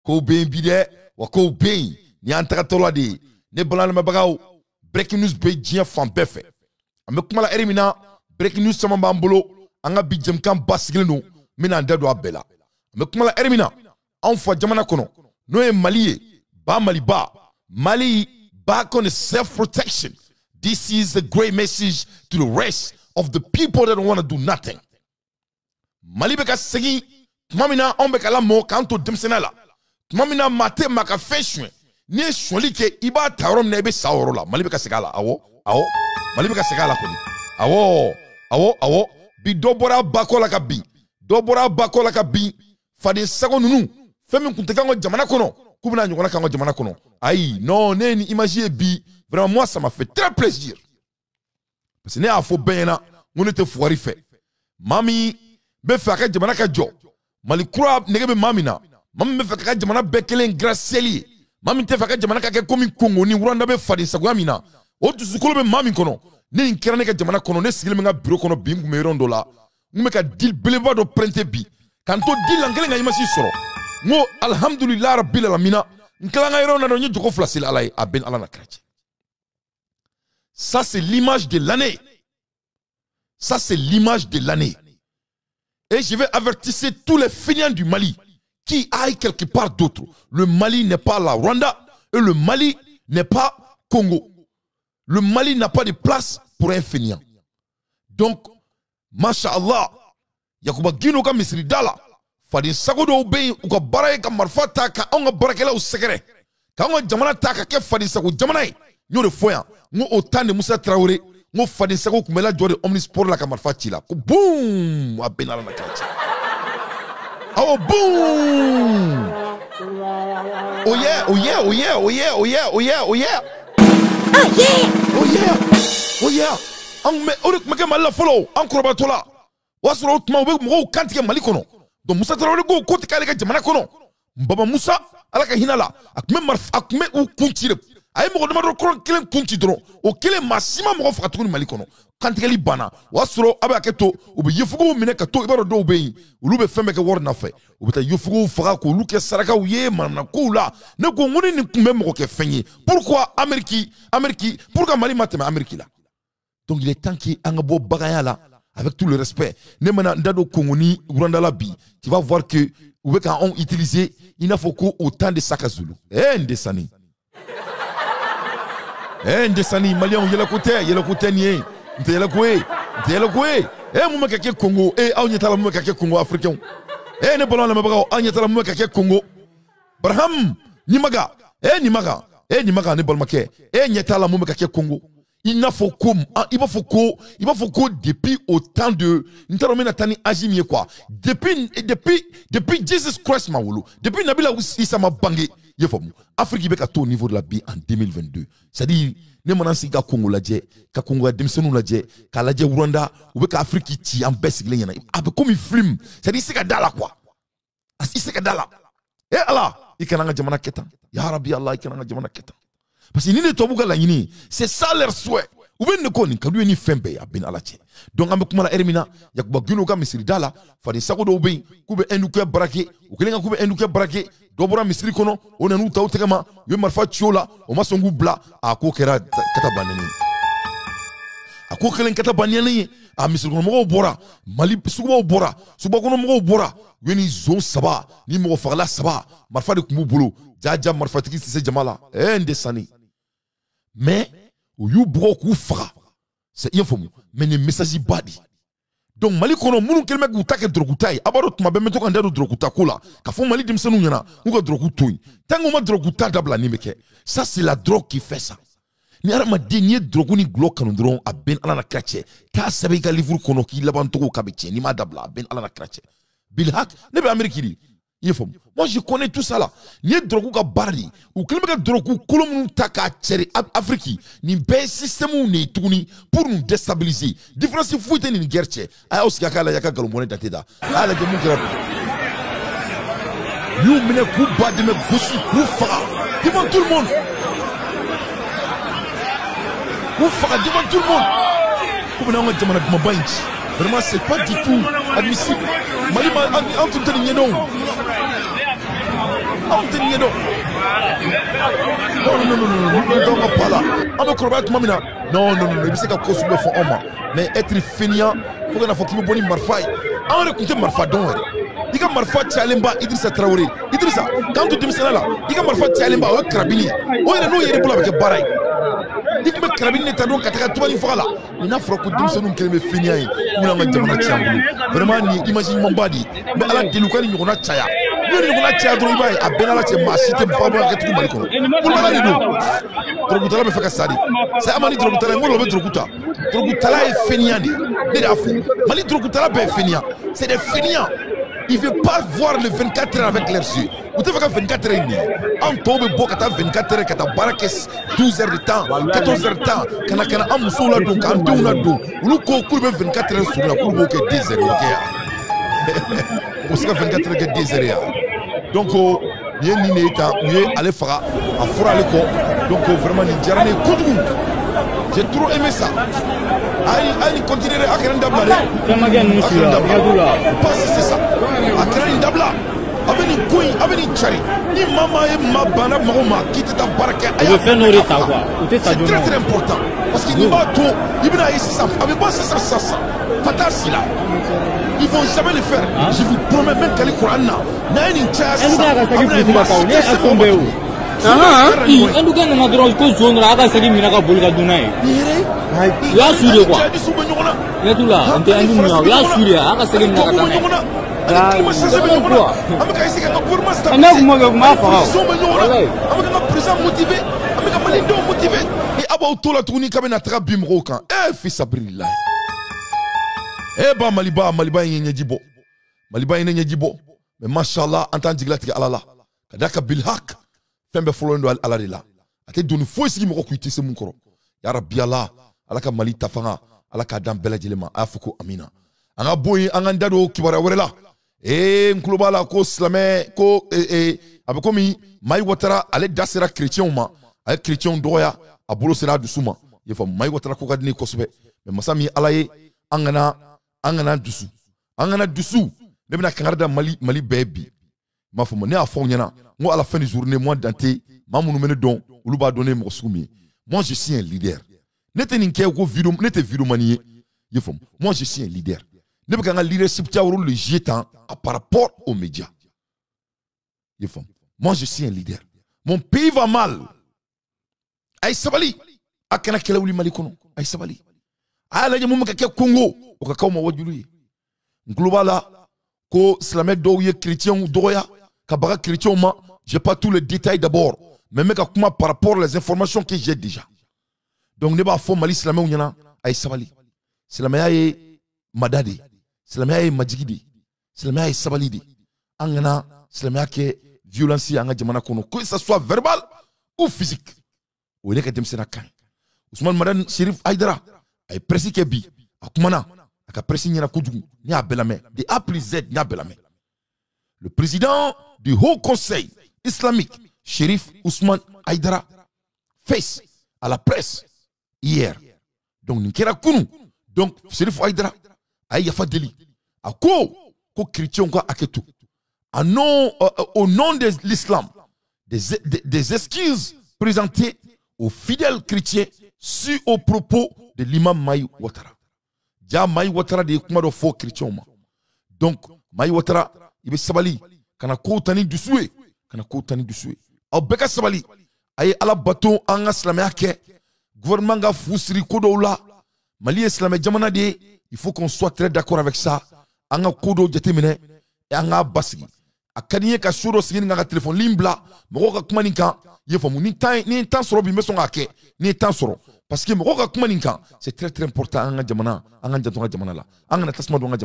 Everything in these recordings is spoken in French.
ko ben bide wa ko ben ni antaka tola de ne balana mabagaw breaking news be jia fan befe ame kumala erimina breaking news sama bambulo anga bijem kan basigilenu mina ndado abela ame kumala erimina on fa jamana kono no e mali back on self protection. This is a great message to the rest of the people that don't want to do nothing. Mali beka segi mamina on beka la mo kanto demsenala mamina mate maka feshwe ni sholi ke iba tarom na ebe saorola Mali beka segala awo Mali beka segala koni awo bi dobora bakola ka bi fade sago nunu femi kuntekango jamana kono kubina nyokona kango jamana kono aïe non neni imagine bi vraiment moi ça m'a fait très plaisir parce que ne a fo bena ngone te foiri fait mami be fa ka jamana ka jo mali kura nege be mamina mami be fa ka jamana be kelen graceli mami te fa ka jamana ka ke komi kongo ni Rwanda be fadi sagwamina o tusukolo be mami kono ne nkera ne ka jamana kono ne sigile nga bureau kono bi ngume rondo la ngume ka deal beleva do prente bi kanto deal angele nga imasi soro ngo alhamdulillah rabbil alamin nkalanga ironda no nyuko flasil alay aben alana krache. Ça c'est l'image de l'année. Ça c'est l'image de l'année. Et je vais avertir tous les fainéants du Mali qui aillent quelque part d'autre. Le Mali n'est pas la Rwanda et le Mali n'est pas Congo. Le Mali n'a pas de place pour un fainéant. Donc, Masha'Allah, Yakuba Gino ka Misri Dala, Fadi Sagodo Obey, Uka Baraye ka Marfata ka Onga Barakela ou Sekere, ka Onga Jamana Taka ke Fadi Sago Jamanaï, Nyo de Foyan, Ngo Otan de Moussa Traoré, Ngo Fadi Sago Kumela Djore Omnisport la ka Marfati la, boum, a Benala na Kachi. Oh boom! Oh yeah, oh yeah, oh yeah, oh yeah, oh yeah, oh yeah, oh yeah. Oh yeah! Oh yeah! Oh yeah! Ang me orik meke mala follow, ang kurabatola. Wasro utma ube mo kantike mali kono. Do Musa Traoré go koti kale ka jamana kono. Mbaba Musa alaka hinala. Akme u kuntire. Ay mo dama ro kelen kunti dro. O kelen masima mo fakatuni mali kono. Kantike li bana. Wasro abe aketo ube yefugo mine ka to ibaro do ube. Ulu be femme ke wor na fe. Ube ta yefugo faka ko luke saraka uye manna ko la. Ne ko ngoni ni kumbe mo ke fenye. Pourquoi Amérique pourquoi Mali mateme Amérique là? Donc il est temps qu'il y ait un beau bagaya là, avec tout le respect. Nemana ndado Kongoni, Rwanda la bi, tu vas voir que où quand on utilisé, il n'a faut autant de Sakazulu. Ndesani. Ndesani, Malien, y'a le côté nié. Y'a le koué. Mouma kake Congo. On y est à la mouma kake Congo africain. Ne parlons la mabaga, on y est à la mouma kake Congo. Braham, Nimaga. Nimaga, ne balmake. N'y est à la mouma kake Congo. Il n'a faut que depuis autant de quoi depuis Jesus Christ maoulou depuis Nabila Issa ma bangé Afrique beka au niveau de la vie en 2022 c'est-à-dire ne manansi ka Congo la dje ka Congo demsenu la dje ka la dje Rwanda ou beka Afrique ti en bes glen yana comme il film c'est-à-dire c'est ka dala quoi c'est ka dala et Allah ikananga jamana keta ya rabbi Allah ikananga jamana keta. Parce que c'est ça leur souhait. Ou bien ne connaît quand lui ni fembe ya ben alache. Donc ambe kumala ermina yakuba gino ka misiri dala fadi sagodo obe kube enduke brake ou kelenga kube enduke brake dobora misiri kono ona nu taw tegama yo marfa chiola o masongu bla ako kera katabaneni. Ako kelen katabaneni a misiri kono mo bora mali suba bora suba kono mo bora weni zone saba ni mo fagala saba marfa de kumu bolo jaja marfa tiki se jamala ndesani. Mais où you broke ou fra c'est info mais ne message badi donc Mali kono munu kelme ku take drogutai abaro tuma be meto kan dado droguta kola ka fo Mali dimsenu nyana u ka drogutoy tango ma droguta dabla ni meke ça c'est la drogue qui fait ça ni arama dernier drogue ni glo kanu dron a ben ala na krache ka sabe ka livre kono ki labanto ko kabeche ni ma dabla ben ala na krache bil hak ne be Amerique di info moi je connais tout ça là ni drogue ka bardi ou kelme ka drogue kolom taka chere Afrique ni be système ni tuni pour nous déstabiliser différence fouite ni guerre ay aussi kala yaka galomone dateda ala de mon grave you mine ku badi me gosi ku fara devant tout le monde ku fara devant tout le monde ku na ngoma jamana kuma banji vraiment c'est pas du tout admissible Mali en tout temps non On te nie do. Non, pas là. On me croit pas mamina. Non, il sait qu'à cause de fond homme. Mais être fainéant, faut qu'on a faut qu'il me bonne marfaille. On raconte marfa don. Il a marfa Tchalemba Idrissa Traoré. Idrissa, quand tu dis ça là, il a marfa Tchalemba au Krabini. Oh, il a nous il est pour avec Baray. Il me Krabini n'est donc qu'à toi il faut là. Il n'a pas que nous qui me fainéant. Nous avons jamana Tchambou. Vraiment ni imagine mon body. Mais à la Dilukani nous on a Tchaya. Nous on a Tchaya droit à Benala Tchema cité Fabra que tout Maliko. Pour la nous. Drogutala me fait casser. C'est Amani Drogutala moi le Droguta. Drogutala est fainéant. N'est pas fou. Mali Drogutala est fainéant. C'est des fainéants. Ils ne veulent pas voir les 24 heures avec leurs yeux. Vous devez faire 24 heures. En tombe, beau, quand 24 heures, quand baraque 12 heures de temps, 14 heures de temps, quand on a un mousseau là, donc, quand on a deux, nous courons 24 heures sur la cour, que 10 heures. On se fait 24 heures, 10 heures. Donc, il y a une état, il y a allé faire, à fora le corps. Donc, vraiment, il y a un coup de bout. J'ai trop aimé ça. Aïe, continuer à faire un dabla. Pas si c'est ça. À faire un dabla. Avec une couille, avec une chari. Ni maman et ma bana maroma qui te t'a barqué. C'est très très important. Parce qu'il n'y a pas tout. Il y a ici ça. Avec pas ça. Fatal si là. Ils vont jamais le faire. Je vous promets même qu'elle est Coran. N'a une chasse. Anu kan na drone ko zone ra aga sagi mina ka bolga dunai ya suri kwa ya tula ante anu mina ya suri aga sagi mina ka dunai ana kuma ga ma fa amaka président motivé amaka malindo motivé et aba utola tuni kabena tra bimro kan fils abrillah ba maliba yenye jibo mais machallah en tant diglati alala kadaka bil haq fembe folondo ala de la ate doni fo sigi moko kuiti se mun koro ya rabbi ala ka mali tafanga ala ka dan belajelema afuko amina anga boy anga ndado kibara werela nkuluba la ko islamé ko abekomi Mai Ouattara ale dasera chrétien ma ay chrétien doya abolo sera dusuma yefo Mai Ouattara ko kadini kosbe mais masami ala ye angana dusu ne bina kangarda mali baby ma fo mo ne afo nyana moi à la fin de journée moi danté mamounu mene don uluba donner mo soumi moi je suis un leader nete ninke ko vidéo nete vidéo manié yefo moi je suis un leader ne pas leadership tia le jetant par rapport aux médias yefo moi je suis un leader mon pays va mal ay sabali akana kala wuli mali kono ay sabali ala je mum ka ke Congo o ka kaw ma wajulu globala ko islamique do ye chrétien doya ka baga chrétien ma j'ai pas tous les détails d'abord mais mec comment par rapport aux informations que j'ai déjà donc ne ba fo mali islamique nyana ay sabali islamique ay madade islamique ay majigidi islamique ay sabali di angana islamique ke violence anga jamana kono que ça soit verbal ou physique ou il est que dem senaka Ousmane Madan Chérif Aïdara ay presi ke bi akumana aka presi nyana kujugu ni abelame de A plus Z ni abelame le président du Haut Conseil islamique Chérif Ousmane Aïdara face à la presse hier donc ninkera kunu donc Chérif Aïdara ay yafa deli ko chrétien ko aketu au nom de l'islam des excuses présentées aux fidèles chrétiens sur au propos de l'imam Mai Ouattara. Ja Mai Ouattara de kuma do faux chrétien ma. Donc Mai Ouattara ibe sabali kana ko tani dusue Au beka sabali ay ala baton anga islamia ke gouvernement ga fusri kodo la Mali islamé jamana de il faut qu'on soit très d'accord avec ça anga kodo jetemine et anga basigi akaniye ka suro sigini nga téléphone limbla moko ka kuma ninka yefo mu ni tan soro bi meso ngake ni tan soro parce que moko ka kuma ninka c'est très très important anga jamana anga jantonga jamana la anga tasma do nga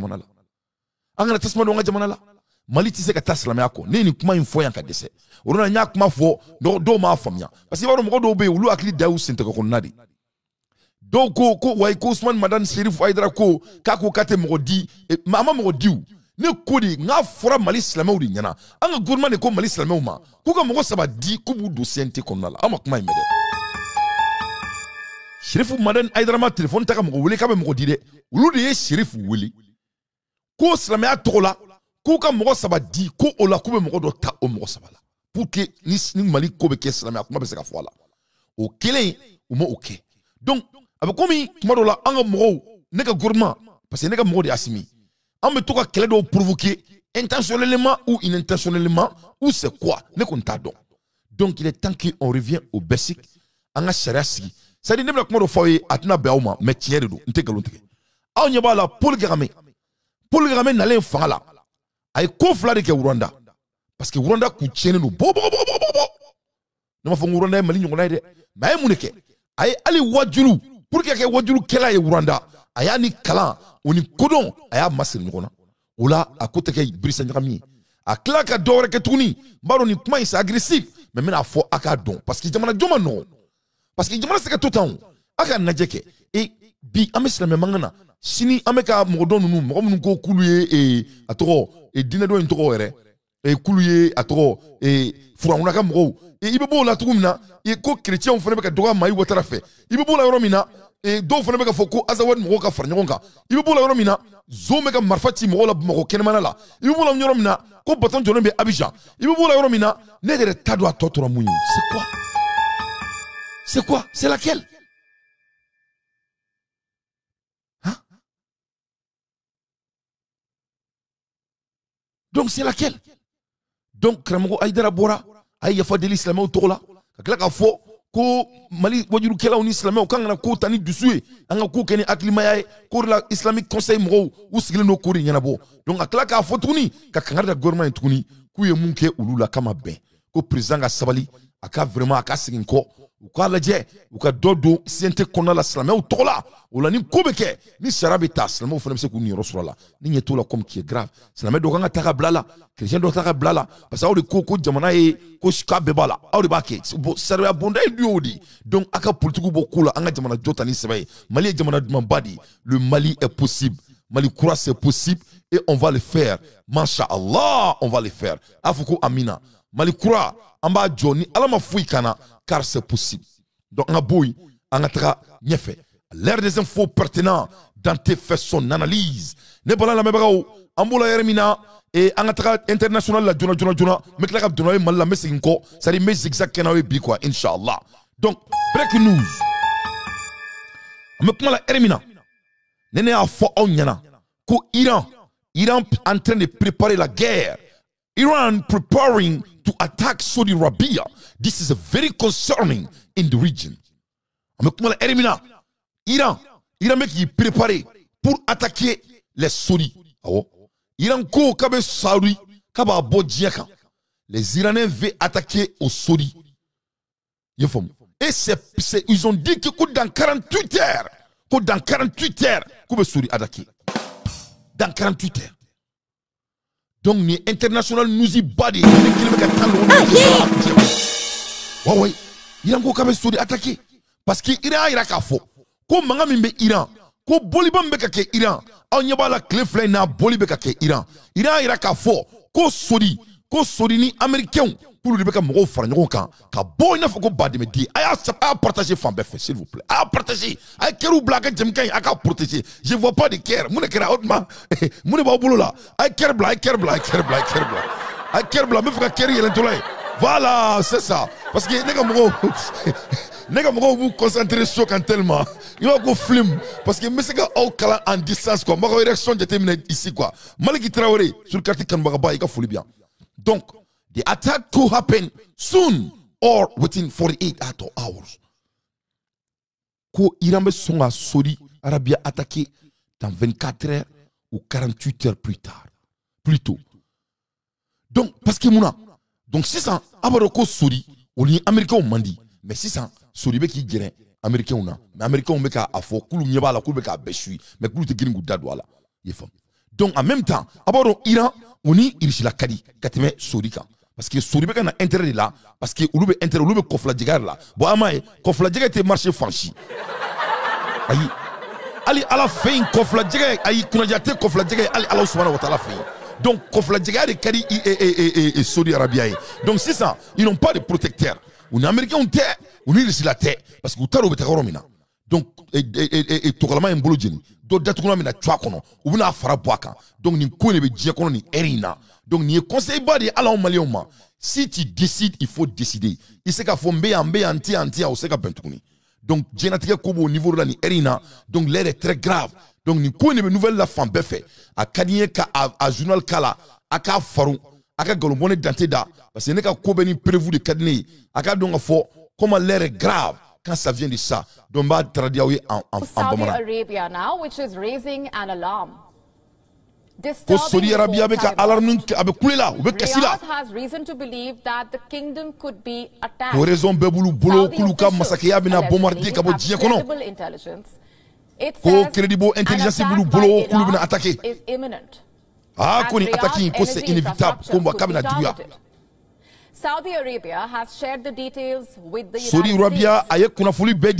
jamana la Mali tise ka taslamé ako ni kuma info yanka dese orona nya kuma fo do ma famia parce que waro moko do be ulu akli daou sente ko nadi do ko way ko Ousmane Madan Chérif Aïdara ko kako kate moko di mama moko diu ne kodi nga fora Mali islamé udi nyana anga gouvernement ne ko Mali islamé ma ko ka moko saba di ko bu dossier ko nala ama kuma imede Chérif Madan Aïdara ma téléphone taka moko wele ka be moko di de ulu de Chérif wele ko islamé atola ko ka moko saba di ko ola ko be moko do ta o moko saba la pour que ni Mali ko be ke silamɛ kuma be se ka fɔ a la o kelen o ma o kɛ donc a bɛ komi tuma dɔ la an ka mɔgɔw ne ka gouvernement parce que ne ka mɔgɔw de y'a simi an bɛ to ka kɛlɛ dɔw provoquer intentionnellement ou inintentionnellement ou c'est quoi ne kɔni t'a dɔn donc il est temps qu'on revient au basic an ka sariya sigi c'est à dire ne bɛna kuma dɔ fɔ aw ye a tɛna bɛn aw ma mais tiɲɛ de don n tɛ nkalon tigɛ aw ɲɛ b'a la Paul Kagame nalen fanga la a ye ko fila de kɛ Rwanda parce que Rwanda kun tiɲɛnen don bɔ ne m'a fɔ ko Rwanda ye Mali ɲɔgɔnna ye dɛ mais a ye mun de kɛ a ye hali wajulu pour que a kɛ wajulukɛla ye Rwanda a y'a ni kalan o ni kodɔn a y'a masiri ɲɔgɔn na o la a ko tɛ kɛ birisa ɲagami ye a tila ka dɔ wɛrɛ kɛ tuguni n b'a dɔn nin kuma in c'est agressif mais n bɛna fɔ a k'a dɔn parce que jamana jɔn ma nɔgɔn parce que jamana se ka to tan o a ka lajɛ kɛ bi an bɛ silamɛ mankan na sini an bɛ ka mɔgɔ dɔn ninnu mɔgɔ minnu ko k'ulu ye a tɔgɔ diinɛ dɔ in tɔgɔ yɛrɛ k'ulu ye a tɔgɔ furankunna ka mɔgɔw i bɛ bɔ o la cogo min na ko kerecɛnw fana bɛ ka dɔgɔya Mayi Watara fɛ i bɛ bɔ o la yɔrɔ min na dɔw fana bɛ ka fɔ ko Azawadi mɔgɔw ka fara ɲɔgɔn kan i bɛ bɔ o la yɔrɔ min na zon bɛ ka marifa ci mɔgɔw la Bamakɔ kɛnɛmana la i bɛ bɔ o la yɔrɔ min na ko baton jɔlen bɛ Abidjan i bɛ bɔ o la yɔrɔ min na ne yɛrɛ t'a dɔn a tɔ tora mun ye c'est quoi c'est laquelle donc c'est laquelle donc karamɔgɔ Aïdara bɔra a ye yafa deli silamɛw tɔgɔ la ka tila k'a fɔ ko Mali wajulukɛlaw ni silamɛw kan kana ko ta ni dusu ye an ka ko kɛ ni hakilimaya ye ko de la Islamic Conseil mɔgɔw u sigilen don k'o de ɲɛnabɔ donc a tila k'a fɔ tuguni ka kangari da gouvernement ye tuguni k'u ye mun kɛ olu la kama bɛn ko président ka sabali a ka vraiment a ka segin kɔ u k'a lajɛ u ka dɔ don CNT kɔnɔna la silamɛw tɔgɔ la o la ni ko bɛ kɛ ni sariya bɛ ta silamɛw fana bɛ se k'u niyɔrɔ sɔrɔ a la ni ɲɛ t'o la comme qui est grave silamɛ dɔ kan ka taa ka bila la chrétien dɔ ta ka bila la parce que aw de ko jamana ye ko k'a bɛɛ b'a la aw de b'a kɛ sariya bonda ye du y'o de donc a ka politigiw bɔ ko la an ka jamana jɔ ta ni sɛbɛn ye Mali ye jamana dumanba de ye le Mali est possible Mali kura c'est possible et on va le faire Masha'Allah on va le faire a fɔ ko amina Mali kura an b'a jɔ ni Ala ma foyi kana car c'est possible donc on a boy on a taga ɲɛfɛ l'air des infos pertinents Dante fait son analyse ne bala la mebagaw an b'o la yɛrɛ min na an ka taga international la jona n bɛ tila ka donna ye Mali la n bɛ segin kɔ c'est à dire n bɛ zigzag kɛ n'aw ye bi quoi inchallah donc breaking news an bɛ kuma la yɛrɛ min na ne y'a fɔ aw ɲɛna ko Iran en train de préparer la guerre Iran preparing to attack Saudi Arabia. This is a very concerning in the region. Iran qui est préparé pour attaquer les Saudis. Iran ko kabe Saudi kaba bodjaka. Les Iraniens veulent attaquer aux Saudis. Et ils ont dit que dans 48 heures, que Saudi attaquer. Dans 48 heures. Donc ni international nous y badi ouais Iran ko kabe Saudi attaquer parce que Iran ira ka fo ko manga min be Iran ko boliba mbe ka ke Iran on yaba la clé flay na boliba ka ke Iran ira ka fo ko Saudi ni américain pour le ka mo fara ɲɔgɔn kan ka bo ina fo ko badime di aya partager fan bɛɛ fɛ s'il vous plaît aya partager ay keru blaga jemkan aka protéger je vois pas de care mun kera hotma mun ba bolo la ay care bla me fa ka care yelen to lay voilà c'est ça parce que nega mo vous concentrer sur quand tellement il va go film parce que me se ka au kala en distance quoi ma réaction déterminée ici quoi Maliki Traoré sur carte kan ba ka foli bien donc the attack could happen soon or within 48 hours. Ko Iran be son à Saudi Arabia attaqué dans 24 heures ou 48 heures plus tôt. Donc parce que mouna donc 600 abaroko Saudi ou les Américains ont mandi mais 600 Saudi be qui dirait Américains on a mais Américains on be ka afo kulu nyeba la kulu be ka beshui mais kulu te gringu dadwa la yefam. Donc en même temps abaro Iran on y il la kadi katime Saudi ka parce que Saudi be kana intérêt là parce que ulu be intérêt ulu be kofla jigar là bo amaye kofla jigar te marché franchi ayi ali ala fin kofla jigar ayi kunajate kofla jigar ali Allah subhanahu wa ta'ala fin donc kofla jigar de kadi et Saudi Arabia donc c'est ça ils n'ont pas de protecteur on est américain on terre on est ici la terre parce que utaro be takoromina donc tokalama en bolo jeni do datuguna mina twa kono u bina fara boaka donc ni ko ne be die kono ni erina donc ni conseil ba de ala malien ma si tu décides il faut décider il se ka fo mbe anti o se ka bentukuni donc jenatique ko bo niveau là ni erina donc l'air est très grave donc ni ko ne be nouvelle la femme be fait a kadien ka a journal kala aka faru aka golomone danteda parce que ne ka ko be ni prévu de kadine aka donc fo comment l'air est grave quand ça vient de ça, donc va traduire Saudi Arabia now, which is raising an alarm. Saudi Arabia Riyadh has reason to believe that the kingdom could be attacked. Saudi officials have credible intelligence. It says an attack by Iran is imminent. And Riyadh energy infrastructure could be targeted. Saudi Arabia has shared the details with the United States, but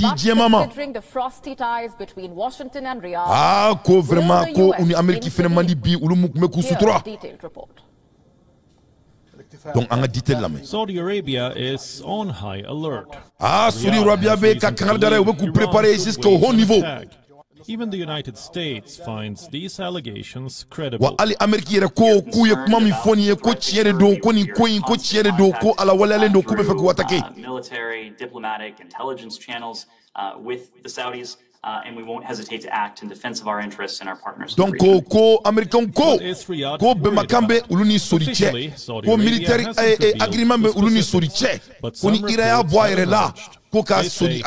considering the frosty ties between Washington and Riyadh, will the US intervene? Here's a detailed report. Saudi Arabia is on high alert. Saudi Arabia préparer jusqu'au haut niveau. Even the United States finds these allegations credible. Military, diplomatic, intelligence channels with the Saudis, and we won't hesitate to act in defense of our interests and our partners. Donc, Américain, Bemakambe, Uluni Soriche, militaire agreement, Uluni Soriche, Koni Irea Boirela. Saudi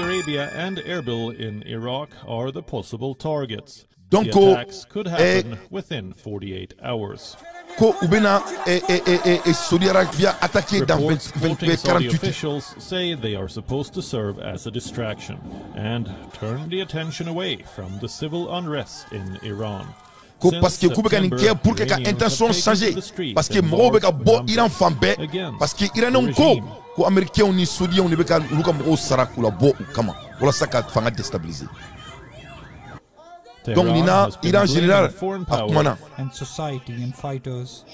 Arabia and Erbil in Iraq are the possible targets. The attacks could happen within 48 hours. Saudi Arabia attaqué dans 48 officials say they are supposed to serve as a distraction and turn the attention away from the civil unrest in Iran. Parce que Koubeka Ninké pour que l'intention change. Parce que Mobeka Bo Iran Fambe. Parce que Iran on ko Américain on ni Saudi on ne beka Luka Moro Sarakula Bo Kama. Voilà ça qu'a fait déstabiliser. Donc Nina Iran général Akmana. And society and fighters.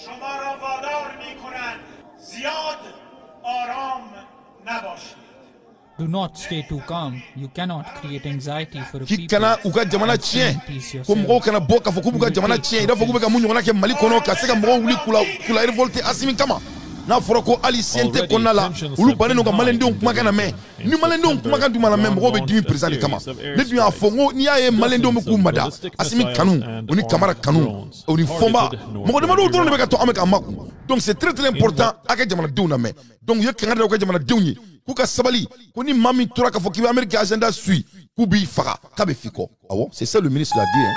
Do not stay too calm. You cannot create anxiety for a people. Kana uka jamana chien. Comme ko kana boka fo kubuka jamana chien. Ida fo kubuka munyo na ke mali kono ka seka mo wuli kula revolte asimi kama. Na foro ko ali siente konna la. Ulu bane no ka malende on kuma kana me. Ni malende on kuma kan du mala me mo be dimi president kama. Ne du afongo ni aye malende on ku mada. Asimi kanu. Oni kamara kanu. Oni fomba. Mo de mado do ne be ka to ameka maku. Donc c'est très très important aka jamana de na me. Donc ye kanga de ko jamana de ni. Kuka sabali, koni mami tora ka fokiba Amerique agenda suit, kubi fara, kabe fiko. Ah bon, c'est ça le ministre l'a dit hein.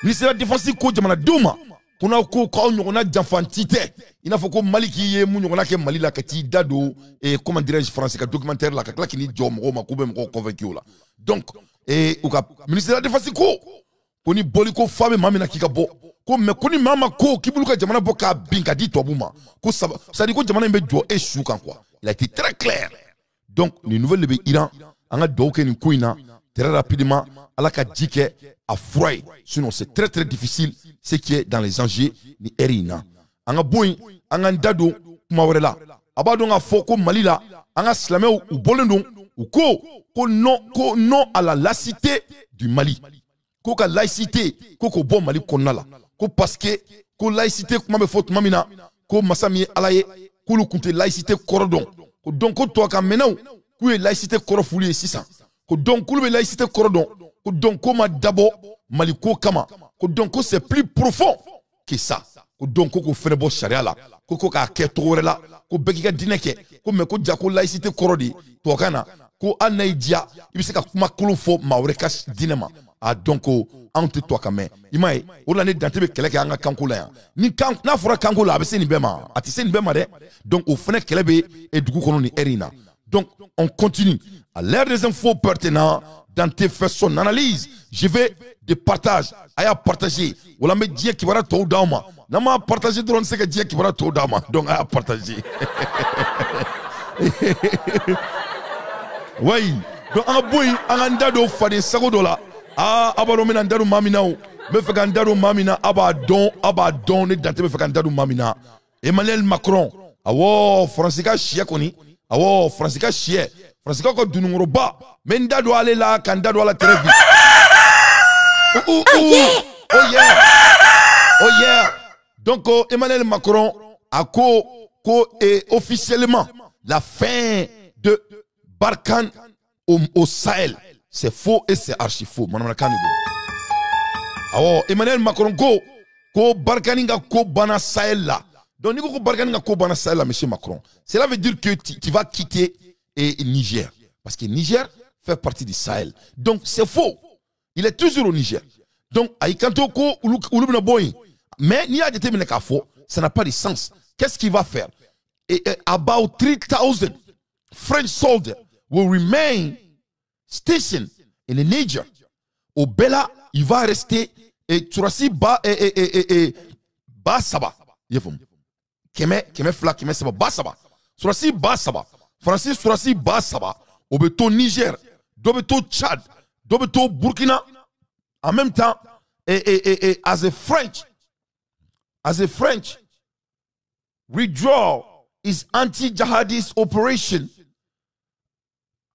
Ministre de la défense ko jamana duma. Kuna ko ka nyona janfantité. Ina foko maliki ye mu nyona ke mali la kati dado et comment dirais-je français ka documentaire la ka kini jom ko makube mko convaincu la. Donc uka ministre de la défense ko koni boliko femme mami na kika bo. Ko me koni mama ko kibuluka jamana boka binka di tobuma. Ko ça dit ko jamana mbe jo eshu kan quoi. Il a été très clair. Donc, les nouvelles de l'Iran, on a donné une couine très rapidement à la kadjike à froid. Sinon, c'est très très difficile ce qui est dans les enjeux ni Erina. On a boin, on a dado, kumawerela. Abadon a foko malila, on a slamé ou bolendon ou ko non à la laïcité du Mali. Ko ka laïcité, ko bon Mali konala. Ko parce que ko laïcité kuma be faute mamina, ko masami alaye. Koulou kunte laïcité korodon. Ko donc ko to ka menaw ku laïcité korofuli 600. Ko donc koulou laïcité korodon. Ko donc ko ma dabo maliko kama. Ko donc c'est plus profond que ça. Ko donc ko fene bo sharia la. Ko ka ke tore la. Ko beki ka dineke. Ko me ko jako laïcité korodi. To kana ko anaïdia ibise ka kuma koulou fo maureka dinema. Ah donc ante to ka me. Imae o la ne dante be keleke anga kankula ya. Ni kan na fora kankula abese ni bema. Atise ni bema de. Donc au fene kelebe et du coup kono ni erina. Donc on continue à l'ère des infos pertinentes dans tes faire son analyse. Je vais de partage aya partager. Wala me die ki bara to dama. Na ma partager drone se ka die ki bara to dama. Donc aya partager. Oui. Donc en boy en ndado fade sagodola. Ah, abado mena ndaru mamina o. Me fe ndaru mamina abadon ne dante me fe ndaru mamina. Emmanuel Macron awo Francisca chia koni awo Francisca chia Francisca ko dunungoro ba men da do aller là kan da do la très vite oh yeah donc Emmanuel Macron a officiellement la fin de Barkhane au Sahel. C'est faux et c'est archi faux. Alors, Emmanuel Macron ko Barkhane nga ko bana Sahel là. Donc ni ko Barkhane nga ko bana Sahel là, monsieur Macron. Cela veut dire que tu vas quitter Niger parce que Niger fait partie du Sahel. Donc c'est faux. Il est toujours au Niger. Donc aikanto ko ulubna boy. Mais ni a déterminé ka faux, ça n'a pas de sens. Qu'est-ce qu'il va faire? About 3,000 French soldiers will remain stationed in Niger. Au Bela, il va rester Turasi Basaba. Keme Fla, Keme Saba, Basaba. Turasi Basaba. Francis Turasi Basaba. Au Beto Niger, Dobeto Tchad, Dobeto Burkina. En même temps, as a French withdraw his anti-jihadist operation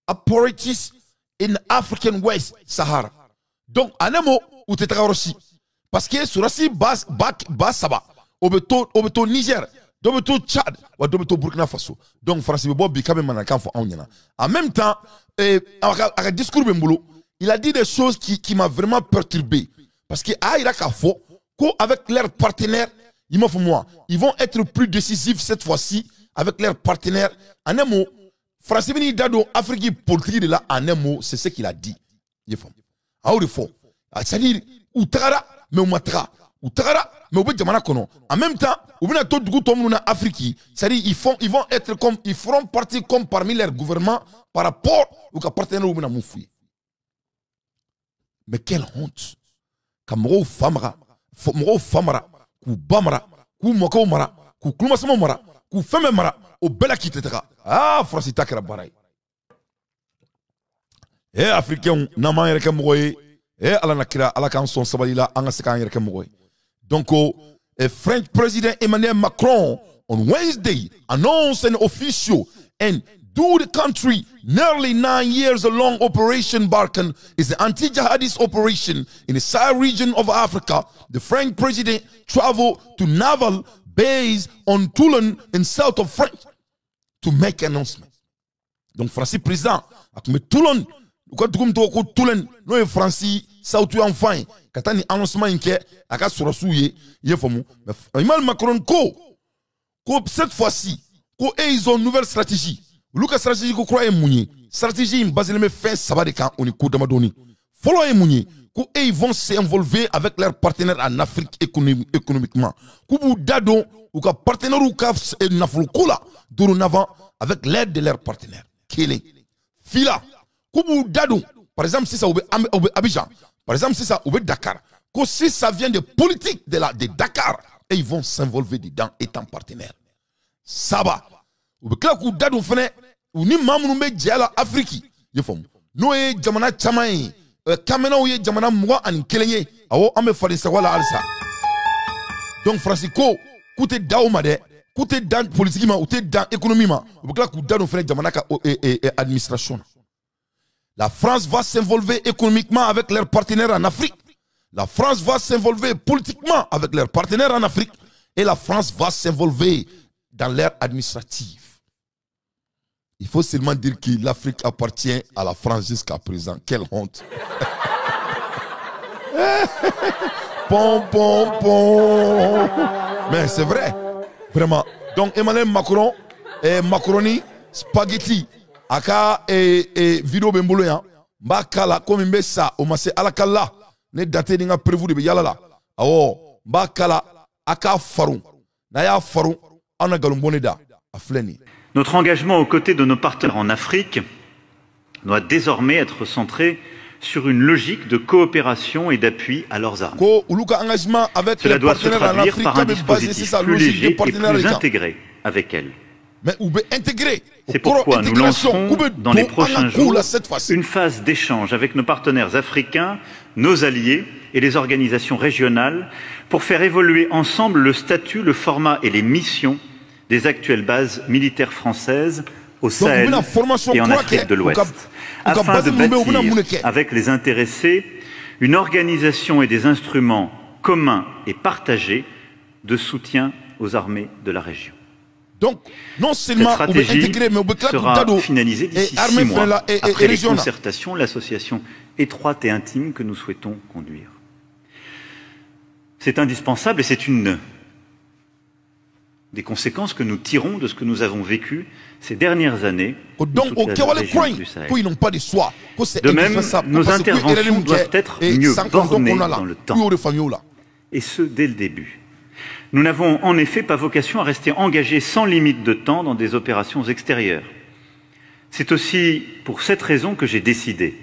apparatus in African West Sahara. Donc, anemo ou tetrarosi. Parce que sur la Basaba, obeto Niger, dobeto Tchad, ou dobeto Burkina Faso. Donc, Francis Bebo Bikabe Manakan for Aounyana. En même temps, avec discours Bembolo, il a dit des choses qui m'ont vraiment perturbé. Parce que Aïrakafo, avec leurs partenaires, ils vont être plus décisifs cette fois-ci avec leurs partenaires. En un mot, Francis Bini Dado, Afrique politique de là, en un mot, c'est ce qu'il a dit. C'est-à-dire, Outara, mais Outara, Outara, mais en même temps, Afrique, c'est-à-dire, ils vont être comme, ils feront partie comme parmi leurs gouvernements par rapport aux partenaires où mais quelle honte! Kamro Famara, Famara, Kou Bamara, Kou Mokomara, Kou Klumasamara, Kou Fememara, au Bela Kitera. Ah, Francis Takara Baray. Africain, Naman Yerekamroye, Alanakira, Alakanson Sabalila, Angasekan Yerekamroye. Donc, French President Emmanuel Macron on Wednesday announced an official and do the country nearly 9 years long operation Barkhane is an anti-jihadist operation in the Sahel region of Africa. The French president traveled to naval base on Toulon in south of France to make an announcement. Donc Francis président a comme Toulon ko dugum to ko Toulon no Francis south enfin katani annoncement inke aka sorasuye yefomu Emmanuel Macron ko cette fois-ci ko ils ont une nouvelle stratégie. Lucas stratégie ko croit mouni stratégie basée le fin sabade kan on ko damadoni follow mouni ko ils vont s'involver avec leurs partenaires en Afrique économiquement ko bu dado ou ka partenaire ou ka naful kula doronavant avec l'aide de leurs partenaires killing fila ko bu dado par exemple si ça au Abidjan par exemple si ça au Dakar ko si ça vient de politique de Dakar et ils vont s'involver dedans étant partenaires saba ou be kla ku dado fene ou ni mamu be jala Afrique yefom no e jamana chamai kamena ou jamana mwa an kelenye awo ame fali sa wala alsa donc Francisco koute dauma de koute dans politique ma ou te dans économie ma ou be kla ku dado fene jamana ka administration. La France va s'involver économiquement avec leurs partenaires en Afrique. La France va s'involver politiquement avec leurs partenaires en Afrique et la France va s'involver dans l'ère administrative. Il faut seulement dire que l'Afrique appartient à la France jusqu'à présent. Quelle honte. Pom, pom, pom. Mais c'est vrai. Vraiment. Donc Emmanuel Macron, Macroni, spaghetti, aka vidéo bembolo ya, mbakala comme mbesa, o mase alakala, ne daté ninga prévu de yalala. Awo, mbakala, aka faru, naya faru, ana galumboneda, afleni. Notre engagement aux côtés de nos partenaires en Afrique doit désormais être centré sur une logique de coopération et d'appui à leurs armées. Cela doit se traduire par un dispositif plus léger et plus intégré avec elles. C'est pourquoi nous lancerons dans les prochains jours une phase d'échange avec nos partenaires africains, nos alliés et les organisations régionales pour faire évoluer ensemble le statut, le format et les missions des actuelles bases militaires françaises au Sahel et en Afrique de l'Ouest, afin de bâtir avec les intéressés une organisation et des instruments communs et partagés de soutien aux armées de la région. Donc, non seulement cette stratégie sera finalisée d'ici 6 mois, après les concertations, l'association étroite et intime que nous souhaitons conduire. C'est indispensable et c'est une des conséquences que nous tirons de ce que nous avons vécu ces dernières années. De même, nos interventions doivent être mieux bornées dans le temps, et ce, dès le début. Nous n'avons en effet pas vocation à rester engagés sans limite de temps dans des opérations extérieures. C'est aussi pour cette raison que j'ai décidé,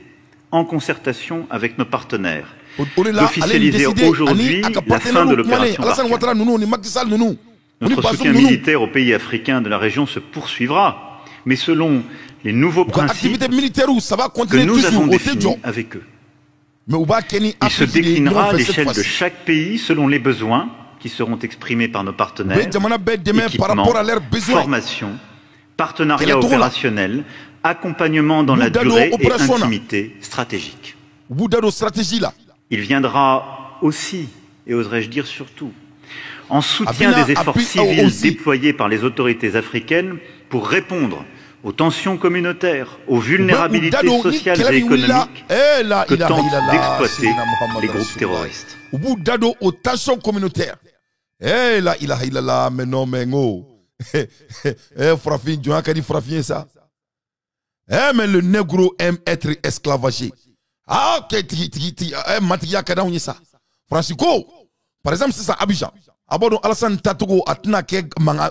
en concertation avec nos partenaires, d'officialiser aujourd'hui la fin de l'opération Barkhane. Notre soutien militaire aux pays africains de la région se poursuivra, mais selon les nouveaux principes que nous avons définis avec eux. Il se déclinera à l'échelle de chaque pays selon les besoins qui seront exprimés par nos partenaires, équipement, formation, partenariat opérationnel, accompagnement dans la durée et intimité stratégique. Il viendra aussi, et oserais-je dire surtout, en soutien des efforts civils déployés par les autorités africaines pour répondre aux tensions communautaires, aux vulnérabilités sociales et économiques que tentent d'exploiter les groupes terroristes. Aux tensions communautaires. Eh la ilaha illallah, mais non, mais non. Frafin, tu as dit Frafin ça. Eh, mais le négro aime être esclavagé. Ah, ok, Matia Kada on ça. Francisco, par exemple, c'est ça, Abidjan. Abodo Alassane Tatogo atnake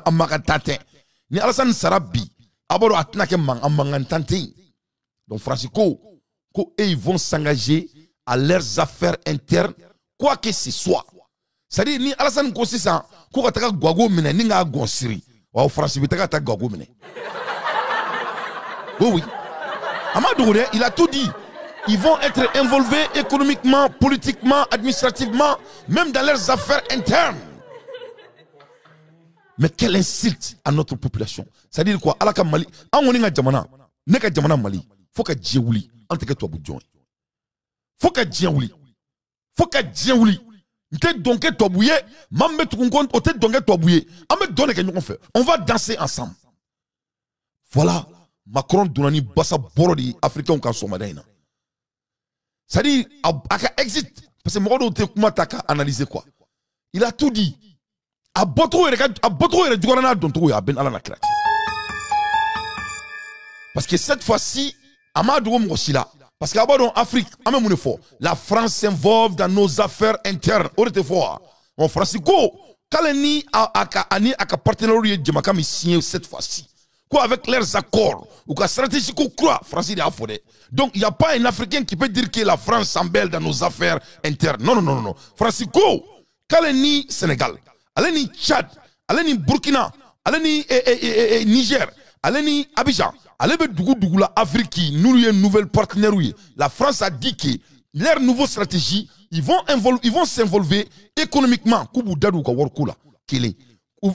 amagatate. Ni Alassane Sarabi. Abodo atnake amangantante. Donc, Francisco, ils vont s'engager à leurs affaires internes, quoi que ce soit. C'est-à-dire, ni Alassane Kossi ça, ko ataka gwago mene, ni nga gonsiri. Wa France bitaka ataka gwago mene. Oui. Amadou, il a tout dit. Ils vont être involvés économiquement, politiquement, administrativement, même dans leurs affaires internes. Mais quelle insulte à notre population. C'est-à-dire quoi? Alaka Mali, Angoninga Jamana, Neka Jamana Mali, faut que Djeouli, Anteke toi Boudjon. Faut que Djeouli. Faut que Djeouli. Donc, on va danser ensemble. Voilà. Macron Dounani Bassa Borodi africain kan somadina. C'est-à-dire, exit. Parce que Morodo Tekumataka analysé quoi. Il a tout dit. A Botro et Djouana Donto ya Ben Alana Krak. Parce que cette fois-ci, Amadou Mosila. Parce qu'à en Afrique, la France s'involve dans nos affaires internes. En Francisco, Kaleni a partenariat de signé cette fois-ci. Quoi avec leurs accords, ou la stratégie qu'on croit, France a fondé. Donc il n'y a pas un Africain qui peut dire que la France s'embelle dans nos affaires internes. Non. Francisco, Kaleni Sénégal, Aleni Tchad, Aleni Burkina, Aleni Niger, Aleni Abidjan. La Afrique, nous avons un nouvel partenaire. La France a dit que leur nouvelle stratégie, ils vont s'involver économiquement.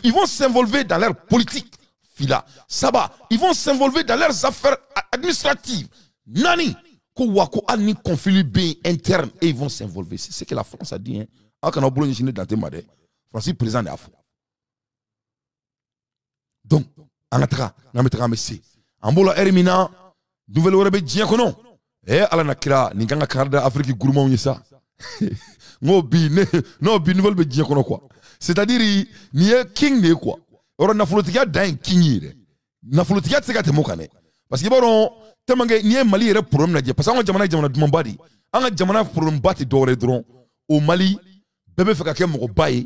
Ils vont s'involver dans leur politique. Ils vont s'involver dans leurs affaires administratives. Nani, conflit interne et ils vont s'involver. C'est ce que la France a dit. France présent de l'Afrique. Donc, on a messi. Ambola Erimina, nouvelle Orebe Diakono. Ala Nakira, Ninganga Karda, Afrique Gourmand Yessa. No bi nouvelle Diakono quoi. C'est-à-dire, ni king ne quoi. Or, Nafolotika d'un king. Nafolotika Tsegate Mokane. Parce que bon, Tamange, ni Mali est pour Mnadia. Parce qu'on a Jamana Dumambadi. On a Jamana pour un bâti d'or et dron. Au Mali, bébé Fakake Mokobaye,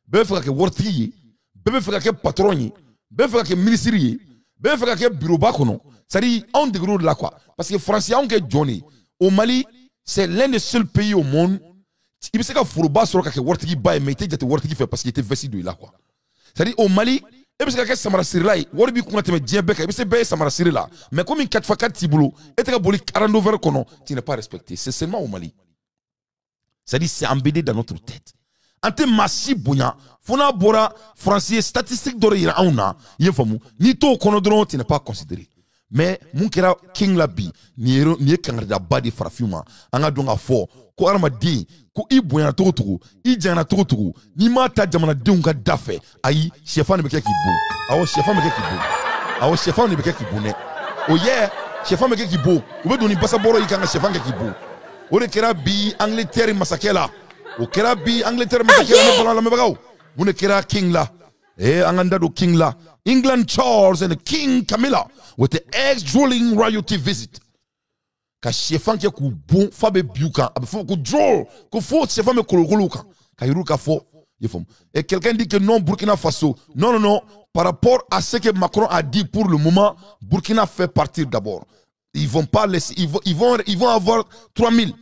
bébé Fakake Wortier, bébé Fakake Patroni, bébé Fakake Ministrie. Ben faire que bureau bas kono, c'est-à-dire on dégrade là quoi. Parce que Français on que Johnny au Mali, c'est l'un des seuls pays au monde. Il se que Fourouba sur que Wortigi bail mais était Wortigi fait parce qu'il était vesti de là quoi. C'est-à-dire au Mali, il se que Samara Sirila, Worbi qu'on a te bien bec, il se bail Samara Sirila. Mais comme une 4x4 tiboulot, et tu as bolé 40 vers kono, tu n'es pas respecté. C'est seulement au Mali. C'est-à-dire c'est embêté dans notre tête. ante masi bonya fona bora français statistique dore ira auna ye famu ni to kono dron tu n'es pas considéré mais mun kera king labi ni kangarda badi farafuma anga donga fo ko armadi ko i bonya to i jana to ni mata jamana dunga dafe ayi chefan be keki bu awo chefan be keki bu awo chefan be keki bu ne o ye chefan be keki bu o be doni passport i kanga chefan keki bu o de kera bi Angleterre masakela o kera bi Angleterre masakela no bala me bagaw mun kera king la anganda do king la England Charles and King Camilla with the ex-drooling royalty visit. Ka chefan ke ku bon fabe biuka abfo ku droll ku fo chefan me kolokoluka ka yiruka fo yefom. Et quelqu'un dit que non Burkina Faso. Non, par rapport à ce que Macron a dit pour le moment, Burkina fait partir d'abord. Ils vont pas laisser, ils vont avoir 3000.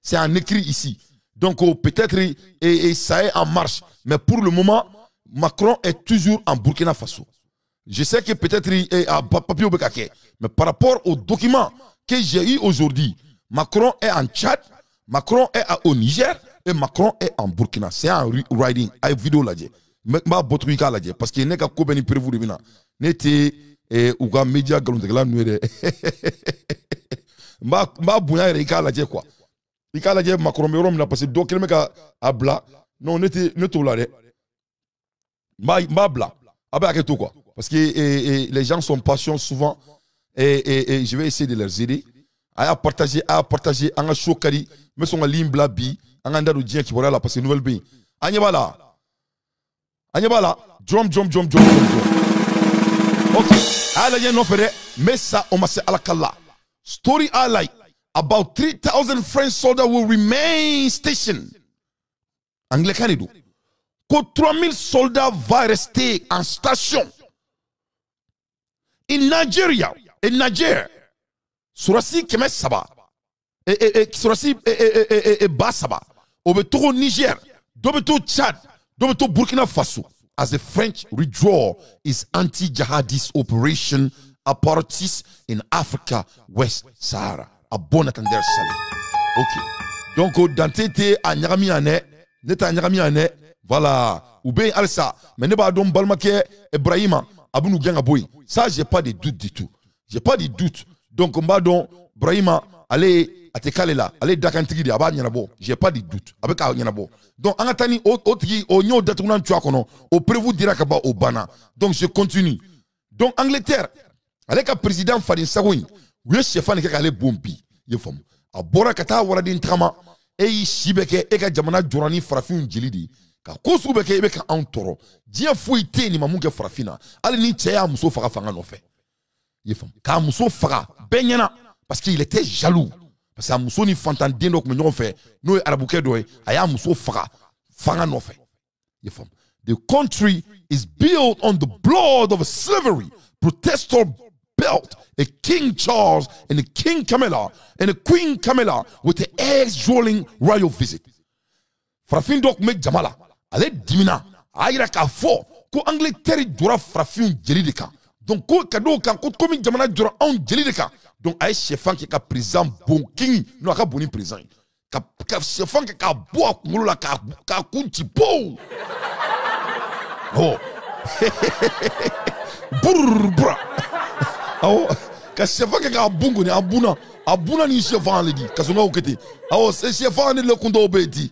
C'est en écrit ici. Donc peut-être et ça est en marche, mais pour le moment Macron est toujours en Burkina Faso. Je sais que peut-être à papier mais par rapport aux documents que j'ai eu aujourd'hui, Macron est en Tchad, Macron est au Niger et Macron est en Burkina. C'est un riding, une vidéo là. Parce qu'il n'est qu'à Kobeni prévu de venir. N'était Ouga Media Galundegla Nuere. Mba Bouya et Ika la quoi. Ika la Macron Mérom n'a passé 2 km à Bla. Non, n'était là. Mabla, quoi. Parce que les gens sont patients souvent et je vais essayer de les aider à partager, en a chokari, mais son ligne blabi, en anda du qui voilà là parce que nouvelle pays. Anyabala, drum. Ok, ala yen no fere, mais ça on m'a à la kala. Story I like about 3,000 French soldiers will remain stationed. Anglais Canada. Que 3000 soldats vont rester en station. In Nigeria, Surasi Kemes Saba, Surasi Basaba, Obeto Niger, Dobeto Tchad, Dobeto Burkina Faso, as the French withdraw its anti-jihadist operation apparatus in Africa, West Sahara. A bon attendeur salut. Ok. Donc, Dantete a Nyaramiane, Neta Nyaramiane, voilà. Ou bien Alsa, mais ne pas donc Balmake, Ibrahima, Abounou Gangaboui. Ça, j'ai pas de doute du tout. J'ai pas de doute. Donc, on va donc, Ibrahima, allez à Tekalela, allez Dakantigi, Abba Nyanabo. J'ai pas de doute. Avec Nyanabo. Donc, en attendant, au nyo d'Atounan Tuakono, au prévu Dirakaba au Bana. Donc, je continue. Donc, Angleterre, avec un président Fadin Sagoui, oui, chef Fane Kale Bompi, Yefom. A Bora Kata Waradin Trama, et Shibeke, Eka Jamana Durani Farafun Jilidi. Ka kosu beke beka antoro dia fuite ni mamunke farafina ali ni tya muso faga fanga no fe yefam ka muso faga benyana parce qu'il était jaloux parce que muso ni fantan dendo ko nyon fe no arabuke doy aya muso faga fanga no fe yefam. The country is built on the blood of slavery protestor built a King Charles and a King Camilla and a Queen Camilla with the ex-drooling royal visit. Farafin dok me jamala ale dimina ayira ka fo ko Angleterre dura farafin jeli de kan donc ko kado kan ko komi jamana dura on jeli de kan donc ay chefan ki ka président bon king no ka boni président ka chefan ki ka bo akumulo la ka kunti po oh burra oh ka chefan ki ka bungo ni abuna ni chefan le di ka so nga okete oh c'est chefan ni le kundo obedi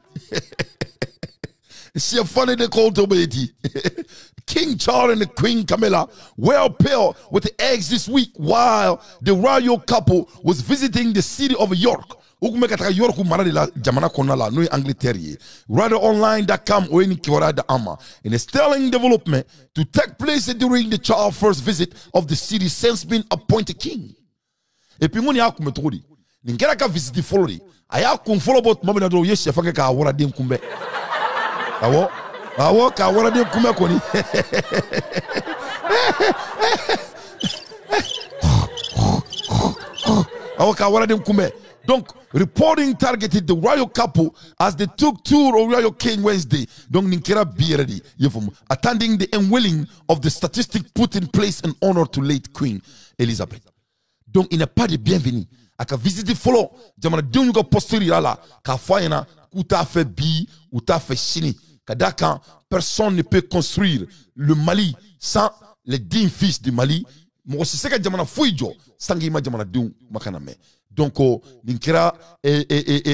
King Charles and the Queen Camilla were paired with the eggs this week while the royal couple was visiting the city of York. RadioOnline.com in a sterling development to take place during the Charles' first visit of the city since being appointed king. Et puis, on y a comme trop dit. N'ingera ka visiter Florida. Aya kun follow bot mobile do yes chef ka wora dem kumbe. Awo ka wora dem kumbe koni. Awo ka wora dem kumbe. Donc, reporting targeted the royal couple as they took tour of Royal King Wednesday. Donc, Ninkera Bieredi, attending the unveiling of the statistic put in place in honor to late Queen Elizabeth. Donc, il n'y a pas de bienvenue. aka visiter folo jamana denw yu ka posture la ka fa yana ku t'a fait bi ou t'a fait chini kadaka personne ne peut construire le Mali sans les dignes fils du Mali mo si seka jamana fuijo sangi ma jamana denw makana me donc ninkira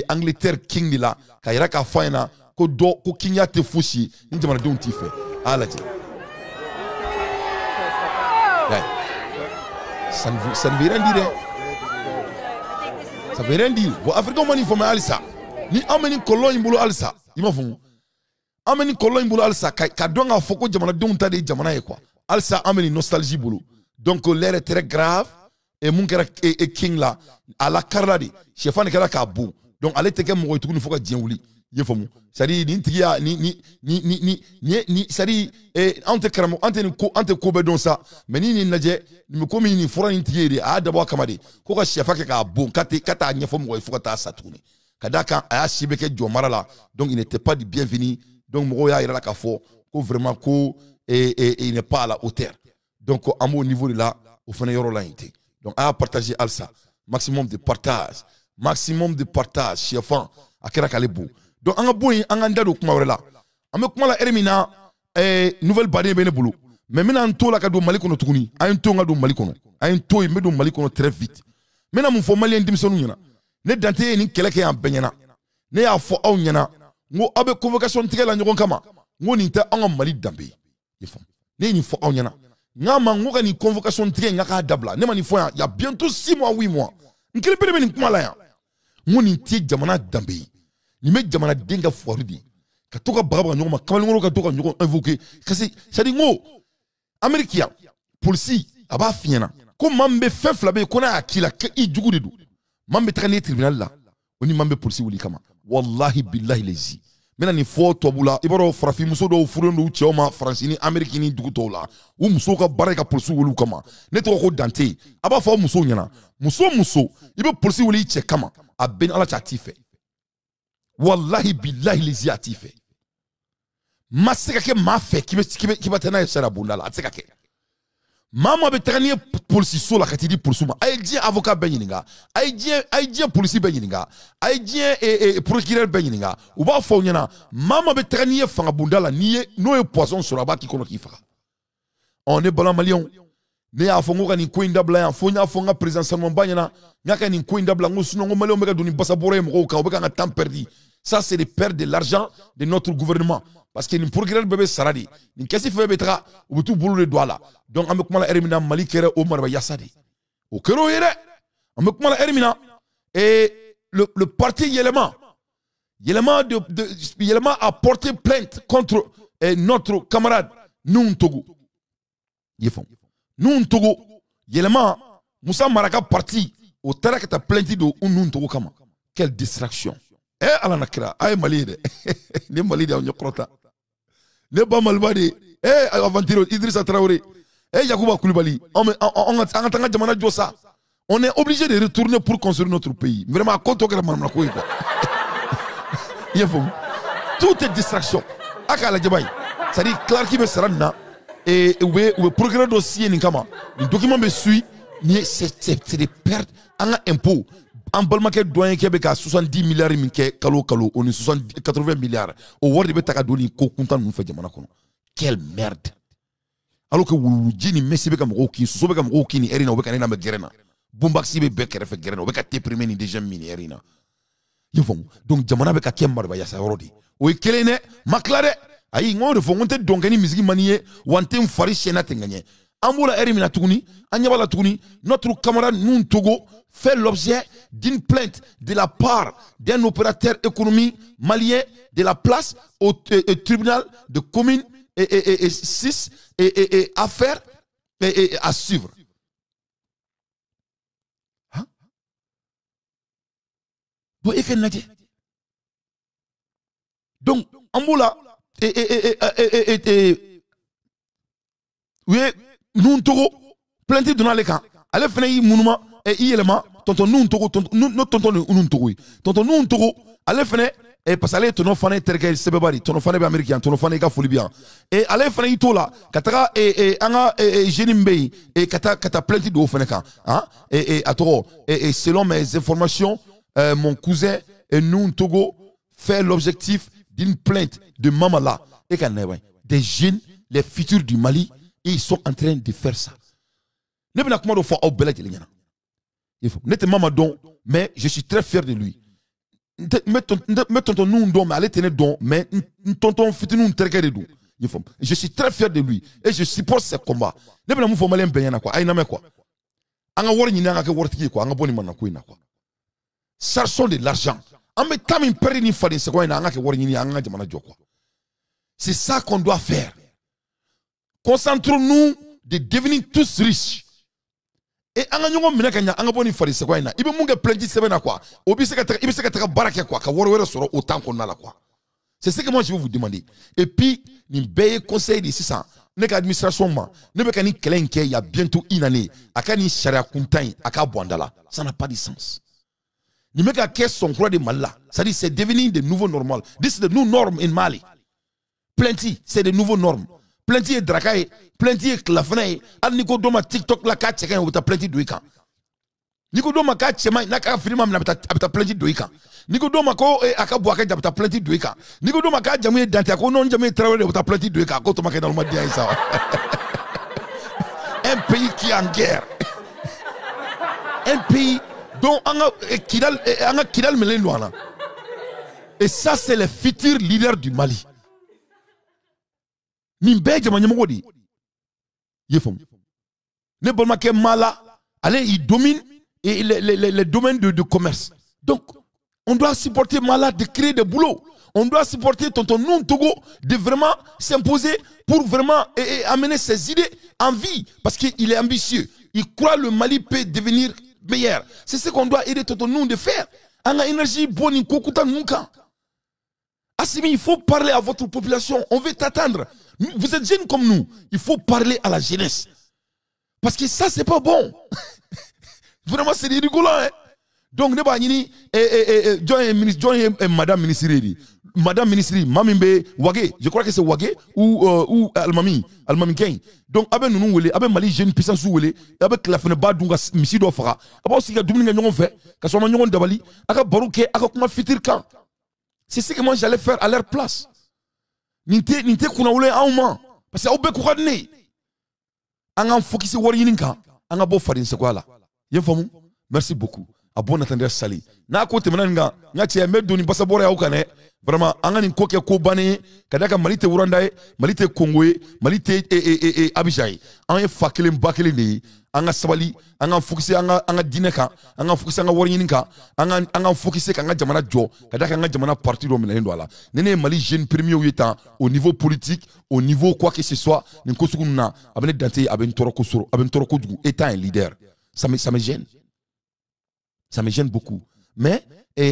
Angleterre king ni la ka yira ka fa yana ko do ko kinya te fushi ni jamana denw ti fait alaji ça ne veut rien dire. Ça veut rien dire. Bon, Africain, on faut Alisa. Ni ameni kolon imbulu Alisa. Il m'a fait. Ameni kolon imbulu Alisa. Kadouanga a foko jamana donta de jamana e quoi. Alisa ameni nostalgie bulu. Donc l'air est très grave. Et mon kera et king là à la carladi. Chefane kera kabu. Donc allez te kem mo tout nous faut que dien wuli. Il faut mon. C'est-à-dire ni tiya ni c'est-à-dire ante karamo ante kobe don ça. Mais ni naje ni komi ni fora ni tiye a d'abord kamade. Ko ka chefa ke ka bon kata nyefo mo il faut que ta sa tourner. Kadaka a shibeke jomara là. Donc il n'était pas du bienvenu. Donc mo ya ira la ka fo ko vraiment ko il n'est pas à la hauteur. Donc à mon niveau de là au fond yoro la été. Donc à partager alsa maximum de partage chefan akera kalebo. Donc anga boy anga ndado kuma wala ame kuma la ermina nouvelle bade bene bulu mais mina nto la ka do Mali kono tukuni ay nto nga do Mali kono ay nto me do Mali kono très vite mina mun fo Malien dimsonu nyana ne dante ni keleke ya benyana ne ya fo aw nyana ngo abe convocation tigela nyogon kama ngo ni ta anga Mali dambe yefam ne ni fo aw nyana ngama ngo ni convocation tigela ngaka dabla ne mani fo ya bientôt 6 mois 8 mois nkele pere ni kuma la ya ngo ni ti jamana dambe ni me jamana denga fordi ka toka baba nyoma kamalingoro ka toka nyoko invoquer kasi sadi ngo amerikia police aba fiena ko mambe fe flabe ko na akila ka ijugu de do mambe trani tribunal la oni mambe police wuli kama wallahi billahi lezi mena ni fo tobula ibaro frafi muso do furondo choma francini amerikini dugu to la u muso ka baraka police wuli kama ne to ko dante aba fo muso nyana muso ibe police wuli che kama aben ala chatife wallahi billahi les atife masika ke ma fe ki ba tena yesara bundala atsika ke mama be tani police so la katidi police ma ay di avocat benyinga ay di police benyinga ay di procureur benyinga u ba fo nyana mama be tani fanga bundala ni no e poisson sur aba ki kono ki faka on est blanc malion ne afongo ni kwinda blanc fonya fonga président Salmon Banyana ngaka ni kwinda blanc ngusuno ngomale omega duni basa bore mo ka obeka nga temps perdu. Ça, c'est de perdre de l'argent de notre gouvernement. Parce que nous procureur bébé saradi. Nous qu'est-ce fait betra ou tout boulot de doigt là. Donc avec moi la Ermina Mali kere Omar ba Yassadi. Au kero yere. Avec moi la Ermina et le parti Yelema a porté plainte contre notre camarade Noun Togo. Yefon. Noun Togo Yelema Moussa Maraka parti au terrain que tu as plainte de Noun Togo kama. Quelle distraction. Ala nakira ay Mali de ne Mali de on yokrota ne ba malbadi avantiro Idrissa Traoré Yacouba Koulibaly on tanga jamana josa on est obligé de retourner pour construire notre pays vraiment quand on regarde na quoi tout est distraction akala jabay ça dit clair qui me sarana et we progrès dossier ni kama le document me suit ni c'est des pertes en impôt. En Balmaké doyen Québec à 70 milliards kalo on est 80 milliards au word de betaka doni ko kuntan nous fait jamana kono quelle merde alors que vous jini messi be kam roki so be kam roki ni erina obeka na me gerena bumbaxi be bekere fe gerena obeka te primer ni déjà mini erina yefon donc jamana be ka kembar ba yasa rodi o kelene maklare ay ngore fo ngonte dongani musique manier wantem fari chena tenganye ambola erimina tuguni anyabala tuguni notre camarade Noun Togo fait l'objet d'une plainte de la part d'un opérateur économique malien de la place au tribunal de commune et 6 et affaires à suivre. Hein? Donc, Amboula oui, Noun Togo plainte dans les cas. Allez faire un monument et élément tonton Noun Togo tonton Noun Togo allez faire et parce que ton enfant est terre sebebari ton enfant est américain ton enfant est folibien et allez fana itola kataka anga jenimbe et kata plainte do feneka hein et atoro et selon mes informations mon cousin et nous Togo fait l'objectif d'une plainte de Mamala et des jeunes les futurs du Mali et ils sont en train de faire ça ne bena comment faut au bela jelena il faut n'était Mamadon mais je suis très fier de lui. Je suis très fier de lui et je supporte ses combats. Cherchons de l'argent. C'est ça qu'on doit faire. Concentrons-nous de devenir tous riches. Et anganyo minaka nya angaboni farise kwa ina ibe munga plenty sebena kwa obiseka taka baraka kwa ka worwere soro autant qu'on a la quoi. C'est ce que moi je vais vous demander. Et puis ni beye conseil de 600 ne ka administration ma ne be kani kelenke il y a bientôt une année akani sharia kuntain aka bwandala ça n'a pas de sens. Ni meka kes son croix de Mali ça dit c'est devenu de nouveau normal. This is the new norm in Mali. Plenty c'est de nouveaux normes. Plenty et drakaye, plenty et klafnaye, al niko doma TikTok la ka cheka ou ta plenty doika. Niko doma ka chema na ka filma na ta plenty doika. Niko doma ko akabu aka ta plenty doika. Niko doma ka jamu dante ko non jamu travailler ou ta plenty doika ko to ma dans le monde dia ça. Un pays qui est en guerre. Un pays dont anga kidal melendwana. Et ça c'est le futur leader du Mali. Nimbeje manyamogodi yefom ne bolma ke mala allez il domine et les domaines de commerce donc on doit supporter Mala de créer des boulots on doit supporter tonton nous Togo de vraiment s'imposer pour vraiment amener ses idées en vie parce qu'il est ambitieux il croit le Mali peut devenir meilleur c'est ce qu'on doit aider tonton nous de faire anga énergie bonne kokuta nunka Assimi, il faut parler à votre population. On veut t'attendre. Vous êtes jeunes comme nous. Il faut parler à la jeunesse. Parce que ça, c'est pas bon. Vraiment, c'est rigolo. Hein? Donc, Madame Ministri, Madame Ministri, Mamimbe, Wagé, je crois que c'est Wagé ou Almami Kane. Donc, avec nous, avec Mali, jeune puissance, avec la fin de Badunga, Missi Dofara, avec aussi, il y a Domingue Nyon fait, qu'à son Nyon Dabali, avec Barouke, avec ma fitir quand. C'est ce que moi j'allais faire à leur place. Ninte kuna ule auma parce que obe kuradne. Anga focus wori ninka, anga bo farin se kwala. Yefamu, merci beaucoup. A bon attendre sali. Na ko te menanga, ngati me doni passport ya ukane. Vraiment anga ni koke ko bane, kadaka malite urandae, malite Kongoe, malite Abidjan. Anga fakele mbakele ni. Anga sabali anga focus anga dineka anga focus anga worininka anga focus anga jamana jo kadaka anga jamana parti do menendo ala nene Mali jeune premier au niveau politique au niveau quoi que ce soit ninko sukuna abene dante aben toroko soro aben toroko du état un leader ça me gêne beaucoup mais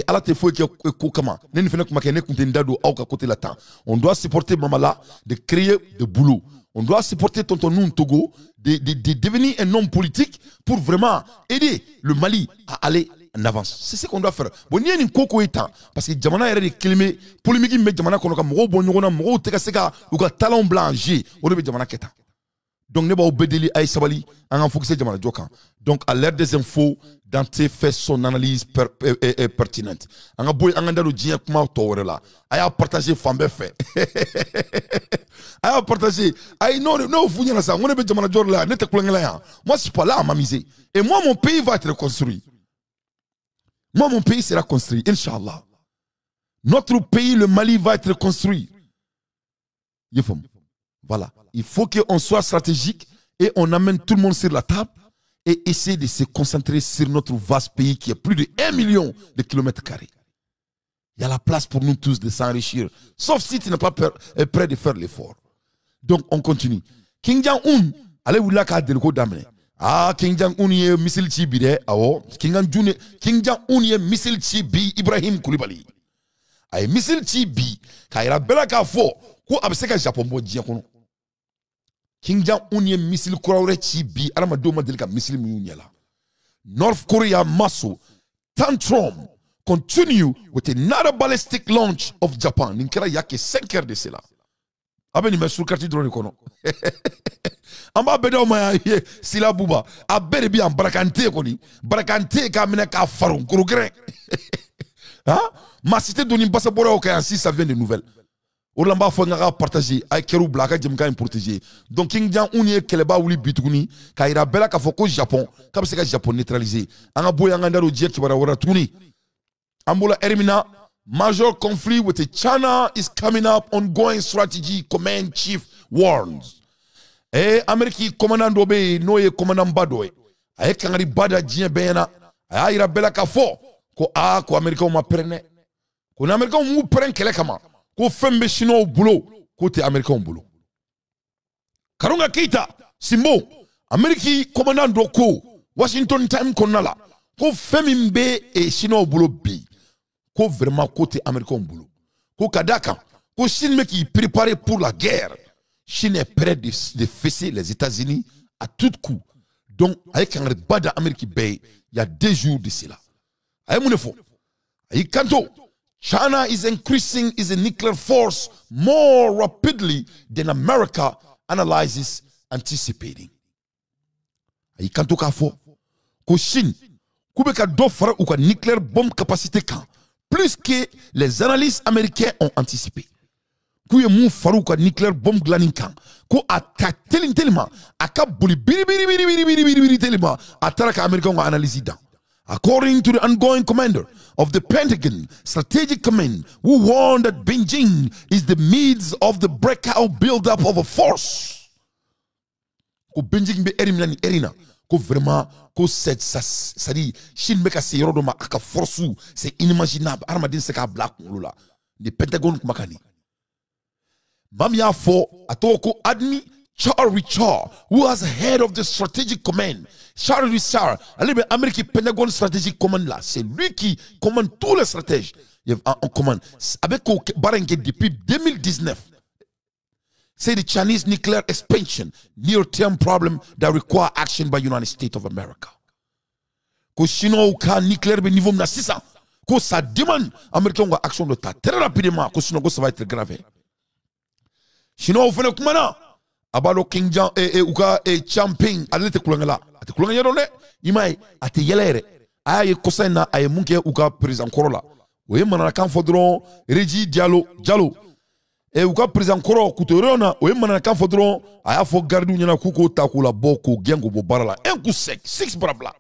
à la fois que comment nene fena kuma kene kuntendado au ka côté latin on doit supporter Mamala de créer de boulot. On doit supporter tonton nous Togo de devenir un homme politique pour vraiment aider le Mali à aller en avance. C'est ce qu'on doit faire. Bon, il y a une coco état parce que Jamana est réclamé polémique mais Jamana konoka moro bonyona moro teka seka ou ka talon blanc G on le Jamana keta. Donc ne ba obedeli ay sabali en focus Jamana joka. Donc à l'ère des infos Dante fait son analyse pertinente. Anga boy anga ndalo djien kuma tore la. Aya partager fambe fait. Aya partager. Ay non vous n'y ça. On est Jamana jor là, ne te kulengela ya. Moi je suis pas là à m'amuser. Et moi mon pays va être reconstruit. Moi mon pays sera construit inchallah. Notre pays le Mali va être construit. Voilà, il faut qu'on soit stratégique et on amène tout le monde sur la table. Et essayer de se concentrer sur notre vaste pays qui est plus de 1 million de kilomètres carrés. Il y a la place pour nous tous de s'enrichir, sauf si tu n'es pas prêt de faire l'effort. Donc on continue. King Jong-un, allez vous là qu'à delko d'amener. Ah, King Jong-un est missile chibi de, ah King Jong-un est missile chibi Ibrahim Koulibaly. Ay missile chibi, kaira bela ka fo, ko abseka Japon bo diakono. King Jong-un est missile koraure chibi, alama do madelika missile miyunyala. North Korea maso, tantrum, continue with another ballistic launch of Japan. Ninkera yake 5 heures de cela. Abe ni mesur karti drone kono. Amba bedo ma ye sila buba. Abe bi am barakante koni. Barakante ka mina ka faron kurugre. Hein? Ma cité doni basa bora o ainsi ça vient de nouvelles. Orlamba fo nga partager ay keru blaka jem ka protéger. Donc King Jang unye keleba wuli bituguni ka ira bela ka foko Japon ka be se ka Japon neutraliser. Anga boya nga ndaro je ki bara wara tuni. Ambola Ermina, major conflict with China is coming up. Ongoing strategy, command chief warns. Ameriki commandant be no ye commandant badoe. Aye kangari bada jien bena. Aye ira bela ka fo ko ko Amerika ma prene. Ko Amerika mu prene kele kama. Ko fembe chino boulot côté Amerika boulot. Karunga Keita Simbo Ameriki commandant doko Washington time konala. Ko femimbe e chino boulot bi. Ko vraiment côté américain boulot. Ko kadaka, ko Chine qui préparé pour la guerre. Chine est prêt de fesser les États-Unis à tout coup. Donc avec un bada Amérique bay, il y a 2 jours de cela. Aïe mon fo. Aïe kanto. China is increasing its nuclear force more rapidly than America analyzes anticipating. Aïe kanto ka fo. Ko Chine, ko beka do fara ou ka nuclear bomb capacité kan. Plus que les analystes américains ont anticipé. Kouye mou farou ka nucléaire bombe glaninkan. Ko ata tellement aka buli biri tellement atara ka américain ont analysé dans. According to the ongoing commander of the Pentagon Strategic Command, who warned that Beijing is the midst of the breakout build-up of a force. Ko Beijing be erina. Ko vraiment ko c'est ça dit Chine meka se yoro ma aka force c'est inimaginable armadin se ka black lula the Pentagon makani mamia fo atoko admi Charles Richard, who was head of the strategic command. Charles Richard, Amérique Pentagon strategic command là, c'est lui qui commande tous les stratèges en commande avec Barenke depuis 2019. Say the Chinese nuclear expansion, near-term problem that require action by United States of America. Ko Chine ou ka nucléaire be niveau na 600. Ko ça demande américain nga action de ta très rapidement ko sinon ça va être grave. Chine ou fene kumana abalo King Jang ou ka Champing alete kulangala. Ate kulanganya donne imai ate yelere. Aye kosena aye munke ou ka président Korola. Oye manana kan fodron Reji Diallo. Et ou ka président Koro kutorona o yemana kan fodron aya fo gardu nyana kuko takula boko gengo bo barala un coup sec 6 brabla.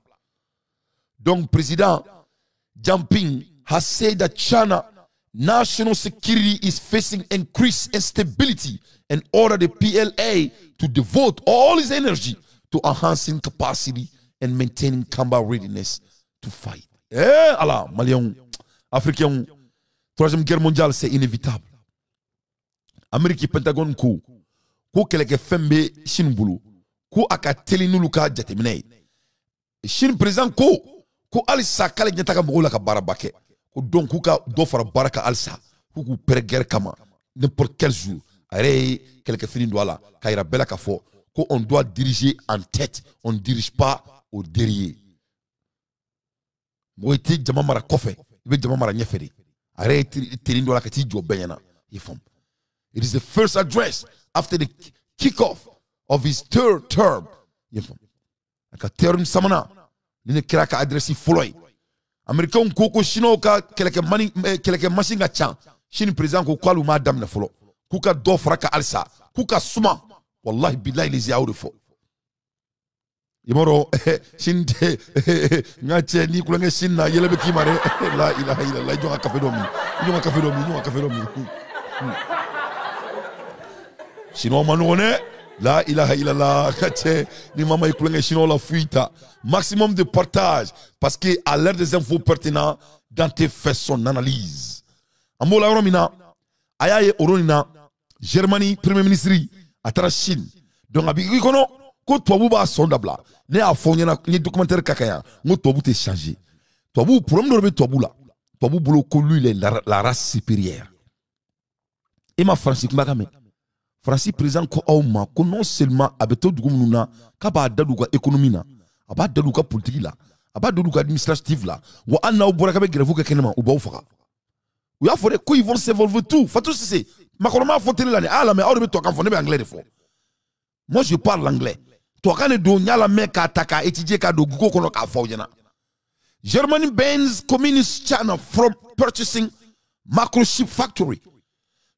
Donc président Jinping has said that China national security is facing increased instability and ordered the PLA to devote all its energy to enhancing capacity and maintaining combat readiness to fight. Allah, Maliens, Africains, Troisième Guerre mondiale, c'est inévitable. Amérique Pentagon ko keleke fembe Chine bulu ko aka teli nuluka jatemine Chine président ko alisa kale nyataka mogola ka barabake ko donc ka do fara baraka alsa ko guerre kama n'importe quel jour are keleke fini doala kaira bela ka fo ko on doit diriger en tête, on ne dirige pas au derrière. Moiti jama mara kofe ibe jama mara nyeferi are teli doala ka ti jo benyana ifom. It is the first address after the kickoff of his third term. Aka term samana nine kira ka adresi follow. American koko shino ka keleke machine ga chan. Shin president ko kwalu ma dam na follow. Kuka do fraka alsa. Kuka suma. Wallahi billahi les yaoud fo. Yimoro shin ngache ni kulanga shin na yelebe kimare la ilaha illallah jonga kafe domi. Sinon, manouane, la ilaha illallah, ni maman écoulé, sinon la fuite. Maximum de partage, parce que à l'heure des infos pertinentes, Dante fait son analyse. Amola Romina, Ayaye Oronina, Germanie, Premier ministre, Atara Chine. Donc, Abigui Kono, ko Tobuba Sondabla, ne a fourni ni documentaire Kakaya, mo Tobu te changé. Tobu, problème de Tobula. Tobu boulot que lui, la race supérieure. Et ma Francis Magame. Francis président ko awma ko non seulement abeto dugumuna ka ba daduga économie na aba daduga politique la aba do luka administrative là wa anna bora ka be grève ka kenema ou ba faka ou ya fore ko ils vont s'évolver tout Fatou Cissé makoroma faut télé là ah là mais on to kan fo ne be anglais de fo moi je parle anglais to kan do nyala me ka taka étudier ka do gugo kono ka fo jena Germany bans communist China from purchasing microchip factory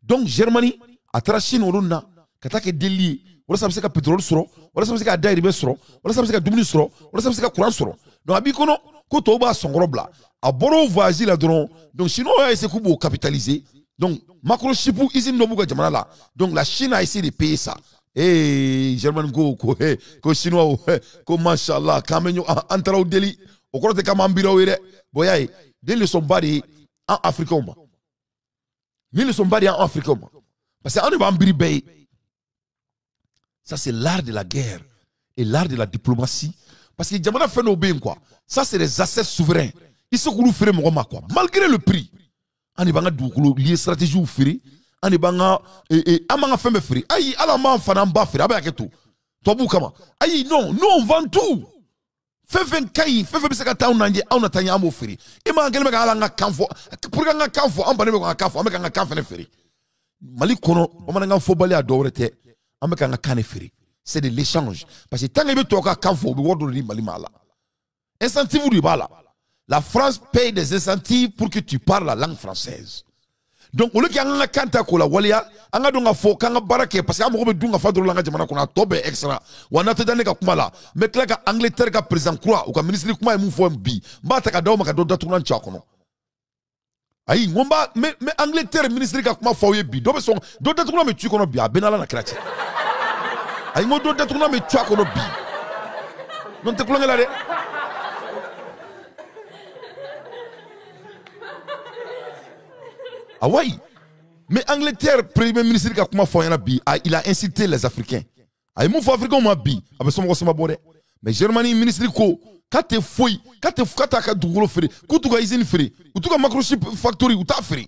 donc Germany atara Chine oruna katake deli wala sabse ka pétrole soro wala sabse ka dairi be soro wala sabse ka dumuni soro wala sabse ka courant soro donc abi kono ko to ba songro bla a boro voyage là donc chinois a essayé de capitaliser donc microchip usine no buga jamana là donc la Chine a essayé de payer ça et Germany ko chinois ko machallah kamenyo antara deli o ko te kamambira were boyay deli so bari en africain ba ni le sont bari en africain parce que on est bambiri bay. Ça, c'est l'art de la guerre et l'art de la diplomatie. Parce que Djamana fait nos biens, quoi. Ça, c'est des assets souverains. Ils se coulent faire mon quoi. Malgré le prix, on est banga lié stratégie ou firi, on est banga amanga fait me firi. Aïe, alama fanam ba firi. Abaye tout. Toi boukama. Aïe, non, nous on vend tout. Fais 20 cailles, fais 20 sekata on a tanya amo firi. Et ma ngele mega alanga kanfo. Pour nga kanfo, on bane mega kanfo, ameka nga kanfo ne firi. Mali kono, on manga fo bali adorete. C'est de l'échange. Parce que tant que tu as la France paye des incentives pour que tu parles la langue française. Donc, au lieu qu'il y ait un kanta kola walia, on a donc fo kanga barake parce que amour be dunga fadro langa jamana kona tobe extra. Wana te dane ka kumala. Mais là ka Angleterre ka président croix ou ka ministre kuma e mu fo mbi. Mbata ka dawo maka do datunan chakono. Ayi ngomba mais Angleterre ministre ka kuma fo yebi. Do be son do datunan me tu kono bia benala na krati. Ayi ngo do datunan me tu kono bi. Non te kulanga la de. Ah oui, mais Angleterre, premier ministre qui a commencé à faire il a incité les Africains. Il m'a fait Africain m'a bi, avec son mot boré. Mais Germanie ministre ko, quand tu fouilles, quand tu as du gros frère, quand tu as usine frère, ou tu as microchip factory ou ta frère,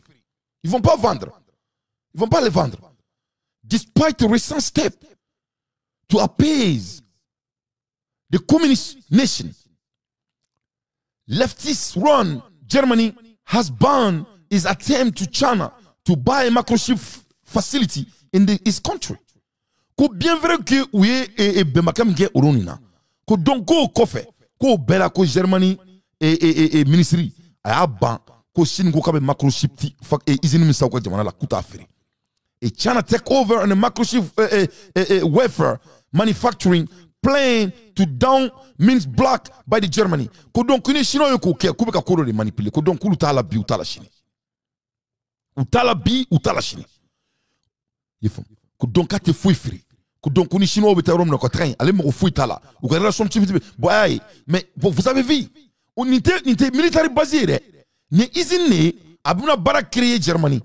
ils vont pas vendre, ils vont pas les vendre. Despite the recent step to appease the communist nation, leftist run Germany has banned his attempt to China to buy a microchip facility in his country. Ko bien vrai que oui et bemakam ge oronina. Ko donc ko fait ko bela ko Germany et ministry a ban ko Chine ko kabe microchip ti et izini mi sa ko jamana la kuta afiri. Et China take over on the microchip wafer manufacturing plan to down means blocked by the Germany. Ko donc ni Chinois ko ke ko be ka ko de manipuler ko donc ko ta la bi ou ta la Chine. Ou t'as la bi ou t'as la Chine. Donc quand tu fouilles free, donc on est chinois au Rome notre train, allez me fouiller t'ala. Ou quand la son mais vous avez vu, on était militaire basé, ne isine abuna bara créer Germanie.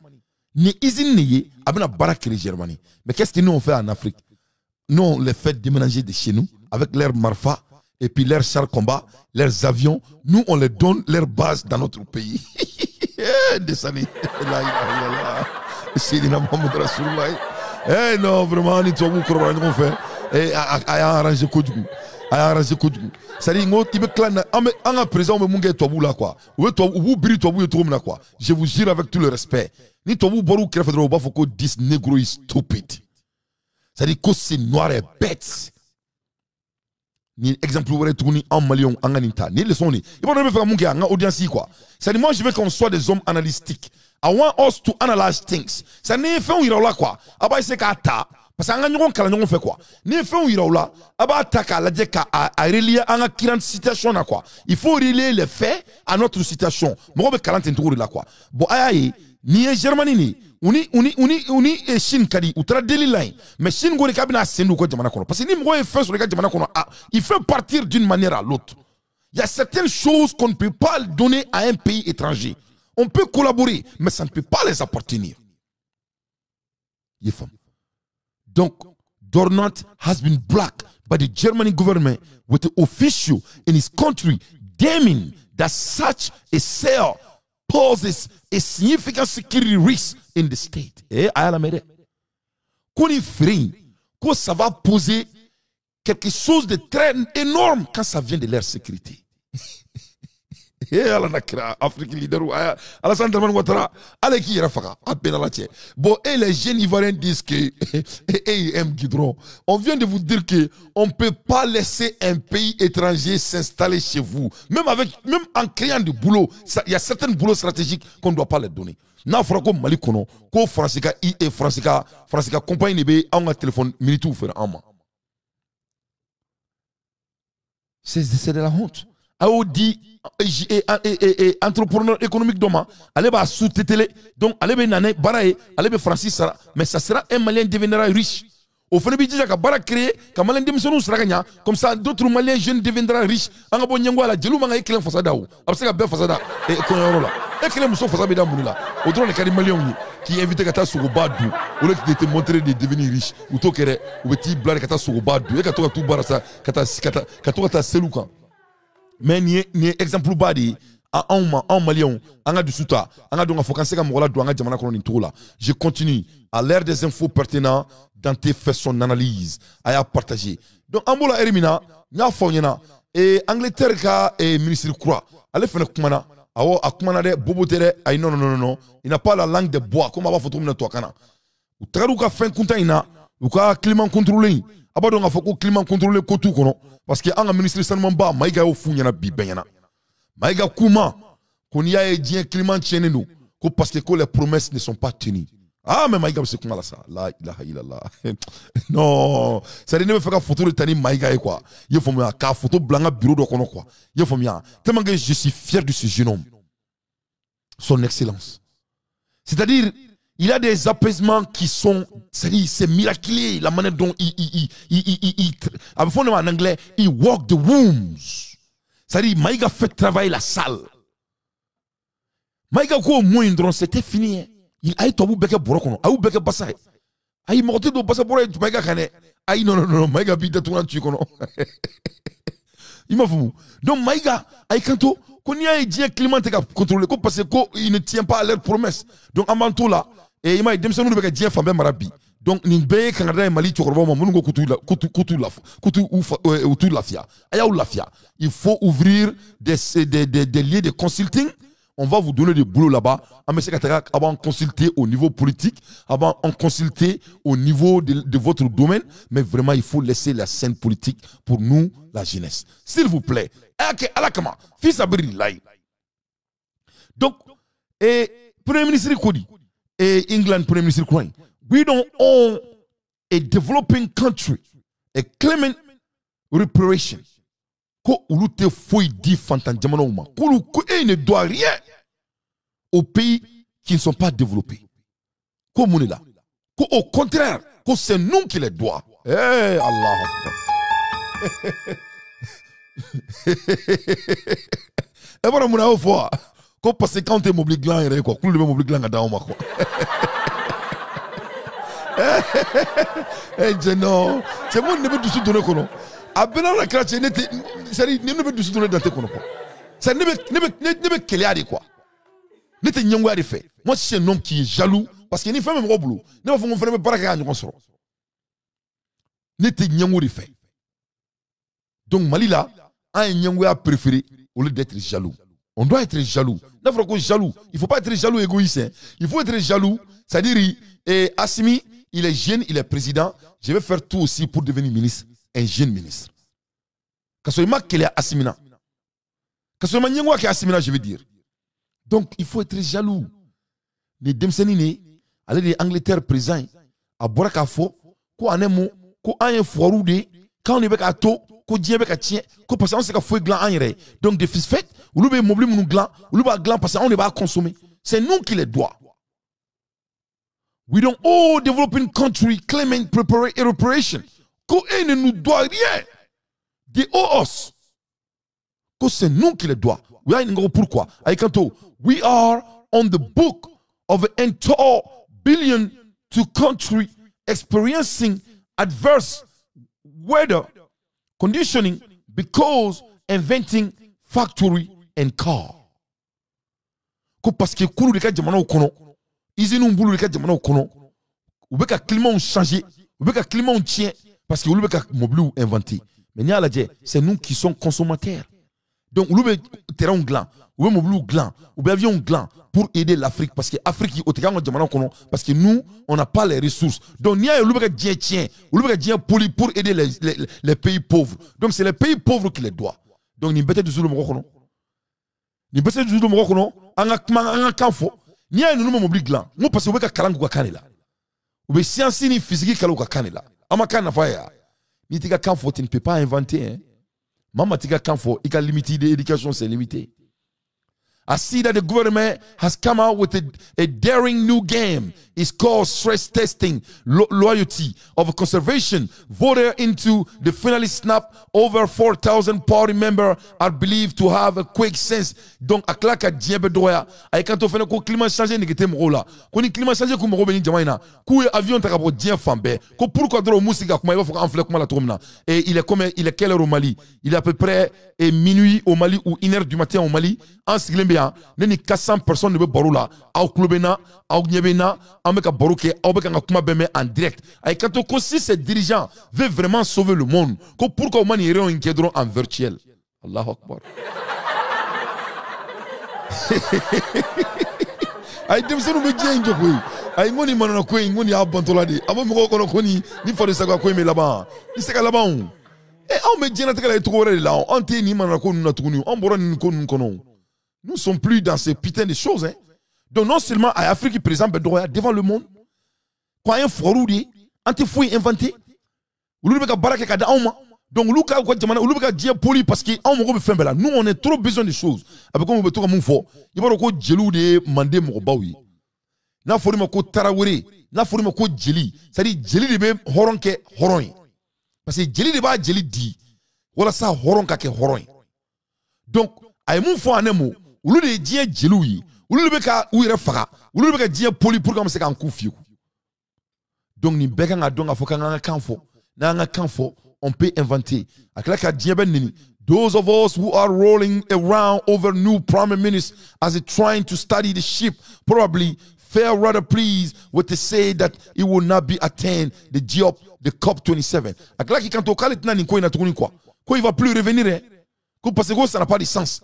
Ne isine abuna bara créer Germanie. Mais qu'est-ce que nous on fait en Afrique? Nous on les fait déménager de chez nous avec leurs marfa et puis leurs chars combat, leurs avions, nous on les donne leur base dans notre pays. Desani la ilaha Sayyidina Muhammad Rasulullah. Eh non vraiment ni to ko ro ngom fe ay arranger ko djou ay arranger ko djou sari ngo tibe clan anga présent me munge to bula quoi ou to ou biri to bu to mna quoi je vous jure avec tout le respect ni to bu boru kref dro ba foko this negro is stupid sari ko c'est noir et bête ni exemple wore tourni en malion en aninta ni leçon ni il va me faire munge anga audience quoi c'est moi je veux qu'on soit des hommes analytiques. I want us to analyze things. Ça n'est fait on ira là quoi. Aba c'est kata parce que anga kala nyon fait quoi. Ni fait on ira là aba taka la je ka a relier anga current situation na quoi. Il faut relier les faits à notre situation. Mo be kalante nturi là quoi. Bo ayayi ni Germany ni uni e Chine kadi outra deli line mais Chine go kabina sendu ko jamana kono parce que ni mo e fait sur le jamana kono il fait partir d'une manière à l'autre. Il y a certaines choses qu'on ne peut pas donner à un pays étranger. On peut collaborer, mais ça ne peut pas les appartenir. Donc, Dornat has been blocked by the German government with the official in his country damning that such a sale poses a significant security risk in the state. Qu'on y freine, que ça va poser quelque chose de très énorme quand ça vient de leur sécurité. ala nakira Afrique leader Alassane Dramane Ouattara allez qui ira faka appelle la tienne. Bon et les jeunes ivoiriens disent que et aiment Guidron. On vient de vous dire que on peut pas laisser un pays étranger s'installer chez vous. Même en créant du boulot, il y a certains boulots stratégiques qu'on ne doit pas les donner. Na frako Mali kono ko Francika et Francika compagnie ne be en téléphone militaire faire en moi. C'est de la honte. Audi entrepreneur économique doma, allez va sous-tétélé, donc allez be nané baraye, allez be Francis Sara, mais ça sera un Malien deviendra riche. Au fond de déjà bara créer, comme Malien démissionne sera gagnant, comme ça d'autres Maliens jeunes deviendront riches. En bon nyango la jelou manga ekelen fasada ou, abseka be fasada et koyoro la. Ekelen muso fasada da munila. Autour de Kari Maliens qui invite kata sugobadu, ou le qui te montrer de devenir riche, ou tokere, ou petit blague kata sugobadu, et kata tout barasa kata seluka. Mais ni exemple badi en Malien, en du souta, en du fokanse comme voilà douanga jamana koloni tola. Je continue à l'ère des infos pertinentes. Dante fait son analyse, à partager. Donc, Ambola Erimina, n'a pas et Angleterre ka et ministre Croix. Allez faire le kumana. Awo akumana de bobotere ay non. Il n'a pas la langue de bois comme aba photo mina to kana. Ou traru ka fin kunta ina, ou ka climat contrôlé. Aba donc afoko climat contrôlé ko tout kono parce que anga ministre seulement ba maiga o funyana bi benyana. Maiga kuma konia e dien climat chenenu ko parce que les promesses ne sont pas tenues. Ah, mais Maïga, c'est comment ça? La ilaha illallah. Non, ça ne me fait qu'à photo de Tani Maïga, quoi. Il faut me faire photo blanc bureau de Kono, quoi. Il faut me faire. Tellement que je suis fier de ce jeune homme. Son excellence. C'est-à-dire, il a des apaisements qui sont, c'est miraculeux, la manière dont en anglais, il walk the wombs. C'est-à-dire, Maïga fait travailler la salle. Maïga, quoi, au moins, c'était fini. Il a été au beke borokono, a eu beke basaye. A eu morté do basa boroye, tu maïga kane. A eu non, maïga bide tout un tuikono. Il m'a fou. Donc maïga, a eu kanto, qu'on y a un dia climat te contrôler, parce qu'il ne tient pas à leur promesse. Donc en manteau là, et il m'a dit, nous beke dia fambe marabi. Donc ni beye Canada et Mali tu crois moi, nous kutu la fia. Aya ou la fia. Il faut ouvrir des lieux de consulting. On va vous donner du boulot là-bas. Avant de consulter au niveau politique, avant de consulter au niveau de votre domaine. Mais vraiment, il faut laisser la scène politique pour nous, la jeunesse. S'il vous plaît. Fils Abri Lai. Donc, Premier ministre Kodi et England Premier ministre Kouin, we don't own a developing country, a claimant reparation. Ko ulute foi di fantan jamano uma. Ko ne doit rien aux pays qui ne sont pas développés. Ko mounela. Ko au contraire, ko c'est nous qui les doit. Eh Allah. Et voilà mouna au fois. Ko parce que quand tu m'obliges glan ere quoi, ko le m'obliges glan ada uma quoi. Eh non, c'est mon ne peut tout donner kono. Abena la crache n'était c'est ne peut tout donner dans tes kono quoi. Ça ne peut keliari quoi. N'était nyangwa fait. Moi c'est un homme qui est jaloux parce qu'il n'y fait même boulot. Ne va faire même pas que nous sort. N'était nyangwa fait. Donc Malila a un nyangwa préféré au lieu d'être jaloux. On doit être jaloux. Il ne faut pas être jaloux égoïste. Hein. Il faut être jaloux. C'est-à-dire, Assimi, il est jeune, il est président. Je vais faire tout aussi pour devenir ministre. Un jeune ministre. Parce que je suis Assimina. Parce que je suis Assimina, je veux dire. Donc, il faut être jaloux. Les Demsenine, aller d'Angleterre présent, à Borakafo, ko anemo, ko anye foiroude, quand on est à to, ko dien beka tien, ko parce qu'on sait qu'il faut gland anire. Donc, des fils faits, ou l'oube mobile mon gland, ou l'oube gland parce qu'on est pas consommer. C'est nous qui les doit. We don't all developing country claiming reparation. Ko ne nous doit rien. They owe us. Que c'est nous qui les doit. Pourquoi? We are on the book of an entire billion to country experiencing adverse weather conditioning because inventing factory and car. Parce que kuru de ka jamana kono, izinu mbulu de ka jamana kono, ubeka climat changé, ubeka climat tient parce que ubeka mobile inventé. Mais c'est nous qui sommes consommateurs. Donc, ou bien terrain gland, ou bien mobile gland, ou bien avion gland pour aider l'Afrique. Parce que l'Afrique, parce que nous, on n'a pas les ressources. Donc, il y a un tien, ou bien poli pour aider les pays pauvres. Donc, c'est les pays pauvres qui les doivent. Donc, nous avons besoin de nous. Nous avons besoin de nous. Nous avons besoin ni ya nunu mobili glan mo parce que we ka kalangu ka kanela ube science ni physique kalu ka kanela ama kana faya ni tika kanfo tu ne peux pas inventer hein mama tika kanfo ika limité d'éducation c'est limité. I see that the government has come out with a daring new game. It's called stress testing loyalty of conservation. Voted into the finalist snap. Over 4,000 party members are believed to have a quick sense. Donc, à claque à diable doya. Aïe quand on fait le climat changé, n'est que moro là. Quand le climat changé, comme moro beni jamaïna. Quand avion t'as capable bien fambé. Quand pourquoi drôle musique comme il va faire enfler comme la tourmena. Et il est quelle heure au Mali? Il est à peu près minuit au Mali ou 1h du matin au Mali. En Siglembe. Neni 400 personnes ne be baro la au clubena au nyebena ameka baroke au beka ngakuma beme en direct ay quand on si ces dirigeants veulent vraiment sauver le monde ko pourquoi on mani réunion inkedron en virtuel Allahu Akbar ay dem sonu be jenjo ko ay ngoni manana ko ngoni abantola de abo mo ko ko ni fa de saka ko me là-bas ni saka là-bas et on me jena takala to ko re là on te ni manana ko na tukuni on boron ni ko non. Nous ne sommes plus dans ces putains de choses. Hein. Donc non seulement à Afrique qui présente devant le monde, quand un forou dit, anti fouille inventé, ou le beka baraka kada auma. Donc luka quoi jamana, ou le beka dia poli parce que auma ko faire bela. Nous on a trop besoin de choses. Avec comme beto comme fo, il va ko djelou de mandé mo bawi. Na fori mo ko tarawere, na fori mo ko djeli. C'est-à-dire djeli de be horonke horon. Parce que djeli de ba djeli di. Wala sa horonka ke horon. Donc ay mon fo anemo ulu de dien djeloui ulu beka uire fara ulu beka dien poli pour comme c'est kan koufi donc ni beka nga donga fo kan kanfo na nga kanfo on peut inventer akla ka dien ben nini those of us who are rolling around over new prime minister as it trying to study the ship probably fare rather pleased with to say that it will not be attained the COP27 akla ki quand au kalet nani ko ina tukuni quoi il va plus revenir hein parce que ça n'a pas de sens.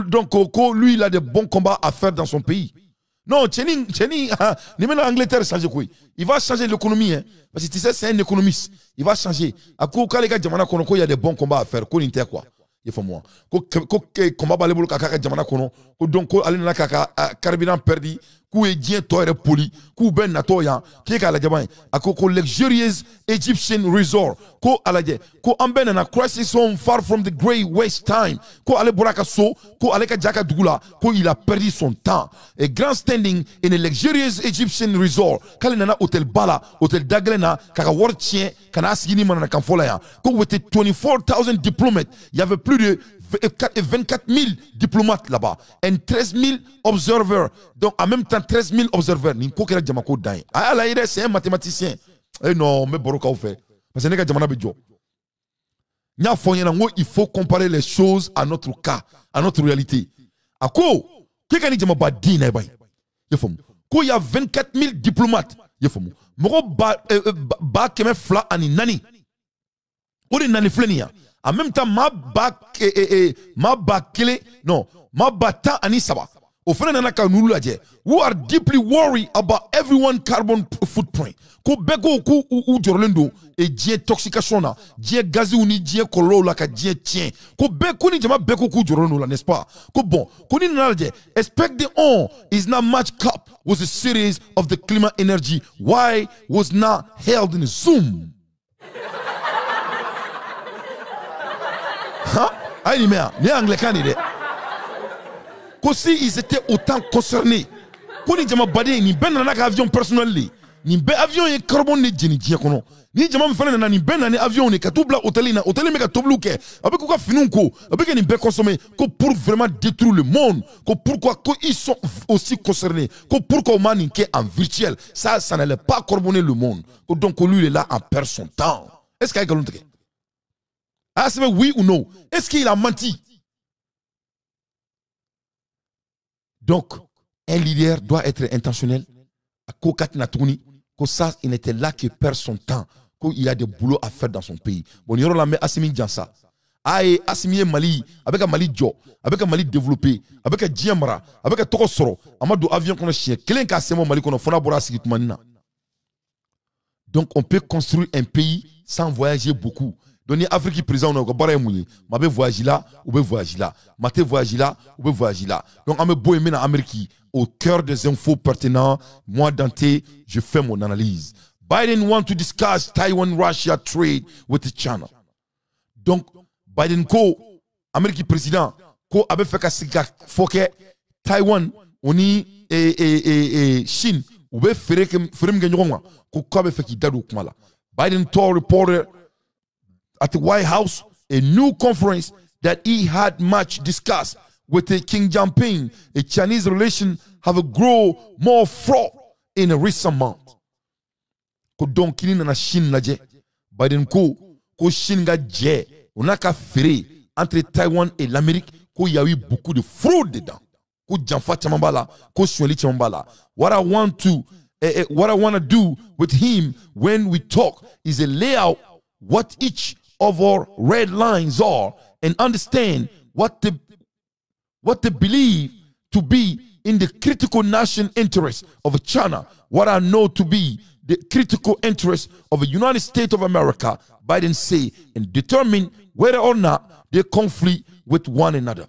Donc, lui, il a de bons combats à faire dans son pays. Non, Tcheni, l'Angleterre change quoi? Il va changer l'économie. Hein, parce que tu sais, c'est un économiste. Il va changer. À quoi il y a de bons combats à faire? Quoi? Il faut moi. Combat balébolo kaka jamana kono. Donc, aller na kaka carburant perdu. Kou e dien toire poli. Kou ben natoya. Qui ka la jamana? Ako luxurious Egyptian resort. Ko alaje. Ko amben na crisis home far from the grey waste time. Ko ale boraka so. Ko ale ka jaka dugula. Ko il a perdu son temps. A grand standing in a luxurious Egyptian resort. Kali nana hotel bala, hotel daglena, kaka world chien, kana asigini manana kamfola ya. Ko with 24,000 diplomats. Il y avait plus de 24 000 diplomates là-bas et 13 000 observers. Donc en même temps 13 000 observers. C'est un mathématicien. Eh non, mais Boroka fait. Parce que il faut comparer les choses à notre cas, à notre réalité. À quoi? Il y a 24 000 diplomates. Il y a en même temps, ma bata ani saba. Au frère nanaka nuluaje. Who are deeply worried about everyone's carbon footprint. Ko beko ku u jorlendo e die toxication na, die gazi uni die kolo la ka die tien. Ko beko ni jama beko ku jorlendo la, n'est-ce pas? Ko bon, ko ni nalaje. Expect the on is not much cup was a series of the climate energy. Why was not held in Zoom? Aïe, mais anglais candidat. Comme si ils étaient autant concernés. Quand ils ont badé, ni ben un avion personnel, ni ben avion et carbone ni jeni diakono. Ni jamais fait un ni ben un avion ni katubla hôtelina, hôtel mega tobluke. Avec quoi finunko, avec ni ben consommé, pour vraiment détruire le monde. Pourquoi ils sont aussi concernés? Pourquoi on manique en virtuel? Ça n'allait pas carboner le monde. Donc lui il est là en perd son temps. Est-ce qu'il y a quelqu'un? Ah, c'est oui ou non? Est-ce qu'il a menti? Donc, un leader doit être intentionnel. Ça, il n'était là que perd son temps. Qu'il y a des boulots à faire dans son pays. Bon, il y a la Assimi Djansa. Aye assimilé Mali avec un Mali jo, avec un Mali développé, avec un Djamara, avec un Tokosoro, Amadou avion qu'on a chien, quelqu'un qui a seulement Mali qu'on a fona bora sigitmanina. Donc on peut construire un pays sans voyager beaucoup. Donc Afrique présent on a bara mouillé, ma be voyager là ou be voyager là, maté voyager là ou be voyager là. Donc on me boy en Amérique au cœur des infos pertinentes, moi Dante, je fais mon analyse. Biden want to discuss Taiwan-Russia trade with China. Donc Biden ko Amérique président ko abe fait ka sika foke Taiwan oni Chine ou be ferem ganyoma ko abe fait ki dadu kumala. Biden told reporter at the White House a new conference that he had much discussed with the King Jinping. A Chinese relation have grown more fraught in a recent month. Ko donc kini na Chine la je Biden ko Chine ga je on a qu'à faire entre Taïwan et l'Amérique qu'il y a eu beaucoup de fraude dedans. What I want to do with him when we talk is lay out what each of our red lines are and understand what they believe to be in the critical national interest of China, what I know to be the critical interest of the United States of America, Biden say, and determine whether or not they conflict with one another.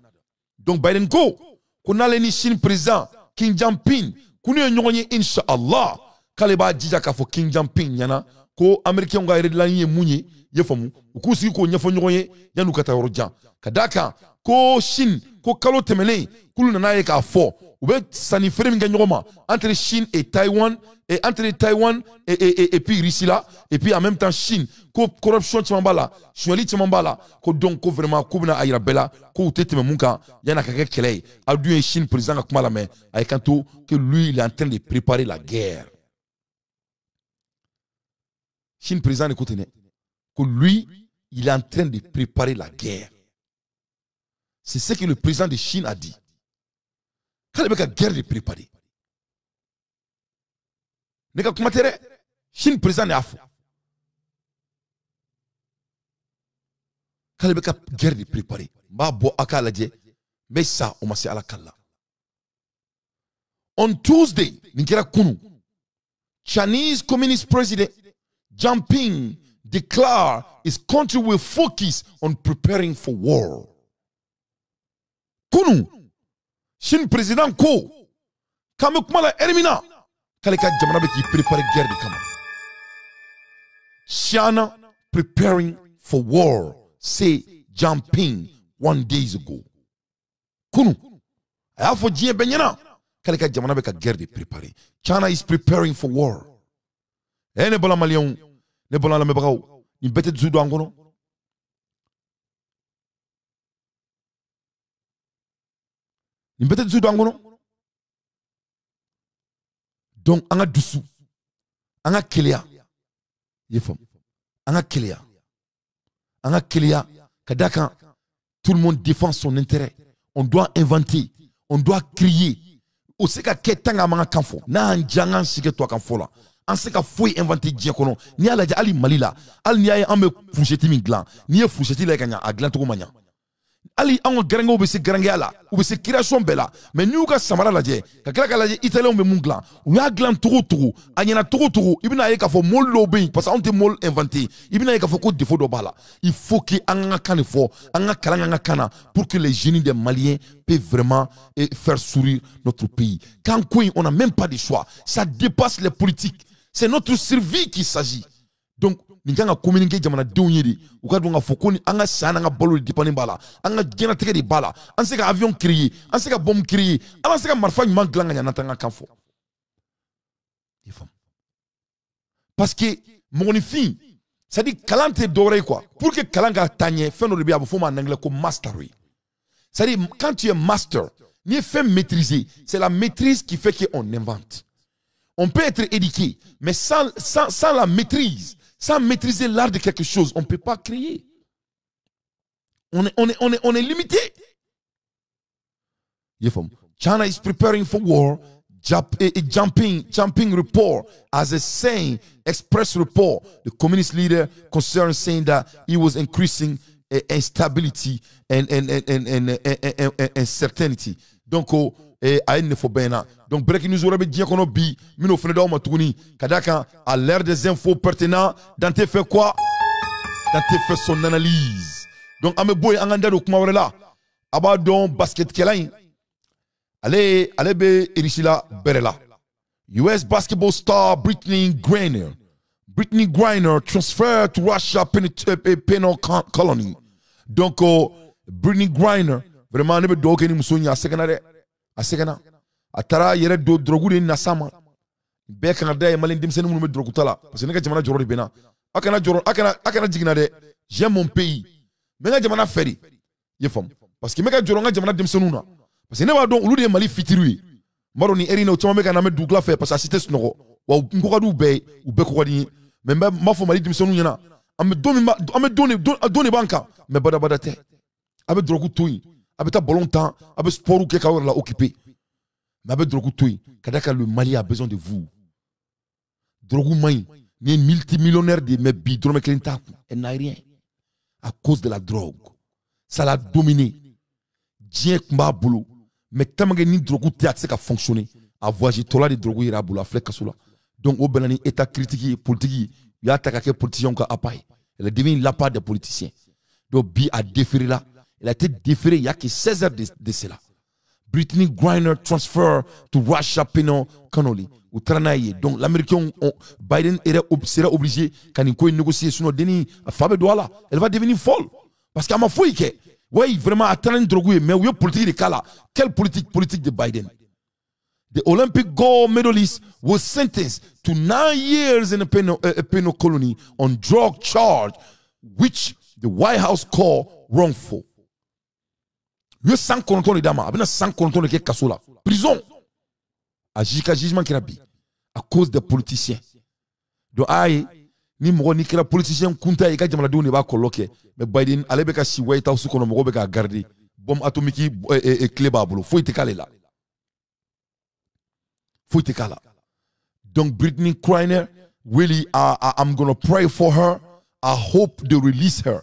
Donc Biden go, qu'on a l'eni Chine président, King Jinping, qu'on y a nyonye inshallah, kaleba dija ka fo King Jinping yana, ko Americain nga red lanye mounye, yefamu, ko si ko nyafo nyonye, yanu kata rojan. Kadaka, ko Chine, ko kalo temene, kulu nanaye ka fo, oube sani frem nga nyoma, entre Chine et Taïwan, et entre Taïwan et puis Russie là, et puis en même temps Chine, corruption tchambala, chouali tchambala, ko donc ko vraiment ko bina ayira bela, ko tete munka, yana kake kelei, a dû Chine président ka la main, avec un tout que lui il est en train de préparer la guerre. Chine président écoutez, que lui il est en train de préparer la guerre. C'est ce que le président de Chine a dit. Quand il y a une guerre de préparer. Neka kumatere Chine président ne afo. Kale beka guerre de préparer. Ba bo akala je mais ça on m'a ala kala. On Tuesday, ninkera kunu. Chinese Communist President Jinping declared his country will focus on preparing for war. Kunu Chine président ko kame kumala elimina. Kaleka jamana qui prépare guerre de kama. China preparing for war, say Jinping 1 day ago. Kunu. Ayafo jie benyana. Kaleka jamana beka guerre de préparer. China is preparing for war. Ne bola malion, ne bola la mebrao, ni bete zudo angono. Ni bete zudo angono. Donc, on a dessous, on a kelia, on a kelia, kadaka, tout le monde défend son intérêt. On doit inventer, on doit crier. On sait que ketanga manga kanfo, na anjangan sike toi kanfo la. On sait que faut inventer dia kono. Ni ala ja ali malila, al ni ay ame foucheti mi glan, ni foucheti la kanya a glan to manya. Ali an garango be se garangala ou be se création bela mais nous ka samara la je ka kala kala je italien be mungla ou ya glan turu anyana turu ibina ye ka fo mol lo be parce on te mol inventé ibina ye ka fo ko défaut do bala il faut que an kan fo an kala nga kana pour que les génies des Maliens peuvent vraiment faire sourire notre pays. Quand on n'a même pas de choix, ça dépasse les politiques, c'est notre survie qu'il s'agit. Donc Ninkanga communiquer jamana dewnyedi ukadu nga fokoni anga sana nga balo di dipani bala anga gena teke di bala anse ka avion créé anse ka bombe créé anse ka marfa nyman glanga nya natanga kanfo parce que mon fille ça dit kalante doré quoi pour que kalanga tanye fait no de biabo foma en anglais comme mastery ça dit quand tu es master ni fait maîtriser c'est la maîtrise qui fait qu'on invente. On peut être éduqué mais sans la maîtrise, sans maîtriser l'art de quelque chose, on ne peut pas créer. On est limité. China is preparing for war. Jumping report as a saying, express report. The communist leader concerned saying that he was increasing instability and uncertainty. Donc aïe ne faut bien. Donc breaking news aurait bien qu'on bi mino fene da matuni kadaka à l'ère des infos pertinents Dante fait quoi? Dante fait son analyse. Donc ame boy anganda do kuma wala la aba don basket kelain allez be irishila berela. US basketball star Brittany Griner transferred to Russia penal colony. Donc Brittany Griner vraiment ne be do keni musonya asekana atara yere do drogu de nasama be kan da malen dimsen mu me drogu tala parce que ne ka jamana joro de bena akana jigina de j'aime mon pays mais nga jamana feri ye fam parce que me ka joro nga jamana dimsen na parce que ne ba don ulu de Mali fitiru maro ni erina o chama me kana me dugla fe parce que cité snoko wa ngoko du be u be ko di mais ma fo Mali dimsen nyana am doni banka mais bada te abe drogu toyi avec ta bon temps, avec sport ou quelque chose là occupé. Mais avec Drogou Toui, kadaka le Mali a besoin de vous. Drogou Maï, ni multimillionnaire de mes bidons, mais Clinton, elle n'a rien. À cause de la drogue. Ça l'a dominé. Dien Kmba Boulou. Mais tant que ni Drogou théâtre, c'est qu'à fonctionner. À voyager, tout là de Drogou ira boulou, à flèche kasoula. Donc, au Benani, état critique, politique, il y a attaqué politicien qui a appareil. Elle devient la part des politiciens. Donc, Bi a déféré là. Elle a été déférée il y a que 16 heures de cela. Brittany Griner transfer to Russia penal colony. Donc l'Américain Biden sera obligé quand il négocier sinon Denis Fabe Douala, elle va devenir folle parce qu'à ma foi que oui vraiment attendre drogue mais oui politique de Kala. Quelle politique de Biden? The Olympic gold medalist was sentenced to 9 years in a penal colony on drug charge which the White House called wrongful. Yo 100 konton de dama, abena 100 konton de ke kasola. Prison. A jugement qui rabi. À cause des politiciens. Donc aïe, ni mo ni kera politicien kunta e ka jamana do ne ba koloke. Mais Biden alebe ka si White House kono mo be ka garder. Bombe atomique et clé ba bolo. Faut te caler là. Faut te caler. Donc Brittany Griner, really I'm going to pray for her. I hope they release her.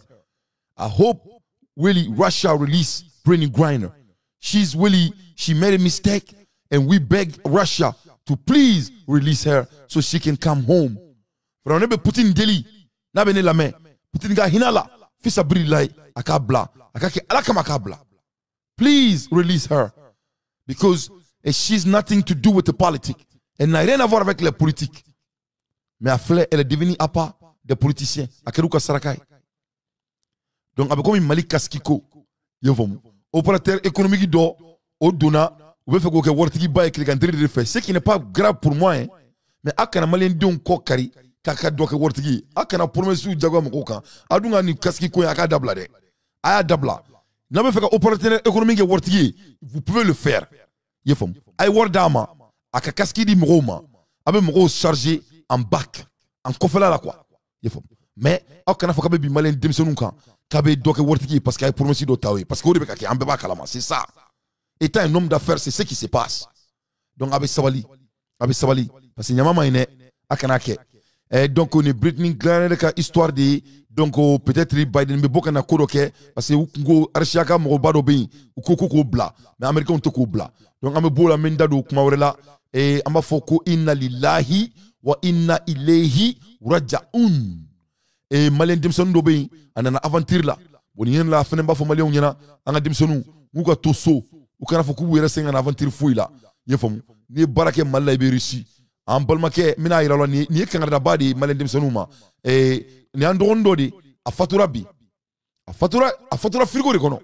I hope really Russia release Brittany Griner. She made a mistake and we beg Russia to please release her so she can come home. From Putin Delhi, na bene la main. Putin ga hinala, fisa brilai akabla, akake alakamakabla. Please release her because she's nothing to do with the politics. Elle n'a rien à voir avec les politiques. Mais elle est devenue à part des politiciens. Akeruka Sarakai. Donc, avec comme Malik Kaskiko, opérateur économique d'or, au Dona, ou bien faire que Wortiki Bay qui est fait. Ce qui n'est pas grave pour moi, mais Akana Malien Dion Kokari, Kaka Doka Wortiki, Akana Promesu Jagam Koka, Adunga ni Kaskiko et Akadabla. Ayadabla. N'a pas fait que opérateur économique Wortiki, vous pouvez le faire. Yefom. Ay Wardama, Akakaski di Mroma, avec Mro chargé en bac, en kofela la quoi. Yefom. Mais, Akana Fokabe bi Malien Dimsonunka. Kabe doke wortiki parce qu'il y a promis d'Ottawa parce que Rebecca qui est en bébé kalama c'est ça. Étant un homme d'affaires c'est ce qui se passe. Donc avec Sabali parce que nyama ine akanake. Et donc on est Brittany Griner ka histoire de donc peut-être Biden me boka na kodoke parce que ngo arshaka mo bado be ko bla mais américain to ko bla. Donc ame bola menda do kuma wala et amba foko inna lillahi wa inna ilayhi rajaun. Et Malien Dimson Dobe, on a aventure là. On y a la fin de Malien, on y a un Dimson, ou ka toso, ou kana foku ou yere senga aventure fouille là. Yefom, ni barake Malay Berissi. En Balmake, mina ira ni kangada badi Malien Dimsonuma. Et ni androndo di, a fatura bi. A fatura frigo de kono.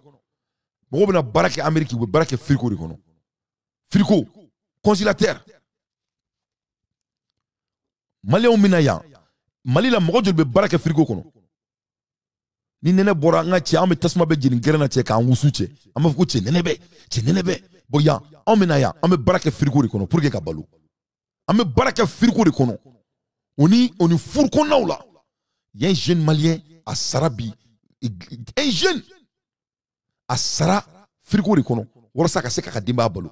Mo na barake Amérique ou barake frigo de kono. Frigo, congélateur. Malien minaya. Mali la mogo jol be baraka frigo kono ni nene bora nga ci am tasma be jini gerena ci ka wusu ci am fu ci nene be boya am na ya am baraka frigo ri kono pour que ka balu am baraka frigo ri kono oni fur ko nawla y a un jeune malien à Sarabi un jeune à Sara frigo ri kono wala saka se ka dimba balu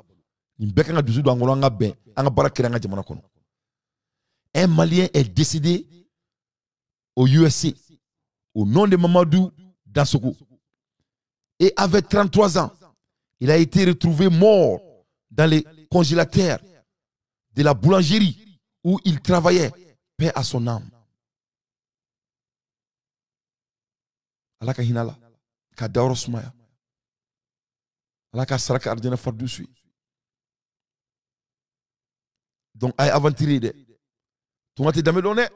ni be ka nga duzu do ngolo nga be nga baraka nga jamana kono un malien est décédé au USA, au nom de Mamadou Dansoko. Et avec 33 ans, il a été retrouvé mort dans les congélateurs de la boulangerie où il travaillait. Paix à son âme. Allah ka hinala, ka dawro sumaya. Allah ka saraka ardena fardu sui. Donc ay aventuré de. Tunga te dame donne.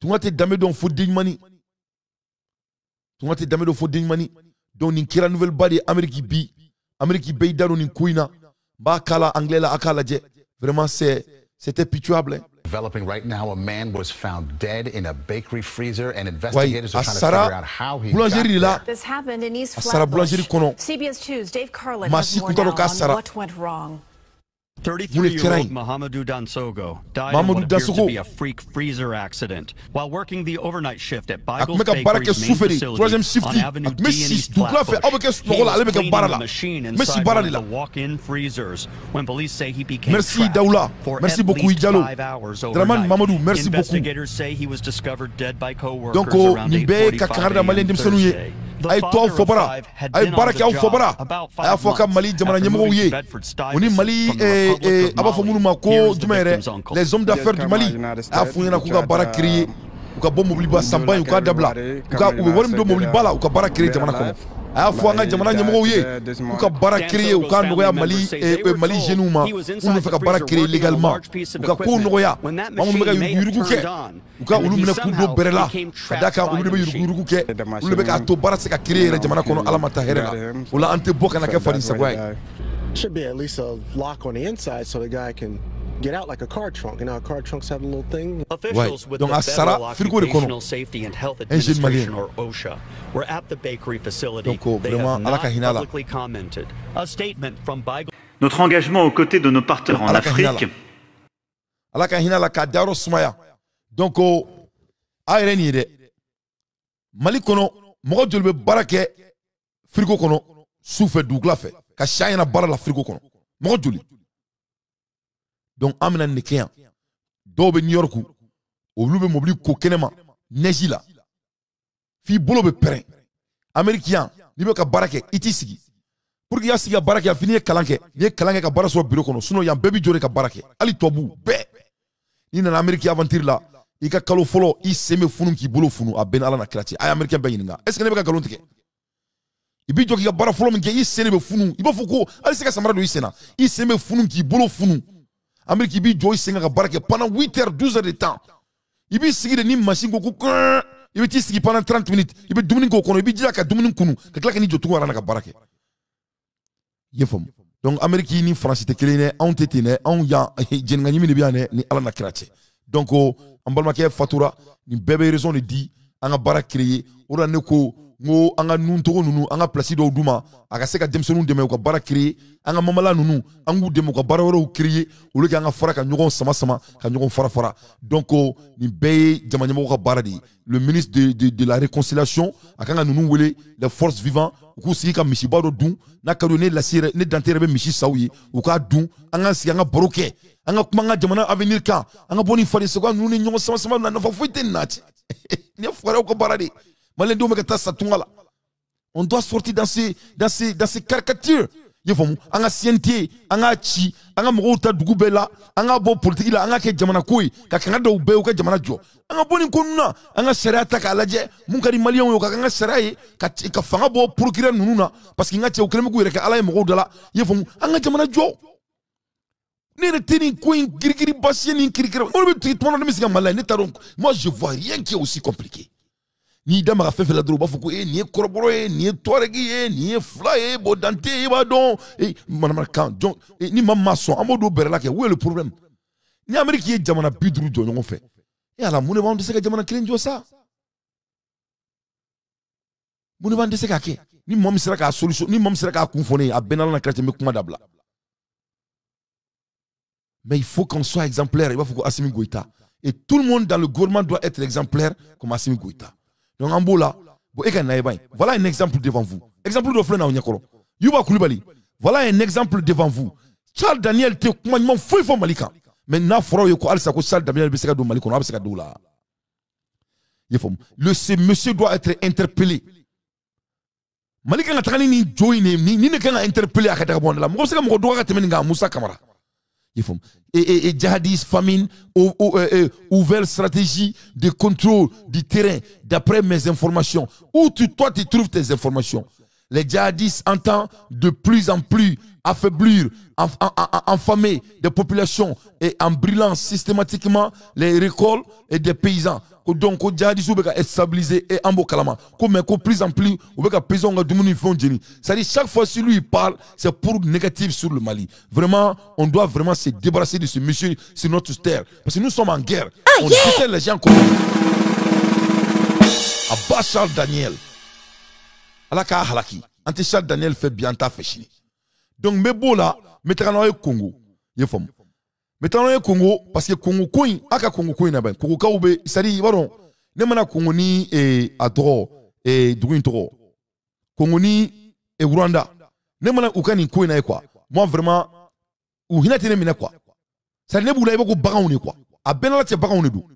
Tunga te dame don fo digmani. Tunga te dame don fo digmani. Donc ni kira nouvelle body Amérique bi. Amérique bay daro ni kuina. Ba kala anglais la akala je. Vraiment c'était pitoyable. Developing right now, a man was found dead in a bakery freezer, and investigators are trying to figure out how he got there. This happened in East Flatbush. CBS 2's Dave Carlin has more now on what went wrong. 33-year-old Mahamadou Dansogo died in what appears to be a freak freezer accident while working the overnight shift at Beigle's Bakery's main facility on Avenue D in East Flatbush. He was cleaning the machine inside one of the walk-in freezers when police say he became trapped for at least 5 hours overnight. Investigators say he was discovered dead by co-workers around 8:45 a.m. Thursday. The father of 5 had been on the job about 5 months after moving to Bedford-Stuyvesant from the les hommes d'affaires du Mali a fouillé na kuka bara créer kuka bomb mobiliba samba kuka dabla kuka warim do mobiliba kuka bara créer jamana kono a fouanga jamana nyamo ye kuka bara créer kuka noya Mali Mali genuma on fait ka bara créer légalement kuka ko noya mamu meka yurugu ke kuka ulu mina kudo berela kadaka ulu be yurugu ke ulu be ka to bara se ka créer jamana kono alamata herela ula ante boka na ke fari sagwai. Should be at least a lock on the inside so the guy can get out like a car trunk. You know, car trunks have a little thing. Officials with the Federal Occupational Safety and Health Administration, or OSHA, were at the bakery facility. They have not publicly commented. A statement from Beigel. Notre engagement aux côtés de nos partenaires en Afrique. Donc, aéreni de Mali kono mogo jolbe barake frigo kono souffle dougla fait. Ka shayna bara la frigo kono mo juli donc amna nekian do be New York o lube mobili ko kenema neji la fi bolo be pere américain ni be ka barake iti sigi pour que ya sigi barake ya fini kalanke ni kalanke ka bara so bureau kono sinon ya bebi jore ka barake ali tobu be ni na américain aventure la i ka kalo folo i seme funun ki bolo funu a ben ala na krati ay américain be yininga est ce que ne be ka galon tike ibi joki ka bara folo minke i sene be funu iba fuko ali se ka samara do i sena i seme funu ki bolo funu Amérique ibi jo i senga ka bara ke pendant 8 heures 12 heures de temps ibi sigi de ni machine ko ko ibi ti sigi pendant 30 minutes ibi dumuni ko kono ibi jira ka dumuni kunu ka kla ka ni jotu wala na ka bara ke yefom donc Amérique ni France te kelene on tetine on ya jenga nyimi bi ane ni ala na krache donc ambalma ke fatura ni bébé raison de dit anga bara créer ora ne ko ngo anga nun togo nunu anga place do duma aga seka demsonu deme ko bara créer anga mamala nunu angu deme ko bara woro créer o le anga fara ka nyogon sama ka nyogon fara donc ni bey jamanyamo ko bara di le ministre de la réconciliation akanga nunu wele les forces vivantes ko sigi ka mishiba do dun na ka donner la sire ne dantere be mishi sawi o ka dun anga si anga broke anga kuma anga jamana avenir ka anga boni fari se ko nunu nyogon sama na fa fuite nati ni fara ko bara di. On doit sortir dans ces caricatures. Anga siente, anga chi, anga mouta dugubela, anga bo politique la, anga ke jamana koi, ka kanga do ube ka jamana jo. Anga boni konuna, anga sera ta ka laje, munkari malien yo ka anga sera ye, ka fanga bo procureur nununa, parce que nga che okreme ko reka ala mo dala, yefom anga jamana jo. Ne reteni koin girigiri basien ni kirikira. On le traitement de musique malais, ne taron. Moi je vois rien qui est aussi compliqué. Ni dama fait la droba fuko ni koroboro ni toregi ni fly bodante ba don manama kan ni mama son amodo berla ke où est le problème ni Amérique est jamana bidru jo ngon fait et ala mune ba on de se ka jamana clean jo ça mune ba de se ka ke ni mom sera ka solution ni mom sera ka confondre a benala na chrétien me kuma dabla mais il faut qu'on soit exemplaire il faut Assimi Goïta et tout le monde dans le gouvernement doit être exemplaire comme Assimi Goïta. Donc en voilà un exemple devant vous. Exemple de Flena Onyakoro. Yuba Koulibaly. Voilà un exemple devant vous. Charles Daniel te kumanyman fou fo Malika. Mais na foro yoko al sako Charles Daniel beseka do Maliko na beseka do la. Ce monsieur doit être interpellé. Malika n'a pas ni join ni ne kana interpellé à Katabon la. Moi c'est comme on doit temeninga Moussa Kamara. Et djihadistes, famine, ouvert stratégie de contrôle du terrain d'après mes informations. Où toi tu trouves tes informations? Les djihadistes entendent de plus en plus affaiblir, enfamer des populations et en brûlant systématiquement les récoltes et des paysans. Donc, les djihadistes sont stabilisés et en bokalama. Comme plus en plus, c'est-à-dire chaque fois que lui parle, c'est pour négatif sur le Mali. Vraiment, on doit vraiment se débarrasser de ce monsieur sur notre terre. Parce que nous sommes en guerre. On déteste les gens comme Abba Charles Daniel. Alaka halaki. Ante Charles Daniel fait bien ta fait. Donc, mes là, mettons au Congo. Mettons au Congo, parce que Congo coin, aka Congo coin na ben. Congo kaoube, c'est-à-dire, pardon, ne mana Congo ni Adro et Douintoro. Congo ni Rwanda. Ne mana ukani coin na quoi. Moi vraiment, ou hinatene mina quoi. Ça ne boula beaucoup bagaoune quoi. A benala te bagaoune dou.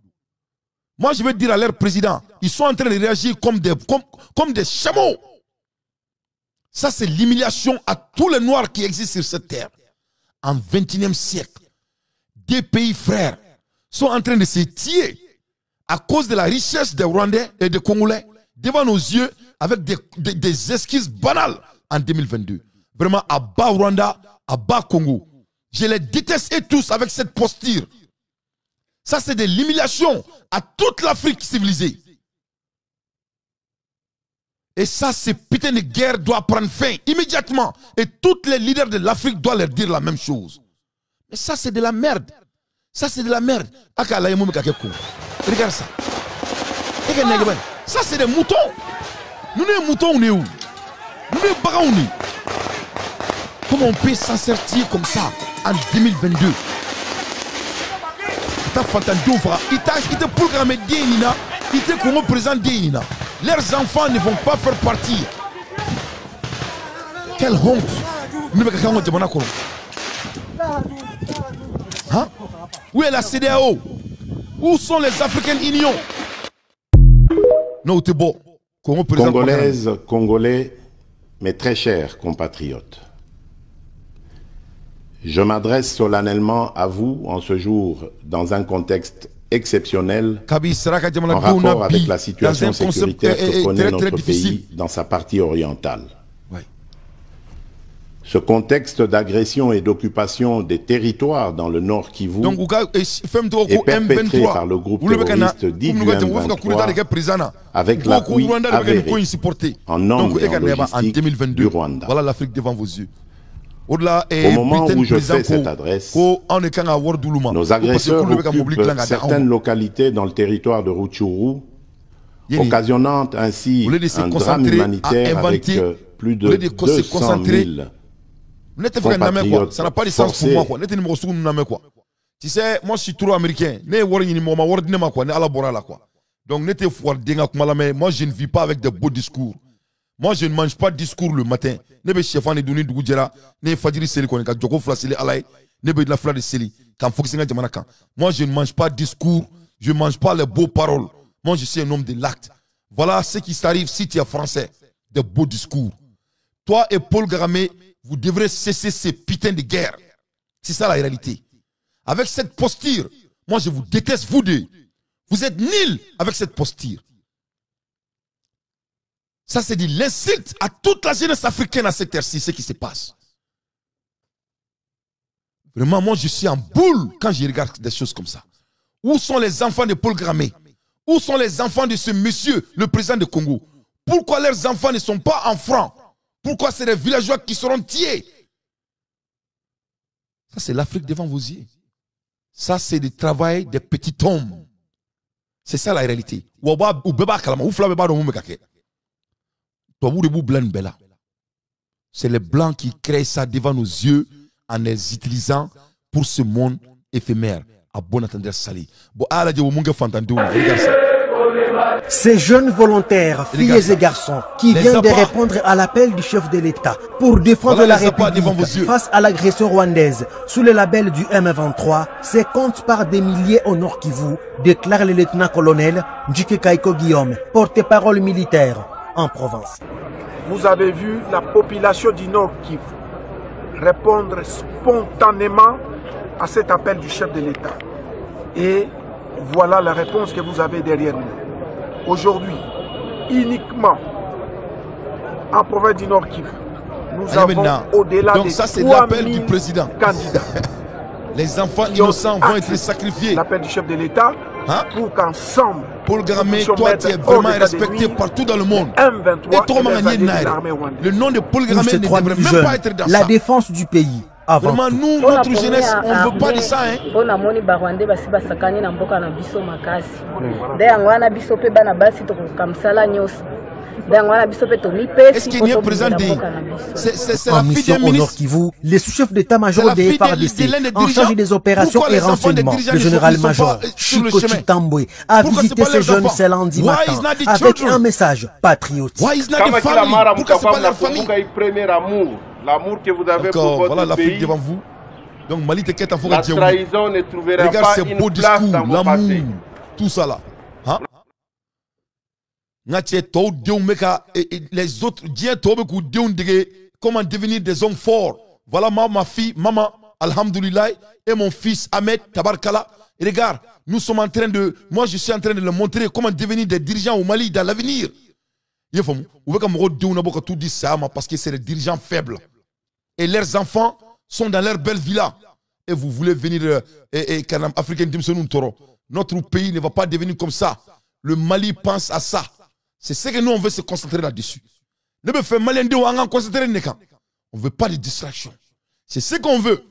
Moi je veux dire à leur président, ils sont en train de réagir comme des chameaux. Ça, c'est l'humiliation à tous les Noirs qui existent sur cette terre. En 21e siècle, des pays frères sont en train de se tuer à cause de la richesse des Rwandais et des Congolais devant nos yeux avec des esquisses banales en 2022. Vraiment, à bas Rwanda, à bas Congo. Je les déteste tous avec cette posture. Ça, c'est de l'humiliation à toute l'Afrique civilisée. Et ça, ce putain de guerre doit prendre fin immédiatement. Et tous les leaders de l'Afrique doivent leur dire la même chose. Mais ça, c'est de la merde. Ça, c'est de la merde. Regarde ça. Ça, c'est des moutons. Nous, les moutons, on est où? Nous, les bagas, on est. Comment on peut s'en sortir comme ça en 2022? Il te programmé Dénina. Il te comment présent Dénina. Leurs enfants ne vont pas faire partie. Quelle honte! Hein? Où est la CEDEAO? Où sont les Africaines Union? Non, t'es beau. Congolaises, Congolais, mes très chers compatriotes, je m'adresse solennellement à vous en ce jour dans un contexte exceptionnel en rapport avec la situation sécuritaire que connaît notre pays dans sa partie orientale. Ce contexte d'agression et d'occupation des territoires dans le Nord Kivu est perpétré par le groupe terroriste dit du M23 avec l'appui avéré en hommes et en logistique du Rwanda. Voilà l'Afrique devant vos yeux. Au moment où je fais cette adresse, nos agresseurs occupent certaines localités dans le territoire de Rutshuru, occasionnant ainsi un drame humanitaire avec plus de 200 000 compatriotes ça n'a pas de sens pour moi. Tu sais, moi je suis trop américain. Donc, moi je ne vis pas avec de beaux discours. Moi, je ne mange pas de discours le matin. Ne be chefan de duni dugu jera, ne fajiri seli koni ka joko fla seli alay, ne be la fla de seli, kan fokusinga jamana kan. Moi, je ne mange pas de discours, je ne mange pas les beaux paroles. Moi, je suis un homme de l'acte. Voilà ce qui s'arrive si tu es français, de beaux discours. Toi et Paul Kagame, vous devrez cesser ces putains de guerres. C'est ça la réalité. Avec cette posture, moi je vous déteste, vous deux. Vous êtes nuls avec cette posture. Ça, c'est de l'insulte à toute la jeunesse africaine à cette terre-ci, ce qui se passe. Vraiment, moi, je suis en boule quand je regarde des choses comme ça. Où sont les enfants de Paul Kagame? Où sont les enfants de ce monsieur, le président de Congo? Pourquoi leurs enfants ne sont pas en francs? Pourquoi c'est les villageois qui seront tués? Ça, c'est l'Afrique devant vos yeux. Ça, c'est le travail des petits hommes. C'est ça la réalité. C'est les blancs qui créent ça devant nos yeux en les utilisant pour ce monde éphémère. À bon entendeur sali. Bon, regarde ça. Ces jeunes volontaires, filles et garçons, qui viennent de répondre à l'appel du chef de l'État pour défendre la République face à l'agression rwandaise sous le label du M23, se comptent par des milliers au Nord Kivu, déclare le lieutenant-colonel Njike Kaiko Guillaume, porte-parole militaire en province. Vous avez vu la population du Nord Kivu répondre spontanément à cet appel du chef de l'État. Et voilà la réponse que vous avez derrière nous. Aujourd'hui, uniquement en province du Nord Kivu, nous avons au-delà de 3000 candidats. Les enfants innocents vont être sacrifiés. L'appel du chef de l'État pour qu'ensemble, Paul Kagame, toi tu es vraiment respecté partout dans le monde. Et toi, le nom de Paul Kagame ne devrait même pas être dans ça. La défense du pays. Vraiment, nous, notre jeunesse, on ne veut pas de ça. Est-ce qu'il y a présenté? C'est la fille d'un ministre. Les sous-chefs d'état-major des FARDC en charge des opérations et renseignements, le général-major Chiko Chitambwe a visité ces jeunes ce lundi matin avec un message patriotique. Pourquoi c'est pas leur famille? L'amour que vous avez pour votre voilà l'Afrique pays. Devant vous. Donc Mali te quête La trahison ne trouvera pas une place dans vos passés. Tout ça là. Hein? Les autres, comment devenir des hommes forts. Voilà ma fille, maman, alhamdoulilah, et mon fils Ahmed, tabarkala. Et regarde, nous sommes en train de, moi je suis en train de leur montrer comment devenir des dirigeants au Mali dans l'avenir. Parce que c'est des dirigeants faibles. Et leurs enfants sont dans leur belle villa. Et vous voulez venir africain. Notre pays ne va pas devenir comme ça. Le Mali pense à ça. C'est ce que nous on veut se concentrer là-dessus. On ne veut pas de distraction. C'est ce qu'on veut.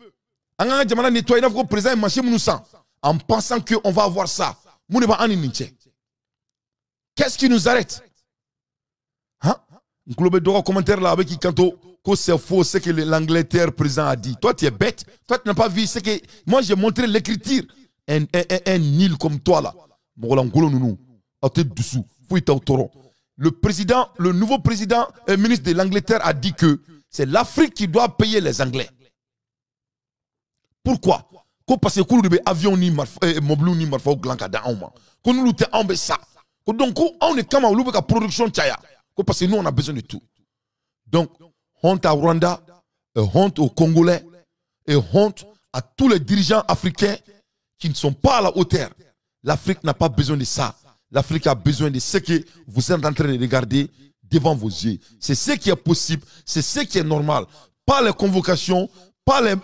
En pensant qu'on va avoir ça. Qu'est-ce qui nous arrête? Un commentaire là avec qui que c'est faux ce que l'Angleterre président a dit. Toi tu es bête. Toi tu n'as pas vu ce que moi j'ai montré l'écriture. Un Nil comme toi là. Le président, le nouveau président et ministre de l'Angleterre a dit que c'est l'Afrique qui doit payer les Anglais. Pourquoi? Parce que nous avons avion ni mobile ni marfa glanka da auma. Qu'on nous te ambe ça. Donc on est comme la production tchaya. Parce que nous on a besoin de tout. Donc honte à Rwanda, honte aux Congolais et honte à tous les dirigeants africains qui ne sont pas à la hauteur. L'Afrique n'a pas besoin de ça. L'Afrique a besoin de ce que vous êtes en train de regarder devant vos yeux. C'est ce qui est possible, c'est ce qui est normal. Pas les convocations, pas les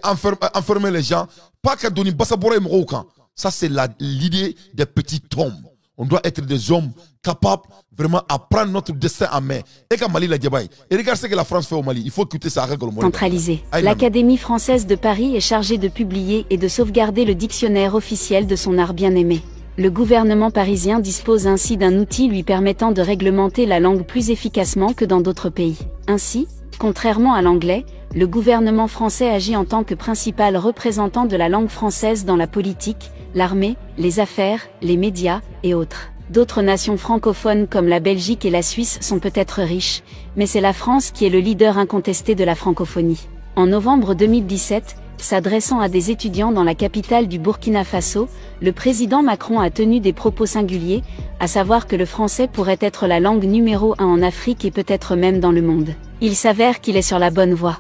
enfermer les gens, pas qu'à donner Bassabora et Morokan. Ça c'est l'idée des petits tombes. On doit être des hommes capables vraiment à prendre notre destin en main. Et quand Mali la Diabaye, et regarde ce que la France fait au Mali, il faut écouter ça. Centralisé. L'Académie française de Paris est chargée de publier et de sauvegarder le dictionnaire officiel de son art bien-aimé. Le gouvernement parisien dispose ainsi d'un outil lui permettant de réglementer la langue plus efficacement que dans d'autres pays. Ainsi, contrairement à l'anglais, le gouvernement français agit en tant que principal représentant de la langue française dans la politique, l'armée, les affaires, les médias et autres. D'autres nations francophones comme la Belgique et la Suisse sont peut-être riches, mais c'est la France qui est le leader incontesté de la francophonie. En novembre 2017, s'adressant à des étudiants dans la capitale du Burkina Faso, le président Macron a tenu des propos singuliers, à savoir que le français pourrait être la langue numéro 1 en Afrique et peut-être même dans le monde. Il s'avère qu'il est sur la bonne voie.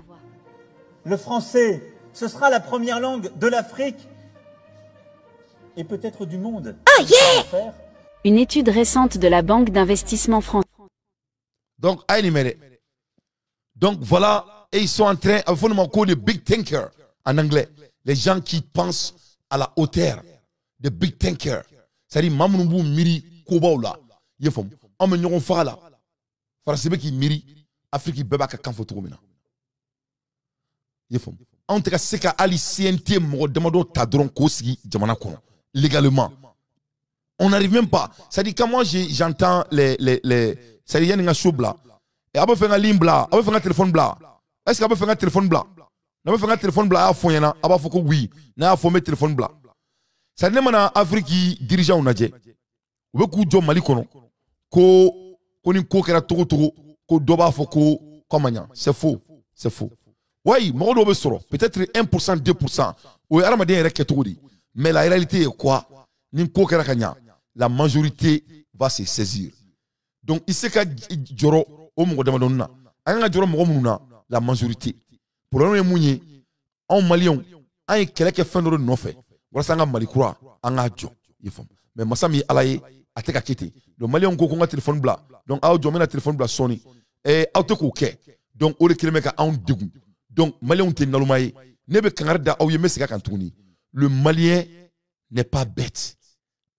Le français, ce sera la première langue de l'Afrique et peut-être du monde. Ah yeah! Une étude récente de la Banque d'investissement française. Donc voilà, et ils sont en train, il faut nous les big thinkers en anglais, les gens qui pensent à la hauteur, des big thinkers. C'est-à-dire, Mamounou Miri Kobaoula, Yefom, on me n'y fait là. Français qui miri, Afrique qui bébaka quand faut trouver. Yefom. En tout cas, c'est qu'à Ali CNT, mon demandons Tadron Koski, Djamana Kono, légalement. On n'arrive même pas. C'est-à-dire, quand moi j'entends c'est-à-dire, il y a un show blanc. Et après, faire un ligne blanc, après, faire un téléphone blanc. Est-ce qu'il va faire un téléphone blanc? On faire un téléphone blanc à fond, il y a un oui. On a fait un téléphone blanc. Ça n'est pas en Afrique qui dirige on a dit. Ou be ku Mali kono ko ni ko kera togo ko doba fo ko komanya. C'est faux. C'est faux. Oui, mo do be soro. Peut-être 1%, 2%. Ou aramadien yere ketodi. Mais la réalité est quoi? Ni ko kera kanya. La majorité va se saisir. Donc, il sait que Joro, au Mongo Damadonna, a Joro Mongomouna, la majorité. Pour le moment, en Malion, un est quelqu'un fait de nos faits. Voilà, ça Malikoura, en adjo. Mais Massami Alaye, a été quitté. Le Malien Gokonga a téléphone blanc. Donc, a un téléphone blanc Sony. Et a été coquet. Donc, au lieu de mettre un dégoût. Donc, Malien t'es nalumaye. Nebe Kangarda, ou yeme seka kantouni. Le Malien n'est pas bête.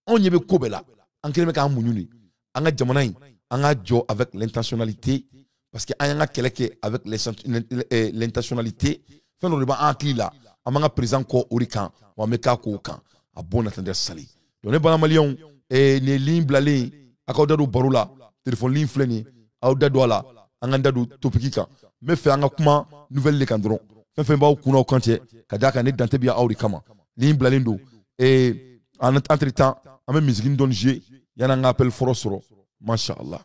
On y est Kobela. En quelque cas, on a Jamanaï. On a jo avec l'intentionnalité. Parce qu'il y a quelqu'un avec l'intentionnalité. Fait le débat en cli là. On a présent ko orikan. On a mis ko kan. A bon attendre sali. Donc, les Maliens, et les lignes blalées, à côté de Baroula, téléphone ligne fleni, à côté de Douala, à côté de Topikika. Mais fait un comment nouvelle les candrons. Fait un kuna au cantier. Kadaka n'est dans tes biens aurikama. Ligne blalindo. Et en entre-temps, à même musique d'Onjé, il y a un appel forosoro. Masha'Allah.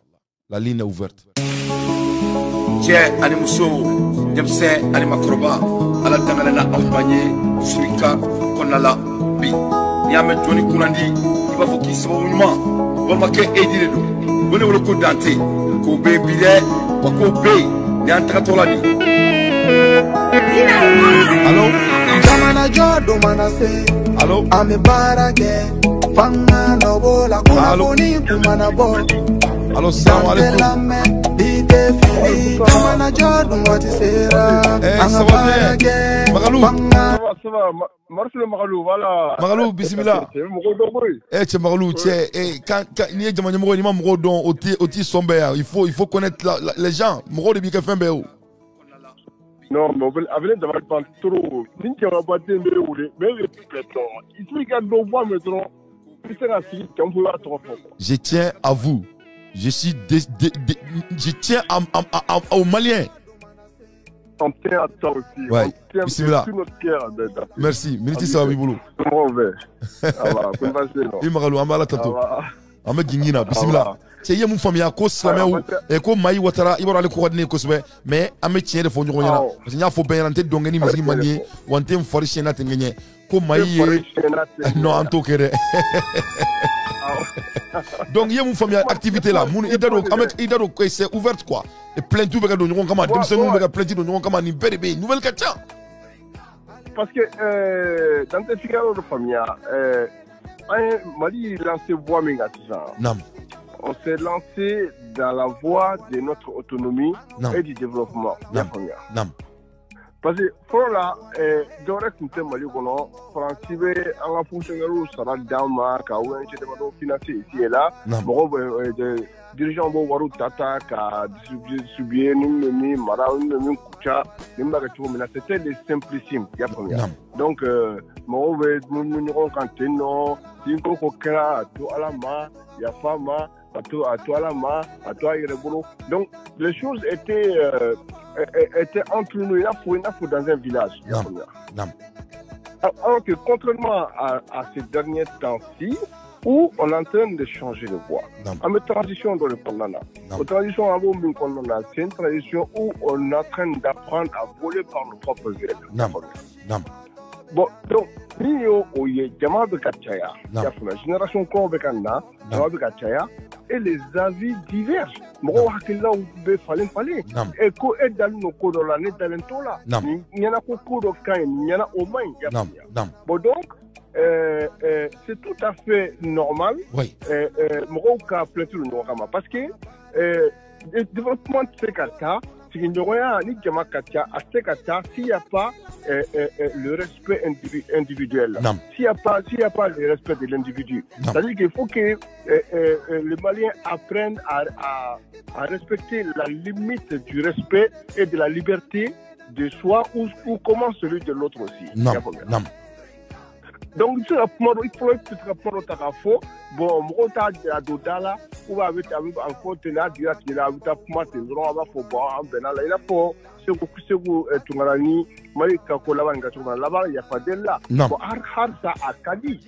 La ligne est ouverte. Tiens, Animuso, Dempsey, Animakroba, à la Tangalena Ampagné, Suika, Konala, Bi. Niame Johnny Kurandi, il va faut qu'il soit au moment. Bomake Ediredo, venez au coup d'anté, Kobe Bile, Wakobe, Niantatolani. Allô? Jamana Jodo Manase. Allô? Ame Barage. Fanga no la kuna foni kumana bo. Allô, salam alaikum. Jamana Jodo Watisera. Ça va bien? Magalou. Ça va, Marcelo Magalou, voilà. Magalou, bismillah. C'est Magalou, quand il y a des gens qui sont il faut connaître les gens. Magalou, il faut faire. Non, mais avec les gens pas trop. Ni qui va pas t'aimer ou les mais il faut qu'il doit voir maintenant. Je tiens à vous. Je tiens aux Maliens. On tient à toi aussi. Ouais. Bismillah. Merci. Miniti Sawabi Boulou. Ame gingina bismillah. C'est yé mon famille à cause la ou et ko mai watara ibora le coordonner ko sbe mais ame tiens de fonyo nyana parce que nya fo ben ante dongeni musique manie wante force na tengenye ko mai non anto kere. Donc yé mon famille activité là mon idado c'est ouverte quoi et plein tout bega do nyon kama dem se nous bega plein tout nyon kama ni bébé nouvelle katia parce que dans tes figaro de famille Mali lancé voie on s'est lancé dans la voie de notre autonomie et du développement. Parce que là, direct nous Mali kono français en fonctionnaire sera dama ka ONG de financer ici et là. Bon dirigeant bo waru tata ka distribuer ni mara ni kucha ni mbaga tu mais c'était des simplissimes ya première. Donc mo we nous kanteno tinko ko kra to alama ya fama à toi la main, à toi il boulot. Donc les choses étaient entre nous. Il faut dans un village. Alors que contrairement à ces derniers temps-ci, où on est en train de changer de voie. En transition dans le Pandana. En transition avant le Pandana, c'est une transition où on est en train d'apprendre à voler par nos propres ailes. Bon, donc, nous, la génération qu'on a, et les avis divergent. Et qu'on est dans nos codes, on est dans le là. Il y en a beaucoup de cas, il y en a au moins. Bon, donc, c'est tout à fait normal. Parce que le développement de ces cas, s'il n'y a pas le respect individuel, s'il n'y a pas le respect de l'individu, c'est-à-dire qu'il faut que les Maliens apprennent à respecter la limite du respect et de la liberté de soi ou comment celui de l'autre aussi. Donc, il faut répondre au Tarafo. Bon, Mrota à Dodala, ou va avec encore tenir dire qu'il a vu ta pomate on va faut boire en benal il a pour ce que tu m'as dit malika ko la banga tu là-bas il y a pas de là bon har ça a kadi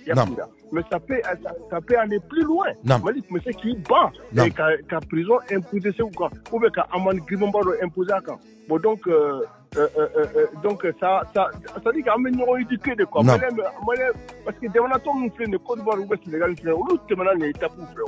mais ça peut aller plus loin malik mais c'est qui bat et ka prison imposé c'est quoi ou bien ka amende grimamba imposé quand bon donc ça dit quand même nous éduquer de quoi parce que devant tout nous fait ne code voir ou est légal ou tout maintenant n'est étape pour faire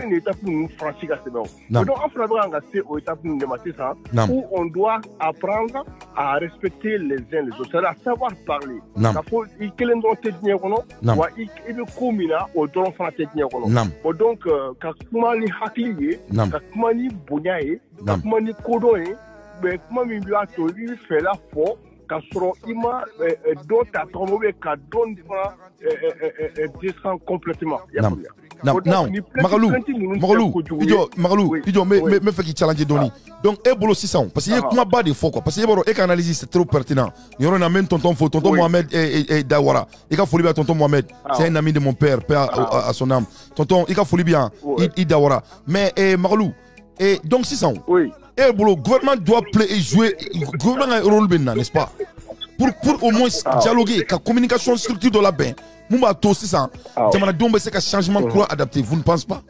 une étape pour nous franchir c'est bon donc on fera vraiment c'est aux étapes nous demander ça où on doit apprendre à respecter les uns les autres c'est à savoir parler il faut qu'il ait une technique non ou il veut communiquer au don français technique non donc quand comment les hacklier quand comment les bonyaye quand comment les codoyer mais comment il doit il fait la faux quand ima d'autres à tomber quand donne descend complètement non Magalou idio me fait qui challenge Doni donc et bolo 600 parce que comment bas des fois quoi parce que boro et analyse c'est trop pertinent il y aura un même tonton Mohamed et Dawara il a folie bien tonton Mohamed c'est un ami de mon père à son âme tonton il a folie bien il Dawara mais Magalou et donc 600 oui et bolo gouvernement doit jouer gouvernement a un rôle bien n'est-ce pas pour au moins dialoguer la communication structure de la bain Mouma to 600 jamana dombe c'est qu'un changement courant adapté vous ne pensez pas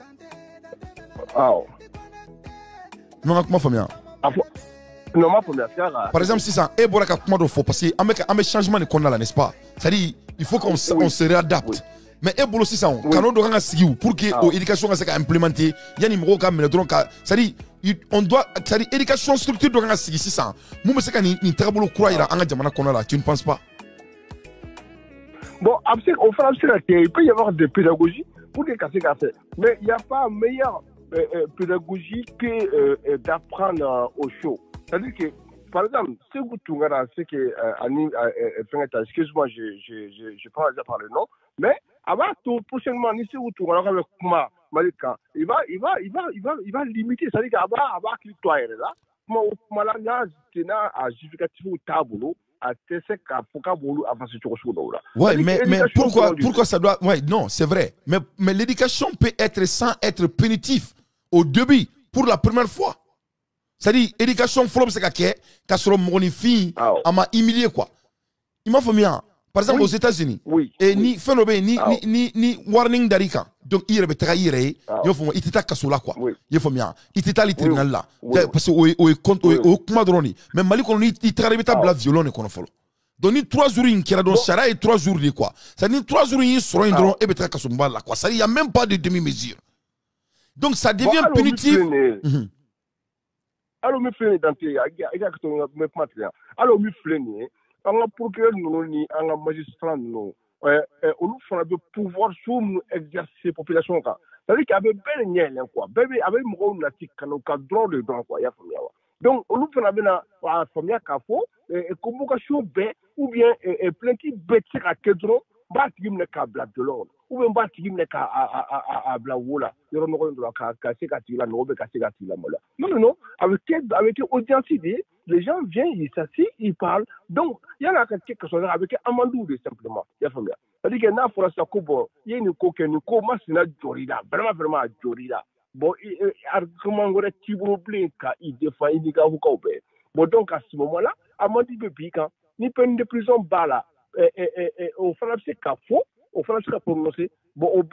non comment famille non ma première par exemple 600 et boraka comment do faut parce que avec changement de qu'on a là n'est-ce pas c'est-à-dire il faut qu'on se réadapte mais et bolo 600 quand on doit sigou pour que l'éducation va implémenter yani moko ka mais donc c'est-à-dire on doit c'est-à-dire éducation structure doit sigou 600 mouma c'est ni tabolo croire en jamana qu'on a là tu ne penses pas? Bon, après, on fait il peut y avoir des pédagogies pour les casser café. Mais il n'y a pas meilleure pédagogie que d'apprendre au show. C'est-à-dire que, par exemple, si vous tournez ce que excuse-moi, je prends déjà par le nom, mais avant tout, prochainement, si vous tournez avec Kuma Malika, il va limiter. C'est-à-dire qu'avant qu'il soit là, Kuma là, c'est un justificatif au tableau. Ouais, mais pourquoi ça doit... Ouais, non, c'est vrai. Mais l'éducation peut être sans être punitif au début, pour la première fois. C'est-à-dire, l'éducation, c'est qu'à ce moment fille, elle m'a humilié, quoi. Il m'a fait bien. Par exemple, aux États-Unis, et ni phénomène, ni warning d'Arika. Donc, il y a il y a kasola quoi. Il faut bien. Il y a le tribunal là. Parce que au Kumadroni, même Mali qu'on il travaille ta bla violon et qu'on follow. Donc, ni 3 jours qui a dans Chara et 3 jours de quoi. Ça dit 3 jours ils seront un drone et betra kasumba là quoi. Ça il y a même pas de demi-mesure. Donc, ça devient punitif. Alors, me fait dans tes exactement me matériel. Alors, me fléné. On a procureur nous ni on a magistrat nous on nous fera de pouvoir sur nous exercer population quoi c'est-à-dire qu'il y avait bel niel quoi bébé avec mon natique quand on droit de droit quoi ya famille donc on nous fera bien à famille kafo et convocation b ou bien plein qui bête à kedro ba tigim ne ka black de l'ordre ou bien ba tigim ne ka à blawola yoro no ko ka c'est ka tila no be ka c'est ka tila mola non avec audience idée les gens viennent, ils s'assient, ils parlent. Donc, il y a quelque chose avec Amandou, simplement. C'est-à-dire qu'il y a un français il y a une coquine, comment c'est une jorida, vraiment jorida. Bon, argument, il il défend, il dit bon, donc, à ce moment-là, Amandou Bébika, ni peine de prison bas là, au français Kafo, au français prononcé, bon, au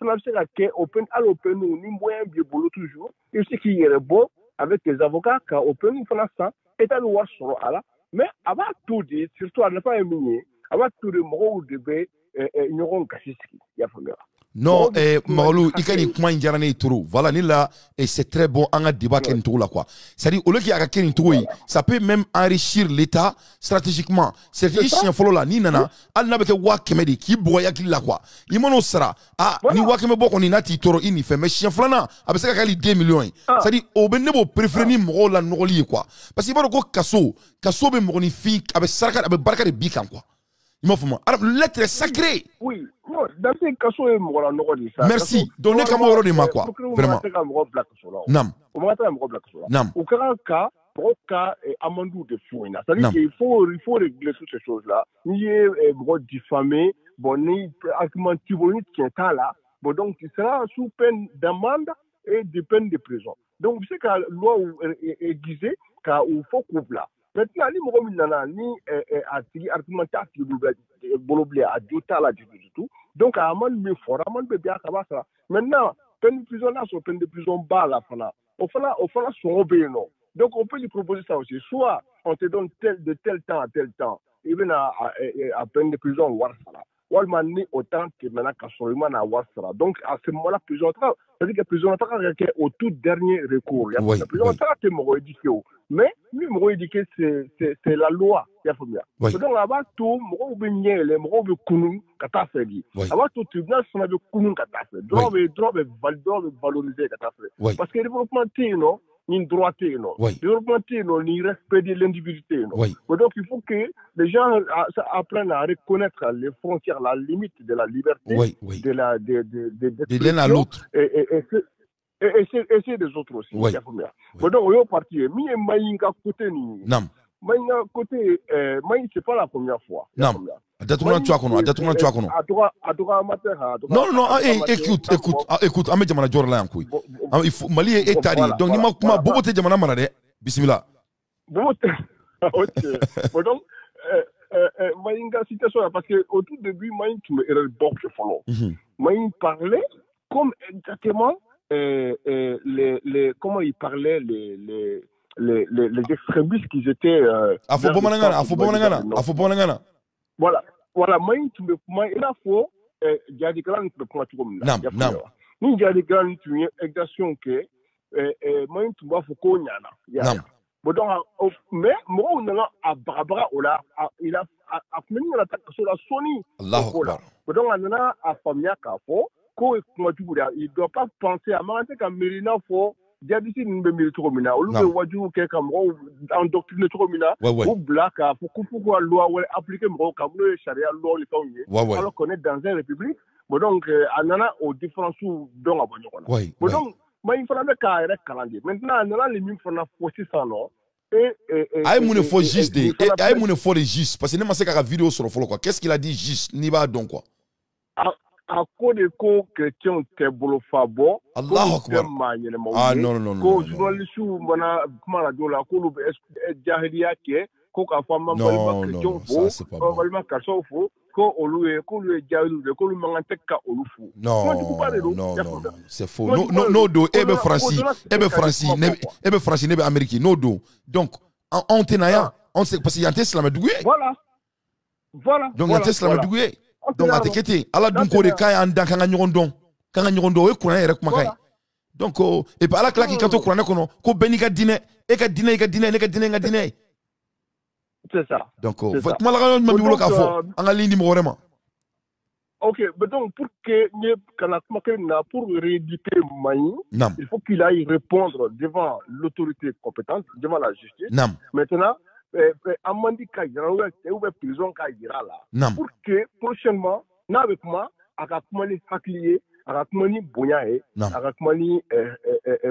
français Open, à l'open, ni moyen bien boulot toujours, et ce qui est bon, avec les avocats, quand on peut nous faire ça, et à nous sur là, mais avant tout dit, surtout à ne pas éliminer, avant tout le mot de B, ils n'auront qu'à ce qu'il y a fallu. Non, Magalou, il y a point indiané tourou. Voilà, ni là, et c'est très bon, en a débat qu'un tour là quoi. C'est-à-dire, au lieu qu'il y a qu'un tour, ça peut même enrichir l'État stratégiquement. C'est ici un follow là, ni nana, al n'a pas que wakemedi, qui boya qui là quoi. Il m'en sera. Ah, ni wakemebo qu'on y n'a titoro, il n'y fait, mais chien flana, avec ça qu'il y a 2 millions. C'est-à-dire, au benebo préféré m'ro la noli quoi. Parce qu'il va le kasso be m'oni fi, avec sarka, avec barka de bikam quoi. Il m'a fait moi. Alors, l'être est sacré. Oui. Dans ces cas, merci. Donnez comme on de ma quoi. Vraiment. Nam. Nam. Au cas, Amandou de Fouina. C'est-à-dire qu'il faut régler toutes ces choses-là. Il y a diffamé, bon, ni argument qui est là. Bon, donc, il sera sous peine d'amende et des peines de prison. Donc, c'est que la loi est aiguisée, car il faut couper là. Maintenant, les gens ni argumentatif bolobli à du tout. Donc, à un mais fort, à un bien ça. Maintenant, peine de prison là, sont peine de prison bas là, au fond, sont obéissants. Donc, on peut lui proposer ça aussi. Soit on te donne de tel temps à tel temps, et bien à peine de prison, on va ça. Ou alors, autant que maintenant, à Ouassara. Donc, à ce moment-là, prison, c'est-à-dire que prison, au tout dernier recours. La prison, c'est mon éduqué. Mais, mon éduqué, c'est la loi. Donc, là-bas, tout, mon bien, les mots de Kounou, Katafedi. Là-bas, tout, tribunal, c'est un Kounou, Katafedi. Droit de valoriser, Katafedi. Parce que le développement, non? Ni droité, non. Non, ni respect de l'individualité, non. Donc, il faut que les gens apprennent à reconnaître les frontières, la limite de la liberté, de l'un à l'autre. Et c'est des autres aussi. Donc, on est parti. Maïnga côté, côté, c'est pas la première fois. Non. Non, écoute, Ahmed Jamana Jorla Yankoui. Il faut Mali est tari. Donc, ni ma bobote Jamana Marade, bismillah. Bobote. Ok. Donc, Maïnga situation là, parce qu'au tout début, Maïn, tu me erreur bon que follow. Maïn parlait comme exactement comment il parlait les extrémistes qui étaient. Voilà, moi, il a faut, il y a des grandes problèmes. Il y a des grandes exactions que, moi, tu vas faut qu'on y en a. Mais, moi, on a Barbara, il a mené l'attaque sur la Sony. Donc, on a à Famia Kafo, il ne doit pas penser à Marante comme Mérina Fo. Il y a des gens qui ont été au lieu de Wadjou, qui ont endoctriné ou black, pour loi appliquer le charia, loi, alors qu'on est dans une république. Donc, on a aux différences dont on a. Donc, il faudrait qu'il calendrier. Maintenant, on a les mêmes qui ont fait ça, non? Parce que c'est une vidéo sur le follow. Qu'est-ce qu'il a dit juste? N'y va donc quoi? À cause de quoi chrétien te bolo fabo Allah akbar non ko journaliste mana kuma la dola ko lu jahiliya ke ko ka fama balma chrétien fo balma ka so fo ko olu jahilu de ko lu mangante ka olu fo non c'est faux no do ebe France nebe Amérique no do donc on tenaya on sait parce qu'il y a un islam doué voilà donc il y a un islam doué donc a tekete ala dun ko de kay anda kanga nyondo we kuna yere kuma kay donc et pas ala klaki kato kuna kono ko beni ka dine e ka dine c'est ça donc kuma la ma bibulo ka fo anga lindi mo vraiment OK mais donc pour que ne kana kuma kay na pour rééditer Maï il faut qu'il aille répondre devant l'autorité compétente devant la justice maintenant Amandi Kajira ou prison Kajira là pour que prochainement avec moi akakumani haklié akakumani bonyae akakumani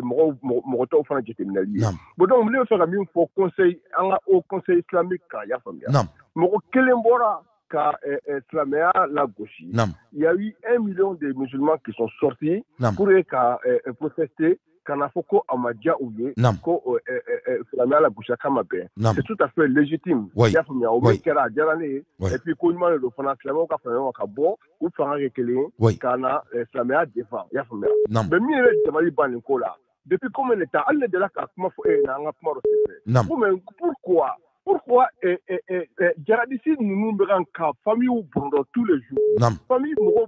moto fana jeteminali bon donc le faire même pour conseil au conseil islamique ya famia moko kelembora ka islamia la gauche il y a eu 1 million de musulmans qui sont sortis pour protester kana foko amadia ouye ko islamia la gauche kama ben c'est tout à fait légitime ya famia o kera jarane et puis ko nyuma le fana islamia ka fana ka bon ou fana rekele kana islamia défend ya famia mais mi le jamali ban ko là depuis combien de temps alle de la ka kuma fo na nga kuma ro pourquoi Jaradisi nous nous ka famille ou pendant tous les jours famille mo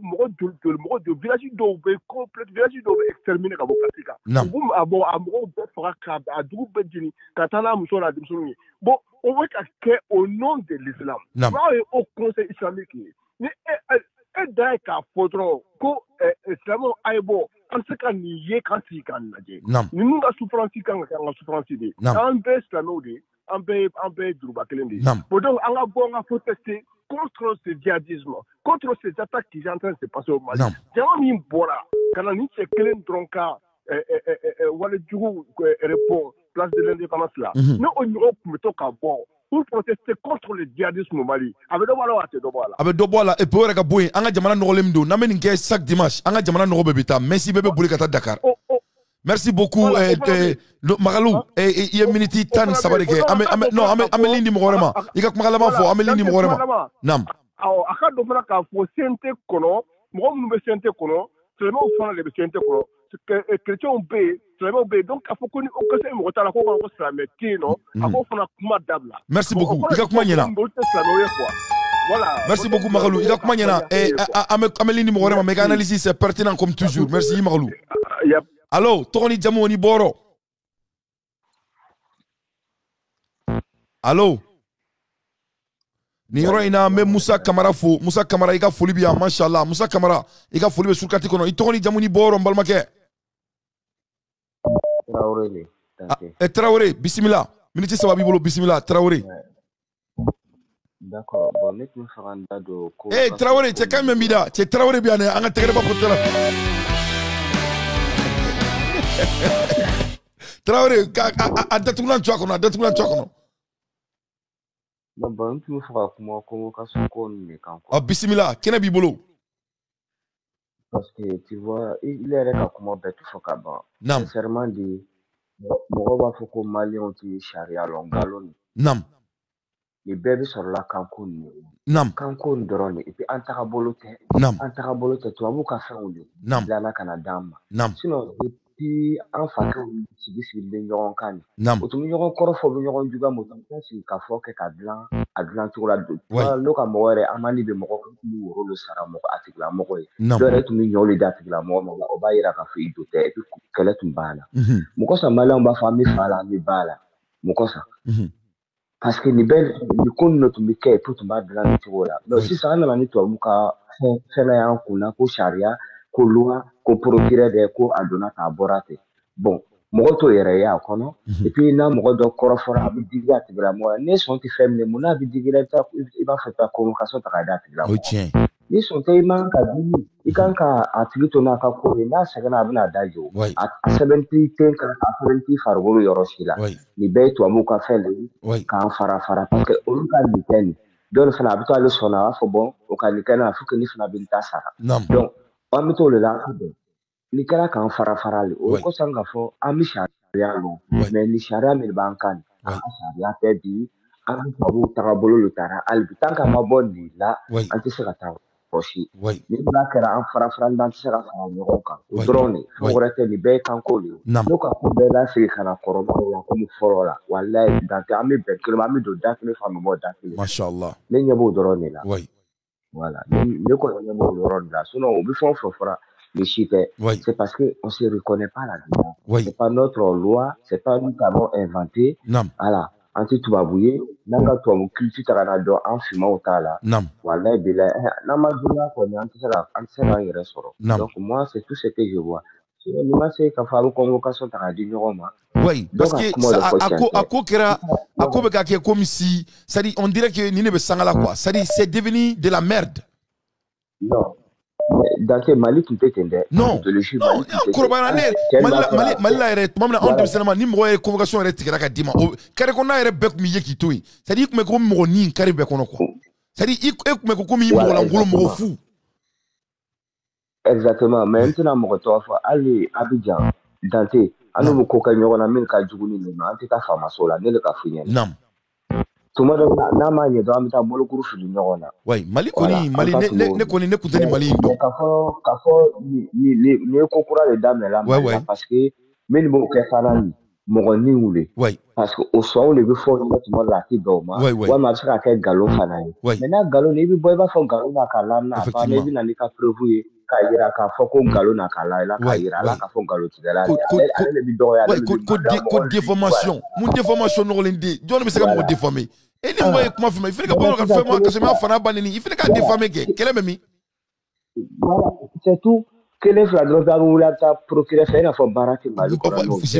de village do complète village do exterminer ka bokatika boum abo amro be fera ka adou be dini katana muso la dimsoni bon on veut que au nom de l'islam au conseil islamique ni et ka faudra ko islamo aibo en ce cas ni ye kan si kan naje ni nous ga souffrance kan souffrance de en be islamo de en paix Drouba Kelendi. Donc, on a bon à protester contre ce djihadisme, contre ces attaques qui sont en train de se passer au Mali. Jamami Bora, quand on dit que Kelen Tronka, Wale Djougou répond, place de l'indépendance là. Nous, on Europe, mettons qu'à bon. Pour protester contre le djihadisme au Mali. Avec Dobola, et pour Regaboué, on a Jamana Nolemdo, n'amène qu'un sac dimanche, on a Jamana Norobebita, Messi Bébé Boulikata Dakar. Merci beaucoup Magalou il y a minute tan sabareke non amelindi morema ika magalama fo amelindi morema nam aka do fana ka fo sente kono mo mu be sente kono seulement au fond le sente kono chrétien be seulement be donc a fo koni o kase mo tala ko ko sametino ako fana kuma dabla merci beaucoup ika kuma nyena voilà merci beaucoup Magalou ika kuma nyena amelindi morema mais analyse c'est pertinent comme toujours merci Magalou. Allô, Tony Jamoni Boro. Allô. Niro ina me Moussa Kamara fo. Moussa Kamara iga foli biya mashallah. Moussa Kamara iga foli be surkati kono. Tony Jamoni Boro mbalmake. Traoré. Traoré, bismillah. Miniti sababi bolo bismillah Traoré. D'accord. Bon, nek me faranda do ko. Traoré, c'est quand même bida. C'est Traoré bien anga tegere ba fotela. Traoré, a datoulan chokono. Bon, tu me feras comment bismillah, kena bibolo. Parce que tu vois, il est là comment bête fokaba. Sincèrement dit, moi va foko Mali on ti charia longalon. Nam. Les bébés sur la Cancun. Nam. Cancun drone et puis antarabolote. Nam. Antarabolote tu as beaucoup à faire au lieu. Nam. Là na Canada. Nam. Sinon puis en fait si de nyoron kan o mi nyoron koro fo nyoron juga mo tan si ka fo ke ka blanc to la do lo ka mo re amani be mo ko ni woro lo sara mo atigla mo ko do re to mi nyoli da atigla mo o ba ira ka fi do te puis kele tum bala mo ko sa mala mba fami fala mi bala mo ko sa parce que ni bel ni kon no to mi ke pour to ba blanc to la mais si ça na ni to mu ka fela ya kuna ko sharia ko loi ko procureur de ko adona ka borate bon mo to yere ya kono et puis na mo do korofora abi diga tigra mo ne son ti femne mo na bi diga ta il va faire convocation ta da tigra o tien ni son te man ka dini ikanka atlito na ka ko na sagana abina dajo a 70 tenka a 70 fargolo yoroshila ni be to amu ka fele ka fara parce que on ka diteni don fana abito ale sona fo bon o ka nikana fu ke ni fana binta sara donc on me tole la ni kala kan fara le o ko sanga fo ami sharia lo mais ni sharia mi bankan sharia te bi ami tabu tarabolo lo tara albi tanka ma bonni la anti sera ta poshi ni la kera an fara dan sera fa no ka o drone fo rete ni be kan ko le no ka ko be la siri kana koroba la ko mu forola wallahi dante ami be kilo ami do dakle fa mo dakle mashallah le nyabo drone la voilà le ko nyabo drone la sinon o bi fo fora les chiites, c'est parce qu'on ne se reconnaît pas là-dedans. C'est pas notre loi, c'est pas nous qui avons inventé. Voilà. Anti tu vas bouiller, nanga toi mon culture taranado en fumant au tala. Voilà, et bien, namaduna qu'on est anti ça y ressort. Donc moi c'est tout ce que je vois. Moi c'est qu'à faire une convocation taranado Roma. Oui, parce que à quoi beka comme si, ça dit on dirait que Nine Sangala quoi, ça dit c'est devenu de la merde. Non. Dans ce Mali qui peut t'aider. Non, encore Mali la yɛrɛ tuma min na anw denmisɛnninma ni mɔgɔ ye convocation yɛrɛ tigɛra ka d'i ma o kari kɔnɔna yɛrɛ bɛɛ tun bɛ ye k'i to yen c'est à dire i tun bɛ komi mɔgɔ ni kari bɛɛ kɔnɔ quoi c'est à dire e tun bɛ komi i mɔgɔ lankolon mɔgɔ fu. Exactement mais n tɛna mɔgɔ tɔgɔ fɔ hali Abidjan Dante an n'u ko kɛ ɲɔgɔn na min ka jugu ni ninnu an tɛ taa faamaso la ne le ka f'i ɲɛna. Tuma dɔ n'a ma ɲɛ dɔrɔn an bɛ taa bolokuru fili ɲɔgɔn na. Mali kɔni Mali ne kɔni ne kun tɛ ni Mali in dɔn. K'a fɔ ni ye ko kura de daminɛla Mali la parce que minnu b'o kɛ fana ni mɔgɔ ni wuli. Parce que o sɔnw de bɛ fɔ ɲɛna tuma dɔ la a tɛ bɛn o ma walima a bɛ se ka kɛ nkalon fana ye. Mais n'a nkalon i bɛ bɔ i b'a fɔ nkalon na k'a lamɛn a banna i bɛ na n'i ka preuve ye k'a yira k'a fɔ ko nkalon na k'a layɛlɛ k'a yira ala k'a fɔ nkalon tigɛla ale de bɛ dɔgɔya ale de bɛ dɔgɔya. Ko déformation mun déformation nɔgɔlen de jɔn bɛ se ka mɔgɔ déformer. Et ni moi comment faire il faut que bon ka faire moi que je me fana banini il faut que déformer quel est mi. Voilà c'est tout que les flagrants da wula ta procurer faire info baraki Mali.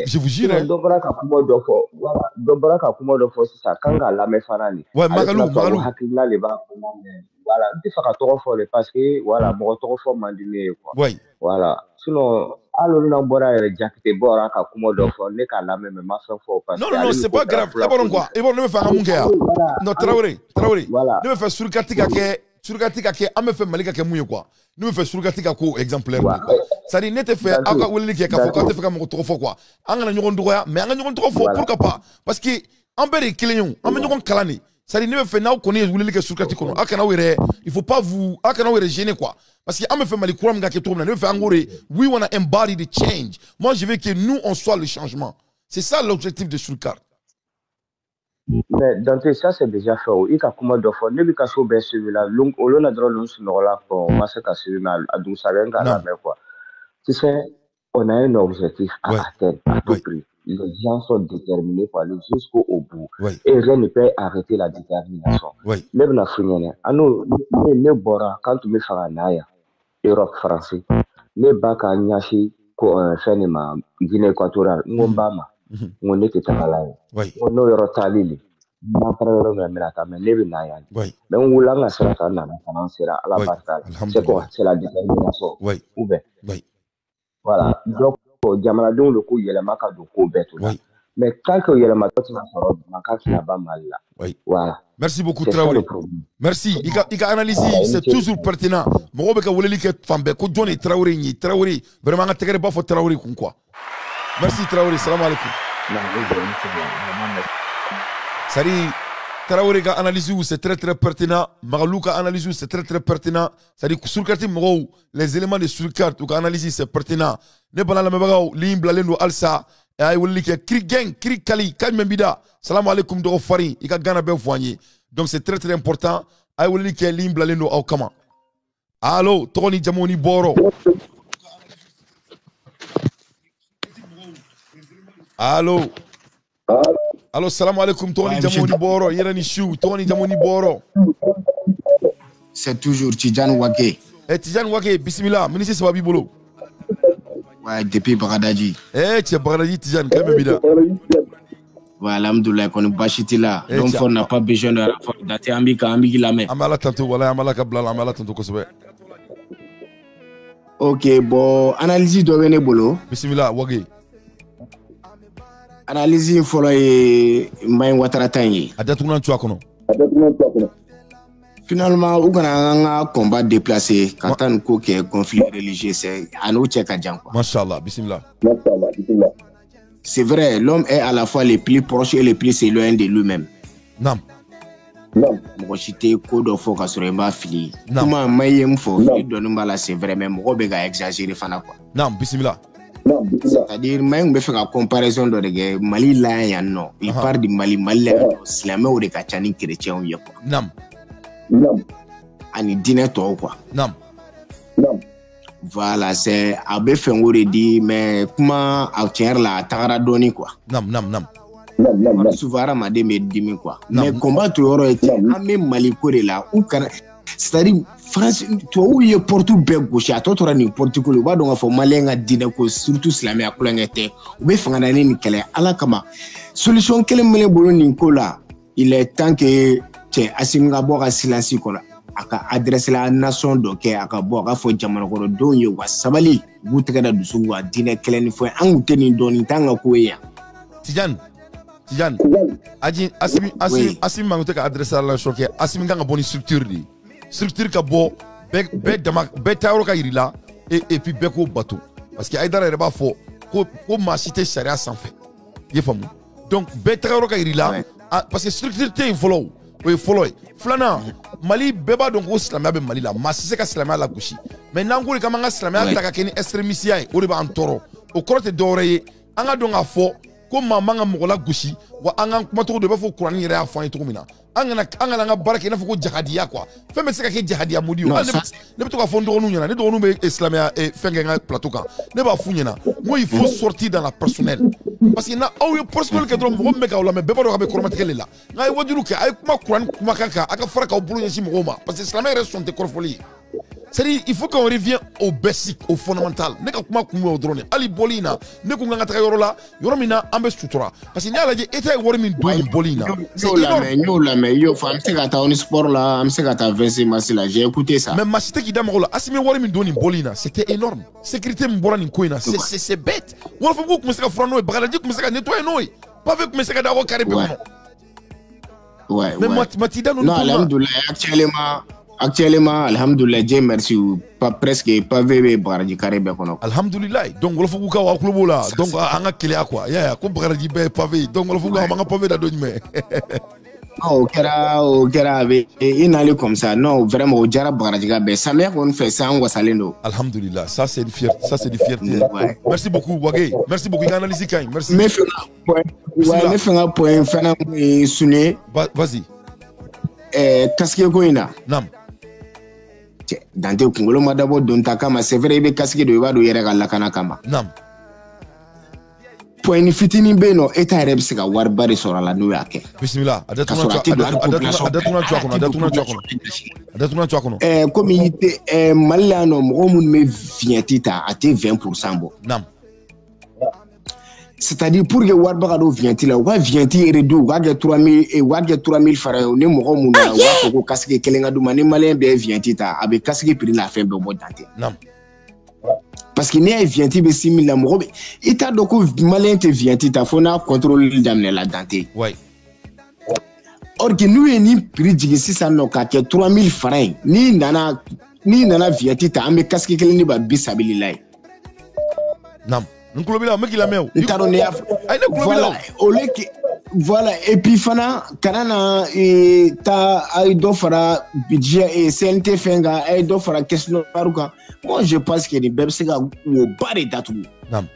Je vous jure do baraka kuma do fo voilà do baraka kuma do fo ça kanga la me fana ni. Magalou hakilla le ba voilà il faut que to fo le parce que voilà mo to fo mandine quoi. Voilà sinon alors na bora yɛrɛ jakite bora ka kuma dɔ fɔ ne ka lamɛn mais ma fɛn fɔ parce que non c'est pas grave d'abord quoi et bon ne me fera mun kɛ yan non Traoré ne me fais surkati ka kɛ surgati ka ke ame fe malika ke muye quoi nous fait surgati ka ko exemplaire ça dit n'était fait aka wuli ke ka fo ka te fe ka mo trop fo quoi angana nyogon doya mais angana nyogon trop fo pourquoi pas parce que ambere kilenyon ame nyogon kalani ça dit ne fait na ko ne wuli ke surgati ko aka na were il faut pas vous aka na were gêner quoi parce que ame fait mali kuram ga ke trop na ne fait angore we want to embody the change moi je veux que nous on soit le changement c'est ça l'objectif de Surcar. Mais Dante, ça c'est déjà fait. Il y a comment de fois, ne lui cache pas celui-là. On a droit de nous là pour masser à celui-là. À d'où ça vient quand même quoi. Tu sais, on a un objectif à atteindre à tout prix. Les gens sont déterminés pour aller jusqu'au bout. Et rien ne peut arrêter la détermination. Même la finale. À nous, ne bora quand tu me fais un aïe, Europe français, ne baka nyashi ko fenema Guinée équatoriale, Ngombama. On était à la on a rotalili na parole na mirata mais ne bina ya mais on voulait la sera na sera à la bataille c'est quoi c'est la détermination ou bien voilà donc jamana don le coup il y a la maka do ko beto mais quand il y a la maka tu vas sortir maka qui n'a pas mal là voilà merci beaucoup Traoré merci il a analysé c'est toujours pertinent mo be ka woleli ke fambe ko joni Traoré ni Traoré vraiment nga tegere ba fo Traoré kun quoi. Merci Traoré, salam alaikum. Sari Traoré ka analyse c'est très pertinent. Magalou ka analyse c'est très pertinent. Sari Surkati Moro, les éléments de Surkar ou ka analyse c'est pertinent. Ne bana la mebagaw lim blalendo alsa et ay woli ke kri gang kri kali kalme bida. Salam alaikum do fari ika gana be voigné. Donc c'est très important. Ay woli ke lim blalendo au kama. Allo, Tony Jamoni Boro. Allô. Allô, salam alaikum, Tony Jamoni Boro, Yerani Chou, Tony Jamoni Boro. C'est toujours Tidjane Wake. Tidjane Wake, bismillah, ministre Sababi Bolo. Ouais, depuis Baradadji. Tu es Baradadji, Tidjane, quand même, bida. Ouais, alhamdoulilah, qu'on est bachiti là. Donc, on n'a pas besoin de dater Ambiki la main. Amala tantôt, voilà, Amala Kablala, Amala tantôt, Kosobe. Ok, bon, analyse de René Bolo. Bismillah, Wake. Analyse folo e Mbaye Ouattara tanyi. Adatunan tuakono. Finalement, ou kana combat déplacé quand on ko ke conflit religieux c'est anu tcheka djan quoi. Machallah, bismillah. C'est vrai, l'homme est à la fois le plus proche et le plus éloigné de lui-même. Nam. Mo chité ko do fo ka sore ma fili. Kuma mayem fo do mbala c'est vrai mais mo be ga exagérer fana quoi. Nam, bismillah. C'est-à-dire, même si on fait une comparaison de Mali, là, il part du Mali, islamé ou de Kachani chrétien. Nam. Ani dîner toi quoi. Nam. Voilà, c'est Abbé Fengori dit, mais comment obtenir la Taradoni quoi. Nam. Souvent, m'a dit, quoi. Mais combat, tu aurais été à même Mali, là, ou c'est-à-dire, France, tu as eu Porto gauche, à toi, tu as eu Portugal, tu as eu Malien, surtout Slamé, à Koulangete, ou bien Fanganani, Nikele, à la Kama. Solution, quelle est le boulot Nicolas? Il est temps que tu aies Asimgabo à silence, à adresser la nation, donc à Kaboa, à Fo Jamanoro, Donyo, à Sabali, Boutreda du Sougou, à Dine Kelen, faut un teni doni tanga Kouya. Tidjane, Asim Mangote a adressé la nation, Asim Ganga bonne structure. Structure ka bo be tauro ka irila et puis be ko bateau parce que aidara reba fo ko ma cité charia sans fait ye famu donc be tauro ka irila parce que structure te follow o follow flana Mali beba donc o islamia be Mali la ma se ka islamia la kushi mais nangoli kama nga islamia ta ka keni extrémiste ay o ba antoro o korote doreye anga donc a fo ko mama nga mogola gushi wa anga kuma to de ba fo Qur'an yere afan to mina anga nga baraka na fo ko jihadiya quoi fe me se ka ke jihadiya modi o ne be to ka fo ndo nu nyana ne do nu be islamia e fenga nga plateau kan ne ba fu nyana moi il faut sortir dans la personnelle parce que na aw personnel ke do mo me ka wala me be ba do ka be kormate kele la nga wajulu ke ay kuma Qur'an kuma kanka aka faraka o bulu nyi mo ma parce que islamia reste son te korfoli. C'est-à-dire, il faut qu'on revienne au basic, au fondamental. Ne ka kuma kumu o drone. Ali bolina, ne ku nganga taka yoro la, yoro mina ambe sutura. Parce que ni ala je eta wori min do bolina. Yo fa amse gata on sport là, amse gata verser masila, j'ai écouté ça. Mais masite ki dama la, asime wori min do ni bolina, c'était énorme. Sécurité mbora ni koina, c'est bête. Wala fa ku kumeseka frano e bagalaji kumeseka nettoyer noi. Pas avec kumeseka dawo carré Ouais. Mais matida non, alhamdoulilah, actuellement actuellement alhamdulillah Dieu merci pas presque pavé baraji carré be kono alhamdulillah donc wala fu ka wa club la donc anga kile quoi ya ko baraji be pavé donc wala fu ka manga pavé da doñme o kera be inali comme ça non vraiment o jara baraji ga be sa mère on fait ça on salendo alhamdulillah ça c'est une fierté ouais. Merci beaucoup Wagé merci beaucoup analyse kain merci mais fenga point fena suné vas-y casque ko ina nam Dante kungolo madabo donta kama c'est vrai be casque do ba do yere galla kana kama nam point fitini beno eta rebe sika war bari sora la no yake bismillah adatuna kono communauté malano mo mun me vientita ate 20% bo nam c'est-à-dire pour que warba do vienti la wa vienti redu wa ge 3000 fara ne mo mun na wa ko casque kelenga du mane malien be vienti ta abe casque prix la fin be mo dante nam parce que ne vienti be 6000 la mo be ita do ko malien te vienti ta fona contrôle damne la dante ouais or que nous ni prix digi 600 no ka ke 3000 francs ni nana vienti ta ambe casque kelenga ba bisabilillah nam Nkulobila mekila meo. Voilà et puis fana kanana ta ay do fara budget et CNT fenga ay do fara question paruka. Moi je pense que les bebsega wo bare datu. Nam.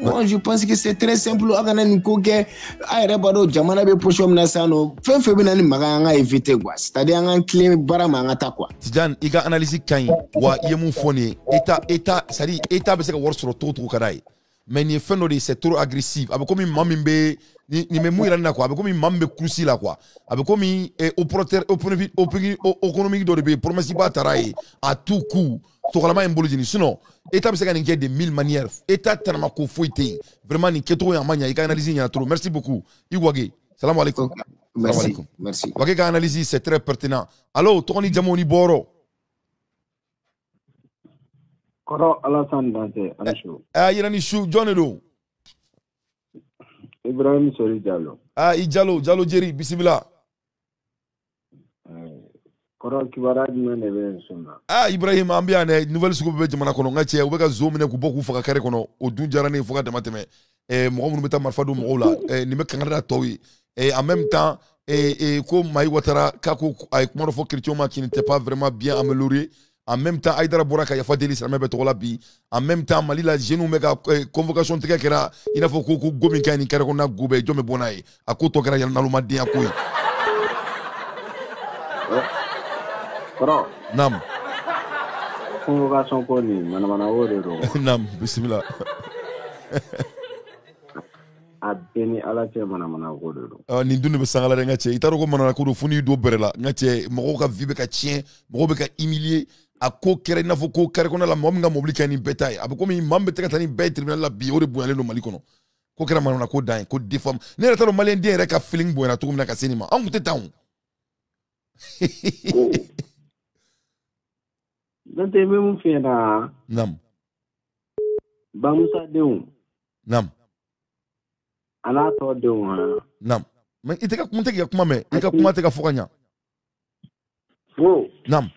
Moi je pense que c'est très simple agana nko ke ay rebado jamana be pochom na sano fe be nani maganga éviter quoi. C'est-à-dire un clé barama ngata quoi. Tijan iga analyse kain wa yemu foni eta sari eta be se wor sur to karai. Mais ni feno de c'est trop agressif. Abe komi mamimbe ni me muira na quoi. Abe komi mambe cruci la quoi. Abe komi économique do be promesse ba tarai à tout coup. Tokalama embolojini sinon état be se ka ninke de 1000 manières. État tanama ko foité. Vraiment ni keto ya manya ika analyse nya trop. Merci beaucoup. Iwage. Salam alaikum. Merci. Wage ka analyse c'est très pertinent. Allô, toni jamoni boro. Koro Alassane Dante Anishu. Irani Chou John do. Ibrahim Sori Diallo. Diallo Jerry bismillah. Koro kibaraji mene be sunna. Ibrahim ambiane nouvelle suko be jamana kono ngache ubeka zoomine ku boku faka kare kono odun jarane foka demateme mo ngomunu beta marfado mo ola ni me kangara towi en même temps ko Mai Watara kako ay kuma fo Christian ma qui n'était pas vraiment bien amélioré. En même temps, Aïdara Boraka ya fadeli sa mebe tola bi. En même temps, Mali la jeune mega convocation teka kera ina fo ko gomi kani kera ko na gobe jome bonaye. Akoto kera yal naluma dia koy. Koro. Nam. Convocation ko ni mana wore ro. Nam, bismillah. Abeni ala che mana wore ro. Ni dunne be sangala renga che itaro ko mana ko do funi do berela ngache moko ka vibe ka chien, moko be ka humilier. A ko kere na fo ko kare kono la mom nga mobli kani betail abe ko mi mambe teka tani be tribunal la bi ore buale no Mali kono ko kere manona ko dan ko defam ne reta no Malien dia reka feeling buena to kumna ka sinima an kute taw Dante me mu fena nam ba musa deun nam ana to deun ha nam mais iteka kumte ya kuma me ika kuma teka fokanya fo nam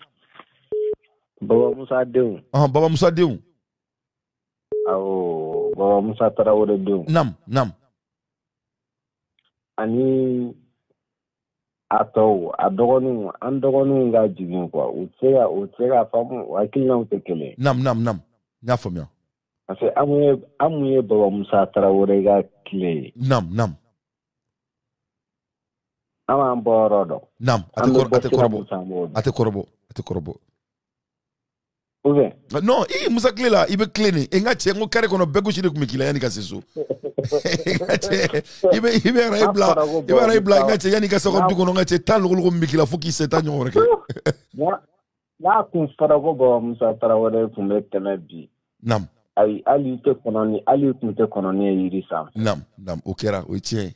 Baba Musa Deun. Baba Musa Deun. Baba Musa Traoré Deun. Nam. Ani ato adogonu andogonu nga jigin quoi. Utsega famu wakili na utekele. Nam. Nya famia. Parce amuye Baba Musa Traoré ga clé. Nam. Ama mborodo. Nam. Ate korobo. Okay. Non, Musa Clé là, il veut cléner. Et ngache ngo kare kono bego shire kumikila yani kaseso. Ibe raibla ngache yani kasoko duko ngache tan lo kumikila fuki setan yo reke. La kun fara go Baba Musa Traoré kumete nabi. Nam. Ali kunte kononi yirisa. Nam, okera, otie.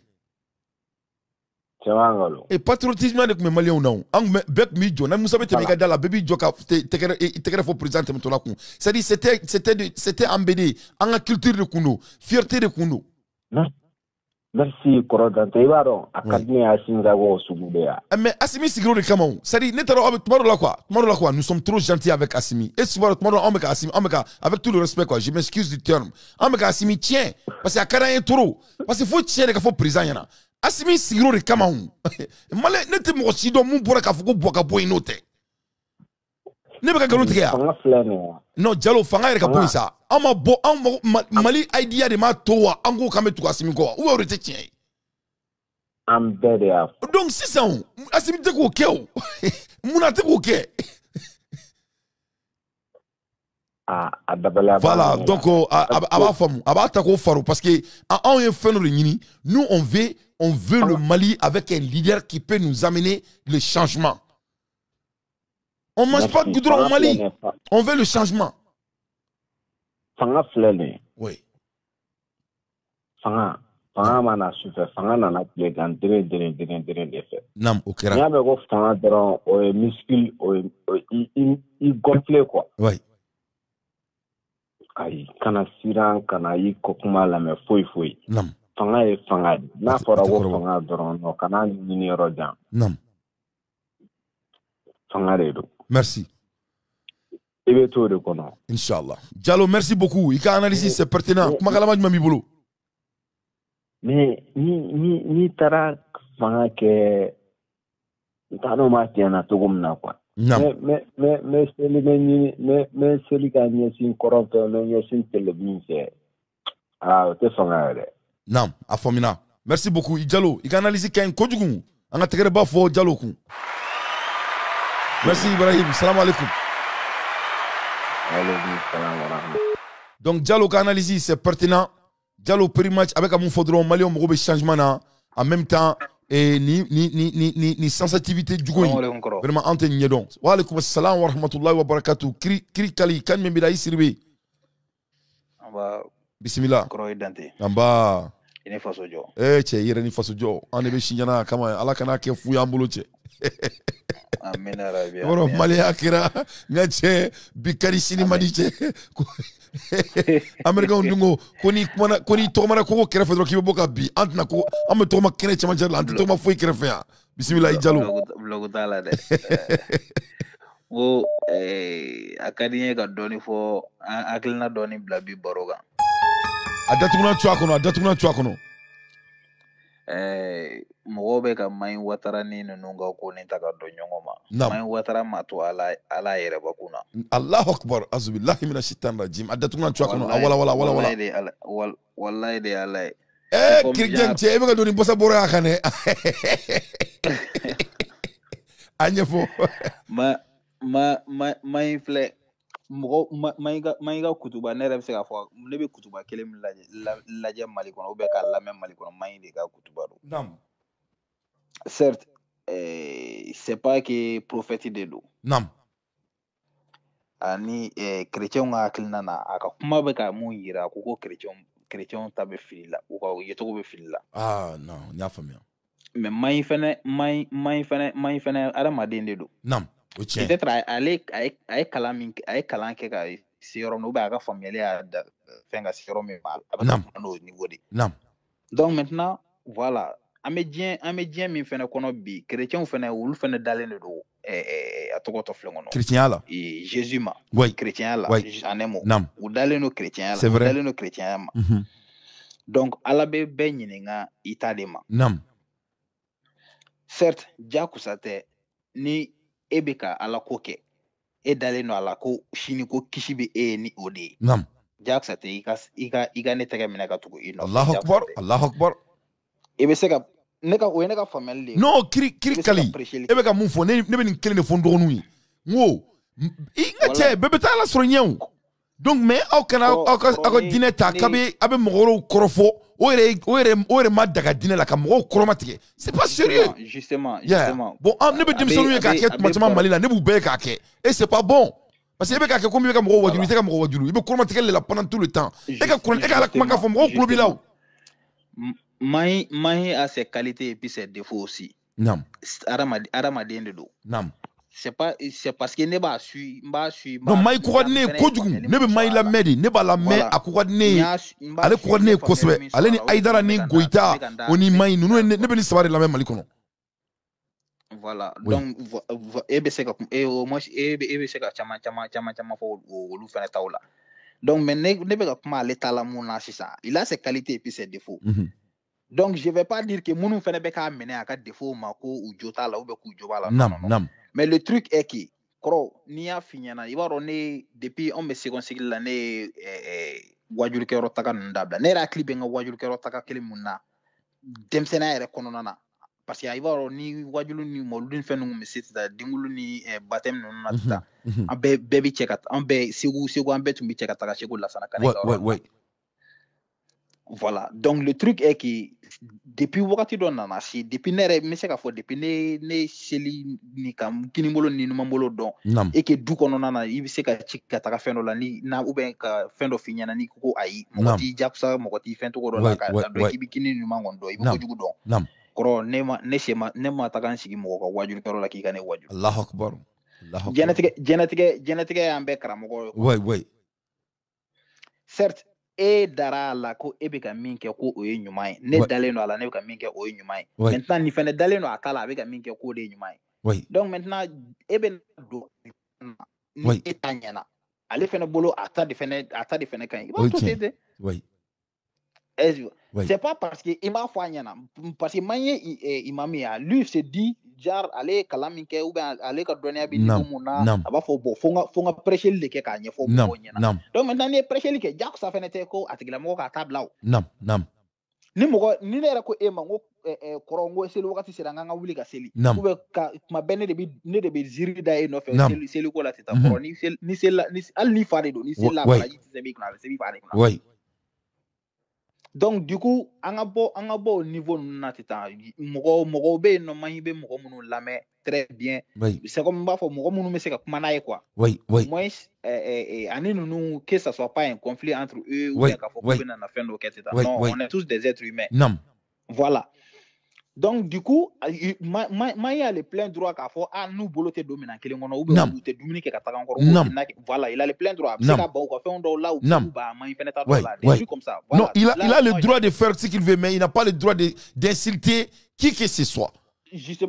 Chawangalo. Et patriotisme avec mes Maliens non. Ang bec mi jo na musa bete mega dala baby joka tekere fo président me tola kun. C'est-à-dire c'était embêté en culture de Kuno, fierté de Kuno. Merci, Korodante. Académie Asingago Sugubeya. Mais Assimi Sigro de Kamon. C'est-à-dire, nous sommes trop gentils avec Assimi. Et souvent, Assimi, avec tout le respect, quoi. Je m'excuse du terme. Assimi, tiens. Parce qu'il y a carrément trop. Parce qu'il faut tiens, il faut prison. Assimi Sigro de Kamon. Malé, n'était moi aussi, donc, mon bois, Kafuko, Boaka, Boinote. Ne be ka galon tigɛ yan non Jalo fanga yɛrɛ ka bɔ yen sa an ma bɔ an Mali idea de ma to wa an ko k'an bɛ tugu Asimi kɔ wa ou bien o de tɛ tiɲɛ ye an bɛɛ de y'a fɔ donc sisan Asimi tɛ k'o kɛ o munna tɛ k'o kɛ a dabaliya voilà donc a b'a faamu a b'a ta k'o faro parce que anw ye fɛn dɔ de ɲini nous on veut le Mali avec un leader qui peut nous amener le changement. On ne mange pas de goudron au Mali. On veut le changement. Fanga flène. Oui. Fanga mana souffert. Fanga nana ple gan dere de fait. Nam okera. Nya be go fanga dron o muscle o i gonflé quoi. Oui. Ay kana siran kana yi kokuma la me foi. Nam. Fanga e fanga. Na fora go fanga dron no kana ni rojan. Nam. Fanga redo. Merci. Inch'Allah. Diallo, merci beaucoup. Il a analysé, c'est pertinent. Comment kalama du mamibolo? Mais ni tara fanga ke tano ma tiana togum na quoi. Mais celui qui a mis une corrompe, mais une télévision. Ah, c'est fanga re. Non, afomina. Merci beaucoup. Diallo, il a analysé qu'un kodugu. On a tiré bas fort Diallo kun. Merci Ibrahim, salam alaikum. Donc Diallo ka analyse c'est pertinent. Diallo pre-match avec un faudron Mali on be changement na en même temps et ni sensibilité du goy. Vraiment antenne nyedon. Wa alaikum assalam wa rahmatullahi wa barakatuh. Kri kali kan me bidai sirbe. Amba bismillah. Kro idante. Amba ini faso jo. Che yere ni faso jo. Ane be shinyana kama ala kana ke fu ya mbolo che. Amina rabia. Oro Mali akira ngache bikari sini madiche. Amerika undungo koni tomara ko krefe dro kibo boka bi antna ko am toma kene chama jarla ant toma foi krefe ya. Bismillah Diallo. Blogo dala de. Wo akadinye ka doni fo aklina doni blabi boroga. Adatuna chwa kono. Mɔgɔw bɛ ka maɲi watara ni ninnu ka ko ni ta ka dɔn ɲɔgɔn ma maɲi watara ma to ala yɛrɛ bakun na Allahu akbar azubillahi minash shaitanir rajim adatuna chwa kono wala wallahi de ala ye kirjan che e be ka doni bosa boro ya kane anya fo maɲi filɛ mɔgɔ maɲi ka kutuba ne yɛrɛ bɛ se k'a fɔ ne bɛ kutuba kelen min lajɛ Mali kɔnɔ ou bien k'a lamɛn Mali kɔnɔ maɲi de ka kutuba don. Certes, c'est pas que prophète de l'eau. Non. Ani chrétien ka hakilina na aka kuma bɛ ka mun yira ko chrétien ta bɛ fili la u ka yecogo bɛ fili la. Ah non, n y'a faamuya. Mais maɲi fɛnɛ adamaden de don. Non. Peut-être ale a ye kalan kɛ ka se yɔrɔ min ou bien a ka faamuyali y'a fɛn ka se yɔrɔ min ma a bɛ ka kuma n'o niveau de. Non. Donc maintenant voilà. An bɛ diɲɛ min fɛnɛ kɔnɔ bi chrétiens fɛnɛ olu fɛnɛ dalen de don a tɔgɔ tɔ filɛ kɔnɔ chrétien la Jésus ma chrétien la en un mot u dalen don chrétien la u dalen don chrétien ma donc ala bɛ bɛɛ ɲininka i ta de ma certes jakusa tɛ ni e bɛ ka ala ko kɛ e dalen don a la ko sini ko kisi bɛ e ye ni o de ye jakusa tɛ i ka ne tɛgɛ minɛ ka tugu i nɔfɛ Allahu akbar e bɛ se ka o ye ne ka faamuyali de ye non kiri kali e bɛ ka mun fɔ ne bɛ nin kelen de fɔ n dɔgɔninw ye n ko i n ka cɛ bɛɛ bɛ taa ala sɔrɔ ɲɛ o donc mais aw kana aw ka diinɛ ta k'a bɛ a bɛ mɔgɔ wɛrɛw kɔrɔfɔ o yɛrɛ ma daga diinɛ la ka mɔgɔw kɔrɔmatigɛ c'est pas sérieux justement bon ne bɛ denmisɛnninw ye k'a kɛ tuma caman Mali la ne b'u bɛɛ ye k'a kɛ et c'est pas bon parce que e bɛ k'a kɛ komi i bɛ ka mɔgɔw wajulu i tɛ ka mɔgɔ wajulu i bɛ kɔrɔmatigɛli de la pendant tout le temps e ka ala kuma k'a fɔ mɔgɔw tulo b'i la o. Maï a ses qualités et puis ses défauts aussi. Non. Adamaden de do. Non. c'est parce que ne b'a su non mai coordonné kojugu ne be mai la medi ne ba la me a coordonné ale coordonné kosbe ale ni Aidara ni Goïta oni mai nunu ne be ni sabari la même mali kono voilà donc ebe se ka au moins ebe se ka chama fo olu fana taula donc mais ne be ka kuma l'état la mona sisa il a ses qualités et puis ses défauts donc je vais pas dire que munu fana be ka mener aka défaut mako ou jota la ou be ku joba la non. Mais le truc est que, Nia Finyana, il va ronner depuis on me second cycle l'année Wajul Kero Taka Ndabla. Nera clipping Wajul Kero Taka Kelimuna. Demsena est reconnaissant. Parce qu'il va ronner Wajulu ni Molun Fenum, mais c'est à Dingulu ni Batem Nata. Un baby check at un bé, si vous un bé to me check at Takashiko la Sanaka. Ouais. Voilà. Donc le truc est que depuis wakati don nana si depuis nere meseka fo depuis ne seli ni kam kinimolo ni numambolo don et que du kono nana ibise ka chika taka fendo la ni na ube ka fendo finyana ni ko ayi moti jaksa moti fento ko don la ka do ibikini numango ndo ibuko jugu don koro nema taka nsigi mo ko wajul kero la ki kane wajul Allahu akbar genetique ambe kramo ouais certes e dara la ko ebe ka minke ko o nyumai ne daleno ala ne ka minke o nyumai maintenant ni fene daleno akala be ka minke ko de nyumai donc maintenant ebe do ni etanyana ale fene bolo ata de fene kan il va tout aider c'est pas parce que il m'a fanyana parce que manye imami a lui se dit jar ale kalaminke ou bien ale ka donner bi muna aba fo bo fonga prêcher le ke ka nye fo bo nyana donc maintenant ni prêcher le ke jak ça fait nete ko atigla mo ka tablaw nam ni mo ni ne ra ko e mango korongo seli wakati sera nganga wuli ka seli ube ka ma bene de bi ziri da e no fe seli ko la teta ko ni al ni fare do ni sela bala yi se bi kuna se bi fare kuna donc du coup anga bo au niveau natita mogo be no mahi be mogo munu lame très bien c'est comme ba fo mogo munu me se ka kuma na quoi moi ani nous que ça soit pas un conflit entre eux ou ka fo na na fin etc. Non, on est tous des êtres humains. Voilà. Donc du coup il a le plein droit qu'à faire nous boloter dominant que on ou te dominer que ta encore voilà il a le plein droit c'est là bon quoi fait on là ou bah il fait ta là des trucs comme ça voilà. Non il a le droit de faire ce qu'il veut mais il n'a pas le droit d'insulter qui que ce soit.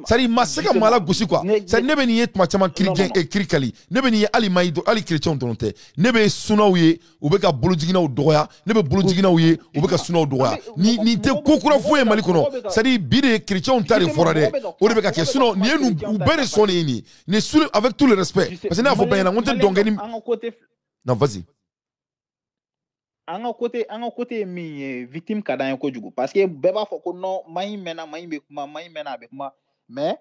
Ça dit masaka mala gosi quoi ça ne be ni yet machama kirgen et kirkali ne be ni ali maido ali chrétien donte ne be sunawiye ou be ka bolojigina o doya ne be bolojigina wiye ou be ka sunaw doya ni te kokura foye mali kono ça dit bide chrétien tari forade o de be ka ke suno ni enu ou bere soni ni sur avec tout le respect parce que na fo ben na on te dongeni non vas-y en côté mi victime kadan ko jugu parce que beba fo ko non mai mena be kuma mais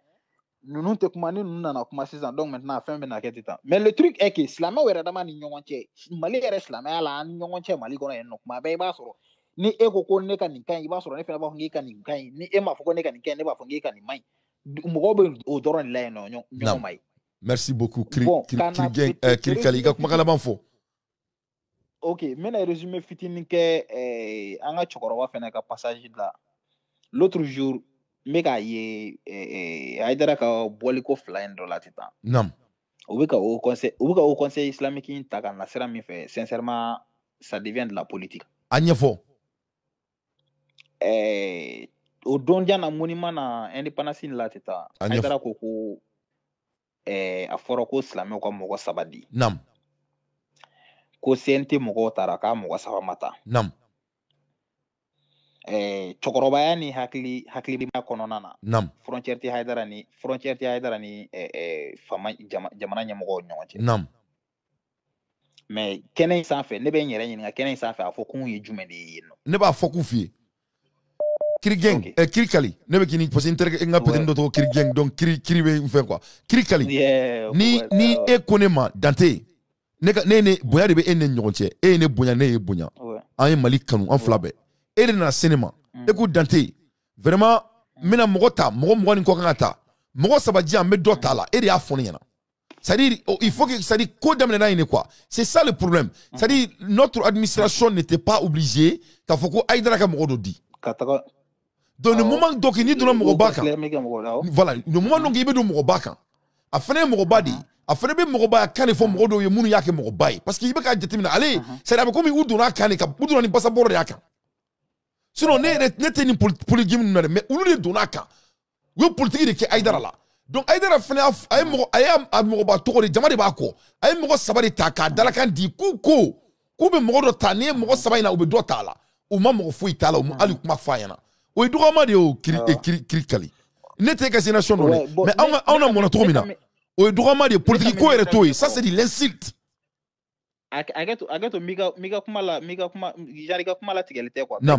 nous te kuma ni nous na kuma 6 ans donc maintenant fin bena ketita mais le truc est que slama wera dama ni nyonche mali ere slama ala ni nyonche mali ko no kuma be ba soro ni eko ko ne kan kan ba soro ne fe ba ngi kan kan ni e ma fo ko ne kan kan ne ba fo ngi kan mai mo be o doron la no nyon mai merci beaucoup Kirkali ga kuma kala ban fo. Ok, maintenant résumé fitini que anga chokorowa fena ka passage là. L'autre jour, meka ye Aidara ka boliko flying dans la titan. Nam. Au conseil islamique in taka na sera mi fait sincèrement ça devient de la politique. Agnefo. Au donja na monument na indépendance in la titan. Aidara ko a foroko islamique ko mo sabadi. Nam. Ko sente mogo taraka mogo safa mata chokoroba yani hakli ma kononana frontière ti haidara ni fama jamana nyamogo nyonche mais kenen sanfe ne be nyere nyinga kenen sanfe afo kun ye jumende yino ne ba foku fi kirigeng kirikali ne be kini parce que nga peut-être do kirigeng donc kiri be fait quoi kirikali ni e konema dante ne bonya de be ene nyonche ne bonya ne bonya an mali kanu an flabe e na cinéma écoute dante vraiment mina mogota mogo ni ko kangata mogo sabaji an me dota la e ya foni yana c'est à dire il faut que ça dit ko damena ine quoi c'est ça le problème c'est à dire notre administration n'était pas obligée ka foko Aidara ka mogo do di dans le moment donc ni do mogo baka voilà le moment donc il be do mogo baka a fana mɔgɔ ba de a fana bɛ mɔgɔ ba kan de fɔ mɔgɔ dɔw ye minnu y'a kɛ mɔgɔ ba ye parce que i bɛ ka jateminɛ ale c'est à dire komi u donna kan de kan u donna ni passeport de y'a kan sinon ne tɛ ni politique minnu na dɛ mais olu de donna kan u ye politique de kɛ Aïdara la donc Aïdara fana a ye mɔgɔ ba tɔgɔ de jama de b'a kɔ a ye mɔgɔ 3 de ta k'a dalakan di k'u bɛ mɔgɔ dɔ ta ni ye mɔgɔ 3 in na u bɛ dɔ ta a la u ma mɔgɔ foyi t'a la u ma hali kuma f'a ɲɛna o ye dɔgɔma de ye o kiri kali ne tɛ ka génération dɔ de mais anw na mɔna cogo min na o ye dɔgɔma de ye politique ko yɛrɛ t'o ye ça c'est de l'insulte Ageto miga kuma jari ka kuma la tigɛli tɛ quoi ne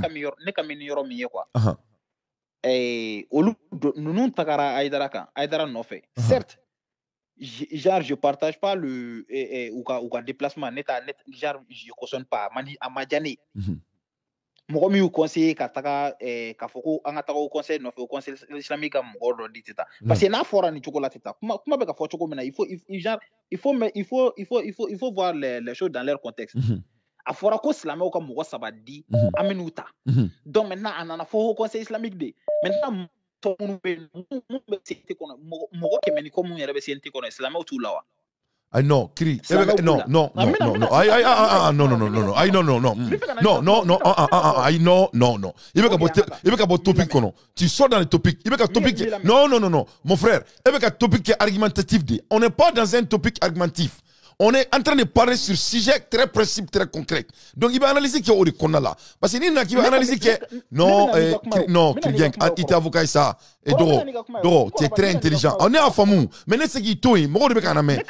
ka min yɔrɔ min ye quoi olu nunu tagara Aïdara kan Aïdara nɔfɛ certes genre je partage pas le ou ka déplacement genre je cautionne pas a ma diya ne mɔgɔ min y'u conseiller ka taga k'a fɔ ko an ka taga o conseil nɔfɛ o conseil islamique ka mɔgɔ dɔ di tɛ taa parce que n'a fɔra nin cogo la tɛ taa kuma bɛ ka fɔ cogo min na il faut voir les choses dans leur contexte a fɔra ko silamɛw ka mɔgɔ 3 di an bɛ n'u ta donc maintenant a nana fɔ o conseil islamique de maintenant tɔ minnu bɛ CNT kɔnɔ mɔgɔ 100 ni kɔ minnu yɛrɛ bɛ CNT kɔnɔ silamɛw t'u la wa I know, Kiri. No. I know. Il veut qu'à votre topic, tu sors dans le topic. Il veut qu'à topic. Non. Mon frère, il veut qu'à topic argumentatif. On n'est pas dans un topic argumentatif. On est en train de parler sur sujet très précis, très concret. Donc, il va analyser qu'il y a au là. Parce qu'il y a analyser que non, Kirien, il est avocat et ça. Et Doro, tu es très intelligent. On est à Famou. Mais n'est-ce qu'il tourne, moi, je vais en amener.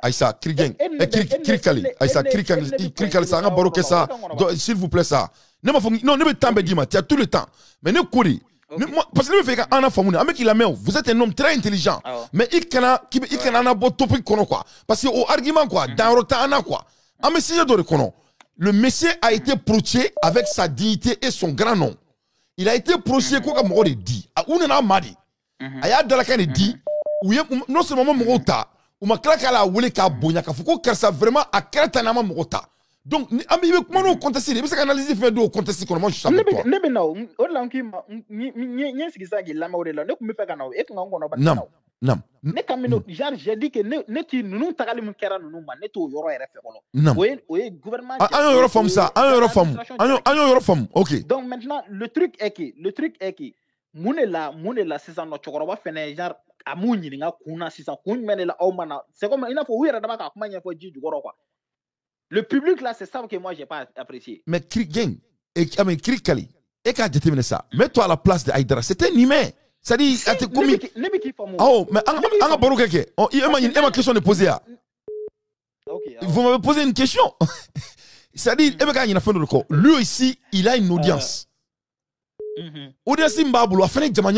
Aïssa, Kirien, Kirikali, Aïssa, Kirikali, ça, on a ça. S'il vous plaît, ça. Non, ne me t'embête pas, tu as tout le temps. Mais ne courez. Parce que le fait qu'un enfant, vous êtes un homme très intelligent, mais il y a un bon topic quoi. Parce que au argument quoi, dans le temps quoi. Le monsieur a été proché avec sa dignité et son grand nom. Il a été proché quoi comme on dit. On a madi. Aya dalakane dit. Non seulement mota, ou ma claque la wule ka bonya ka fuko kersa vraiment a kreta na mota. Donc, comment on conteste? Il faut analyser faire do contester comment je sais pas. Non. J'ai dit que ne qui nous tagali mun kera nous ma neto yoro yere fe bolo. Oui, gouvernement. Un euro femme ça, un euro femme. OK. Donc maintenant le truc est que munela c'est ça no chokoroba fene genre amunyi nga kuna sisa kun menela au mana. C'est comme il faut oui radama ka kuma nya fo ji du goro quoi. Le public là, c'est ça que moi j'ai pas apprécié. Mais Kirikali, et quand déterminer ça, mets-toi à la place de Aïdara, c'était un humain. C'est-à-dire, oh, mais Anga Barokeke, il y a ma question de poser. Vous m'avez posé une question. C'est-à-dire, lui ici, il a une audience. Audience Mbabulu a fait un diamant.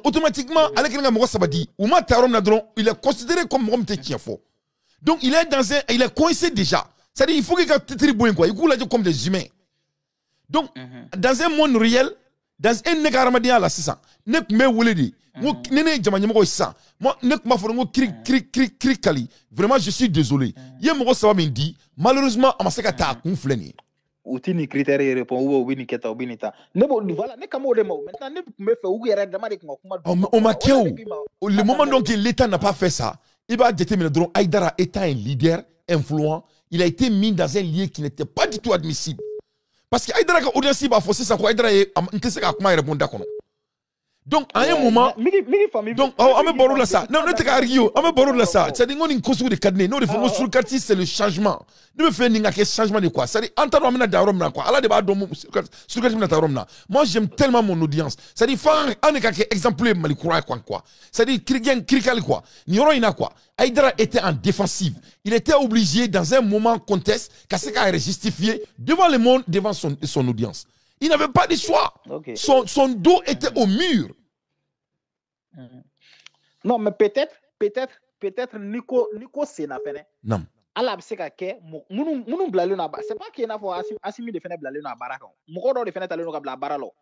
Automatiquement, avec un mot sabadi, ou ma tarom nadron, il est considéré comme un petit faux. Donc il est coincé déjà. C'est-à-dire il faut qu'il y ait des quoi. Il coule comme des humains. Donc dans un monde réel, dans un négaramadia là c'est ça. Nek me woledi. Moi nene jamanyamo ça. Moi nek ma forongo cri kali. Vraiment je suis désolé. Yé mo ça me dit malheureusement on m'a sekata konfleni. Outini critère répond ou bini keta ou binita. Ne voilà ne kamo de mo. Maintenant ne me fait ou yere dama de ko kuma. On m'a le moment donc l'État n'a pas fait ça. Il va déterminer donc Aïdara étant un leader influent, il a été mis dans un lieu qui n'était pas du tout admissible. Parce que Aïdara quand audience va forcer ça quoi Aïdara est comment il répond d'accord. Donc à un moment donc on me borou là ça. Non ne te carrio, on me borou là ça. C'est dire on une cause de cadenas, non de fameux sur le quartier c'est le changement. Ne me fait ninga que changement de quoi. C'est dire entendre amena darom na quoi. Ala débat domo sur le quartier na darom na. Moi j'aime tellement mon audience. C'est dire faire un exemple malikoura quoi. C'est dire Kirikali quoi. Nioro ina quoi. Aïdara était en défensive. Il était obligé dans un moment conteste qu'à ce qu'il justifié devant le monde, devant son audience. Il n'avait pas de choix. Okay. Son dos était au mur. Non, mais peut-être Nico Sénafene. Non. Allah se ka ke munu blalo na ba. C'est pas qu'il y a fo asimi de fene blalo na baraka. Moko do de fene talo no ka bla baralo.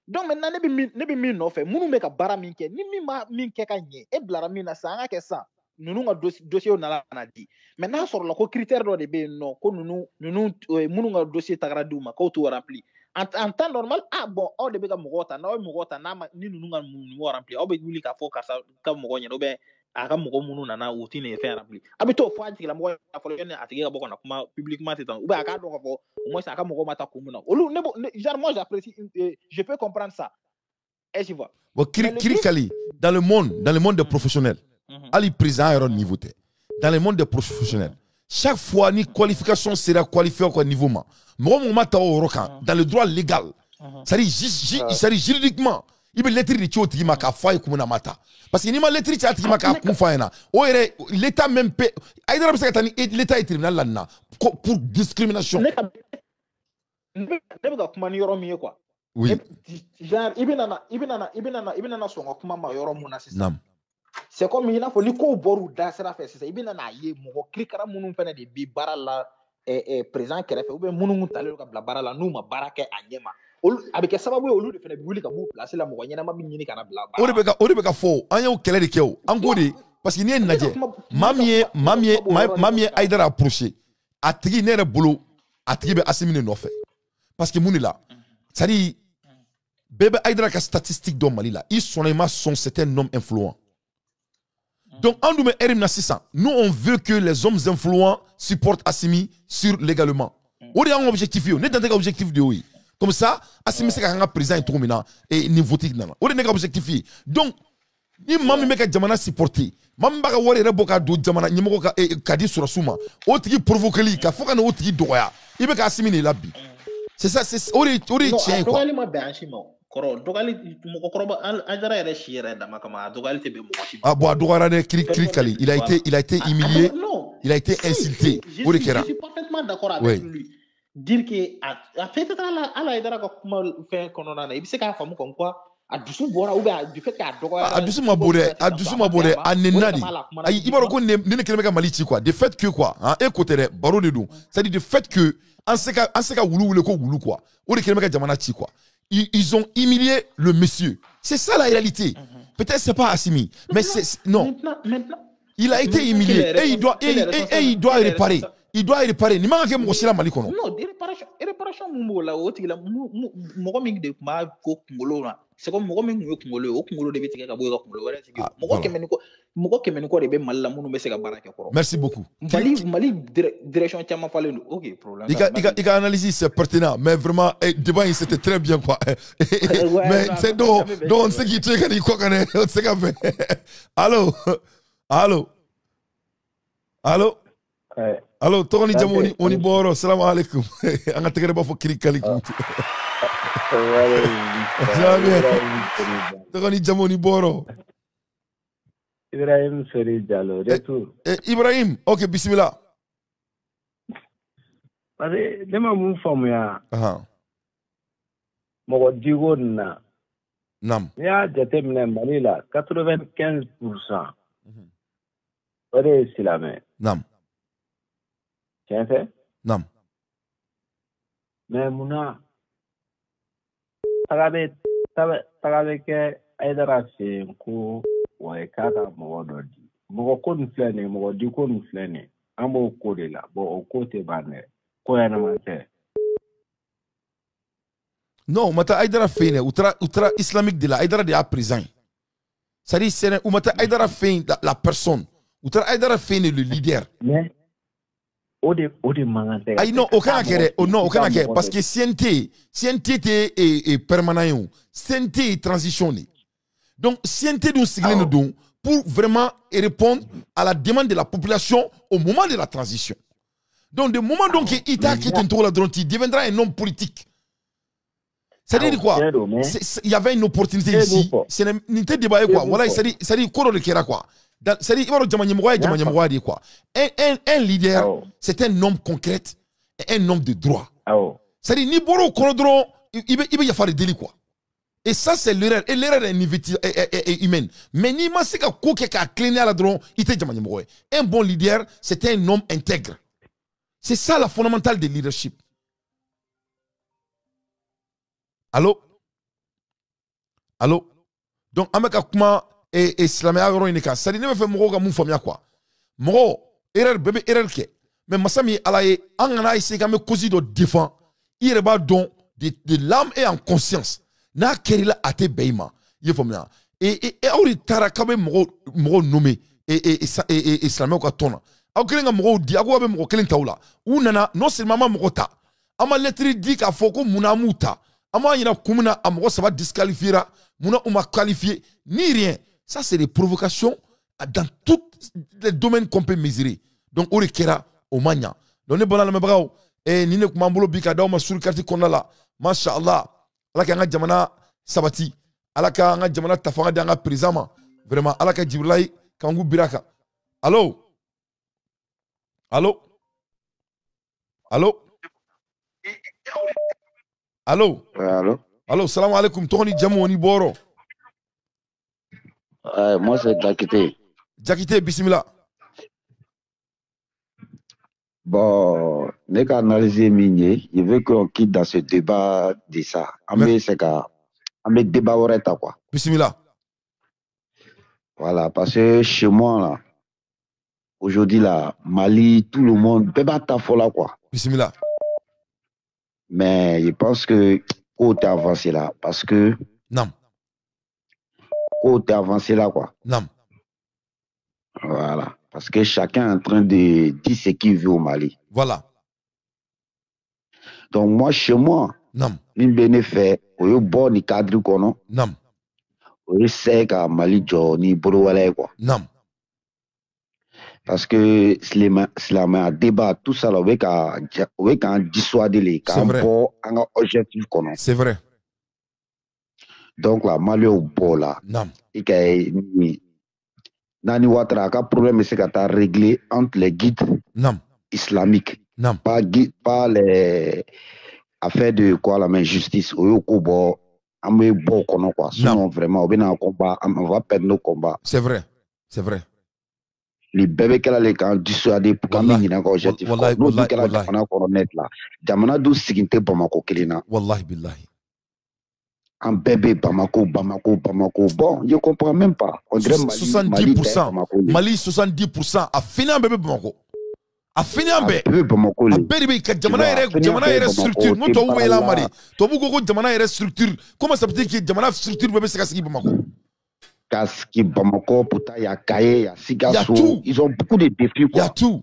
Donc maintenant ne bi mi no fe munu me ka bara min ke ni mi ma min ke ka nye e blara min na sa nga ke sa. Nous nga dossier na la na di. Maintenant sur le critère do de be no ko nous nga dossier tagradu ma ko to rempli. en temps normal bon on de be ka mugota na mugota na ni nunu nga mu rempli o be wuli ka fo ka sa ka mugo nyeno be aka mugo munu na na utine fe rempli abi to fo anti la mugo fo yone atike ka boko na kuma publiquement tetan ou be aka do ko fo au moins aka mugo mata kumuna olu ne genre moi j'apprécie je peux comprendre ça et tu vois Kali dans le monde des professionnels ali président à niveau dans le monde des professionnels chaque fois ni qualification sera qualifiée au niveau ma dans le droit légal ça dit juridiquement il peut lettre de tchoti ma ka fa ko na mata parce que ni ma lettre tchati ma ka kun fa na o ere l'état même aidara bisa tani l'état est tribunal là na pour discrimination ne ba kuma ni yoro mi quoi oui genre ibinana songo kuma ma yoro mu na sisa c'est comme il faut ni ko boru da sera fait c'est ibinana ye mo klikara munu fene de bi barala présent kerefe ou be munu tale ka bla barala nu ma barake anyema avec sababu olu de fene bi wuli ka mu place la mo nyina ma bi nyini kana bla barala o de be ka fo anyo kele de keo angodi parce que ni naje mamie aidara approcher atigi ne bolo atigi be asimine no fait parce que muni là ça dit bébé aidara ka statistique do Mali là ils sont c'est un homme influent. Donc, en nous met 600, nous on veut que les hommes influents supportent Assimi sur légalement. On a un objectif, on est dans un objectif de oui. Comme ça, Assimi c'est un président et tout maintenant et niveau technique. On est dans un objectif. Donc, ni mami meka jamana supporter, mami baka wari reboka do jamana ni moko ka di sur suma. Otiki provoquer li ka foka na otiki doya. Ibe ka Assimi ne labi. C'est ça, c'est ori tien quoi. Koro dogali moko koroba ajara yere shire dama kama dogali tebe moko shi bon dogara ne Kali il a été humilié il a été insulté je suis parfaitement d'accord avec lui dire que a fait ala idara ko kuma fait konona na ibise ka famu comme quoi adusu bora ou bien du fait que adusu mabore anenadi ay ibaro ko ne keleme ka malichi quoi de fait que quoi hein écoutez baro de dou ça dit de fait que en ce cas wulu ko wulu quoi ou de keleme ka jamana chi quoi. Ils ont humilié le monsieur. C'est ça la réalité. Peut-être c'est pas Assimi, mais c'est non. Maintenant, il a été humilié et il doit réparer. Il doit réparer. Ni manque mo sila Mali kono. Non, réparation mo la oti la mo mingi de ma ko ngolo na. C'est comme mo mingi ko ngolo de bitika ka boyo ko ngolo wala c'est mo kemeni ko de be malla mo be se ka baraka ko. Merci beaucoup. Mali direction chama fallait OK problème. Il a analysé c'est pertinent mais vraiment devant il c'était très bien quoi. Mais c'est donc on sait qui tu es quand il quoi connaît on sait qu'a fait. Allô. Allô, Tony Jamoni, on y boro, salam alaikum. On a tegere ba fo Kali. Tony Jamoni boro. Ibrahim Seri Diallo, retour. Ibrahim, ok, bismillah. Parce que dema mun famuya. Mogo digo na. Nam. Ya jate mine Mali la 95%. Ore silame. Nam. Tiens fait? Non. Mais Mouna, tagabe ke aidara se ko wa kaka mo dodi. Mo ko nflene, mo di ko nflene. Amo ko de la, bo o ko te bane. Ko ya na mate. Non, mata aidara fene, outra islamique de la aidara de a prison. Ça dit c'est ou mata aidara fene la personne. Outra aidara fene le leader. Mais Ode mangante. Ay non, aucun kere, aucun parce que CNT est permanent, CNT est transitionné. Donc CNT nous signe nous pour vraiment répondre à la demande de la population au moment de la transition. Donc de moment donc Ita qui est un tour là il deviendra un homme politique. Ça dit quoi? Il y avait une opportunité ici. C'est n'était débat quoi. Voilà, ça dit quoi le kera quoi. C'est-à-dire, quoi. Un leader, c'est un homme concret et un homme de droit. C'est-à-dire, ni boro konodron, il y a faire des délits, quoi. Et ça, c'est l'erreur. Et l'erreur est humaine. Mais ni ma c'est qu'à cleaner à la drone, il était un bon leader, c'est un homme intègre. C'est ça la fondamentale de leadership. Allô? Donc, ameka kuma et islamé agro inika sadi ne me fait mogo ga mun famia quoi mogo erreur ke mais masami alaye angana essayer ga me causer de défend il ba don de l'âme et en conscience. Na kerila ate beima. Il faut bien. Et auri tara kabe moro nommé et islamé ko tona. Aw kelenga moro di ago be moro kelen tawla. U nana non seulement moro ta. Ama lettre dit ka foko munamuta. Ama yina kumuna amoro ça va disqualifier muna uma qualifier ni rien. Ça c'est des provocations dans tous les domaines qu'on peut mesurer. Donc ori kera o manya. Donc ne bonala me brao et ni ne kumambulo bika daw ma sur carte konala. Mashallah. Ala ka nga jamana sabati. Ala ka nga jamana tafanga danga président. Vraiment ala ka Jibril kangu biraka. Allô? Allô? Allô? Allô? Allô? Allô, salam alaikum. Tony Djamou Oni Boro. Moi, c'est Jakité. Jakité, bismillah. Bon, n'est qu'à analyser minier. Il veut qu'on quitte dans ce débat de ça. Mais c'est qu'à débat quoi. Bismillah. Voilà, parce que chez moi, là, aujourd'hui, là, Mali, tout le monde, béba ta fola, quoi. Bismillah. Mais je pense que côté avancé là, parce que non. Côté avancé là quoi. Non. Voilà, parce que chacun est en train de dire ce qu'il veut au Mali. Voilà. Donc moi chez moi, non. Une bénéfice, au bon ni cadre quoi non. Non. Au sait qu'à Mali ni bolowale quoi. Non. Parce que cela m'a débat tout ça là avec un dissuader les cas pour un objectif qu'on a. C'est vrai. Donc là Mali au bord là. Non. Et que nani watra ka problème c'est qu'à régler entre les guides islamiques. Non. Pas les affaires de quoi la main justice au kobo amé bon qu'on quoi. Sinon vraiment on va combat on va perdre nos combats. C'est vrai. C'est vrai. Les bébés qu'elle a les camps dissuadés pour quand même n'a pas objectif. Nous dit qu'elle a jamana coronet là. Jamana dou siginte Bamako kelina. Wallahi billahi. Un bébé Bamako. Bon, je comprends même pas. On dirait 70%. Mali 70% a fini un bébé Bamako. A fini un bébé Bamako. Un bébé que jamana est structure. Nous toi où est la Mali. Toi vous go jamana est structure. Comment ça peut dire que jamana structure bébé c'est qu'à Bamako? Kaski, Bamako, Puta, il y a Kaye, il y a Sigasso. Ils ont beaucoup de défis. Il y a tout.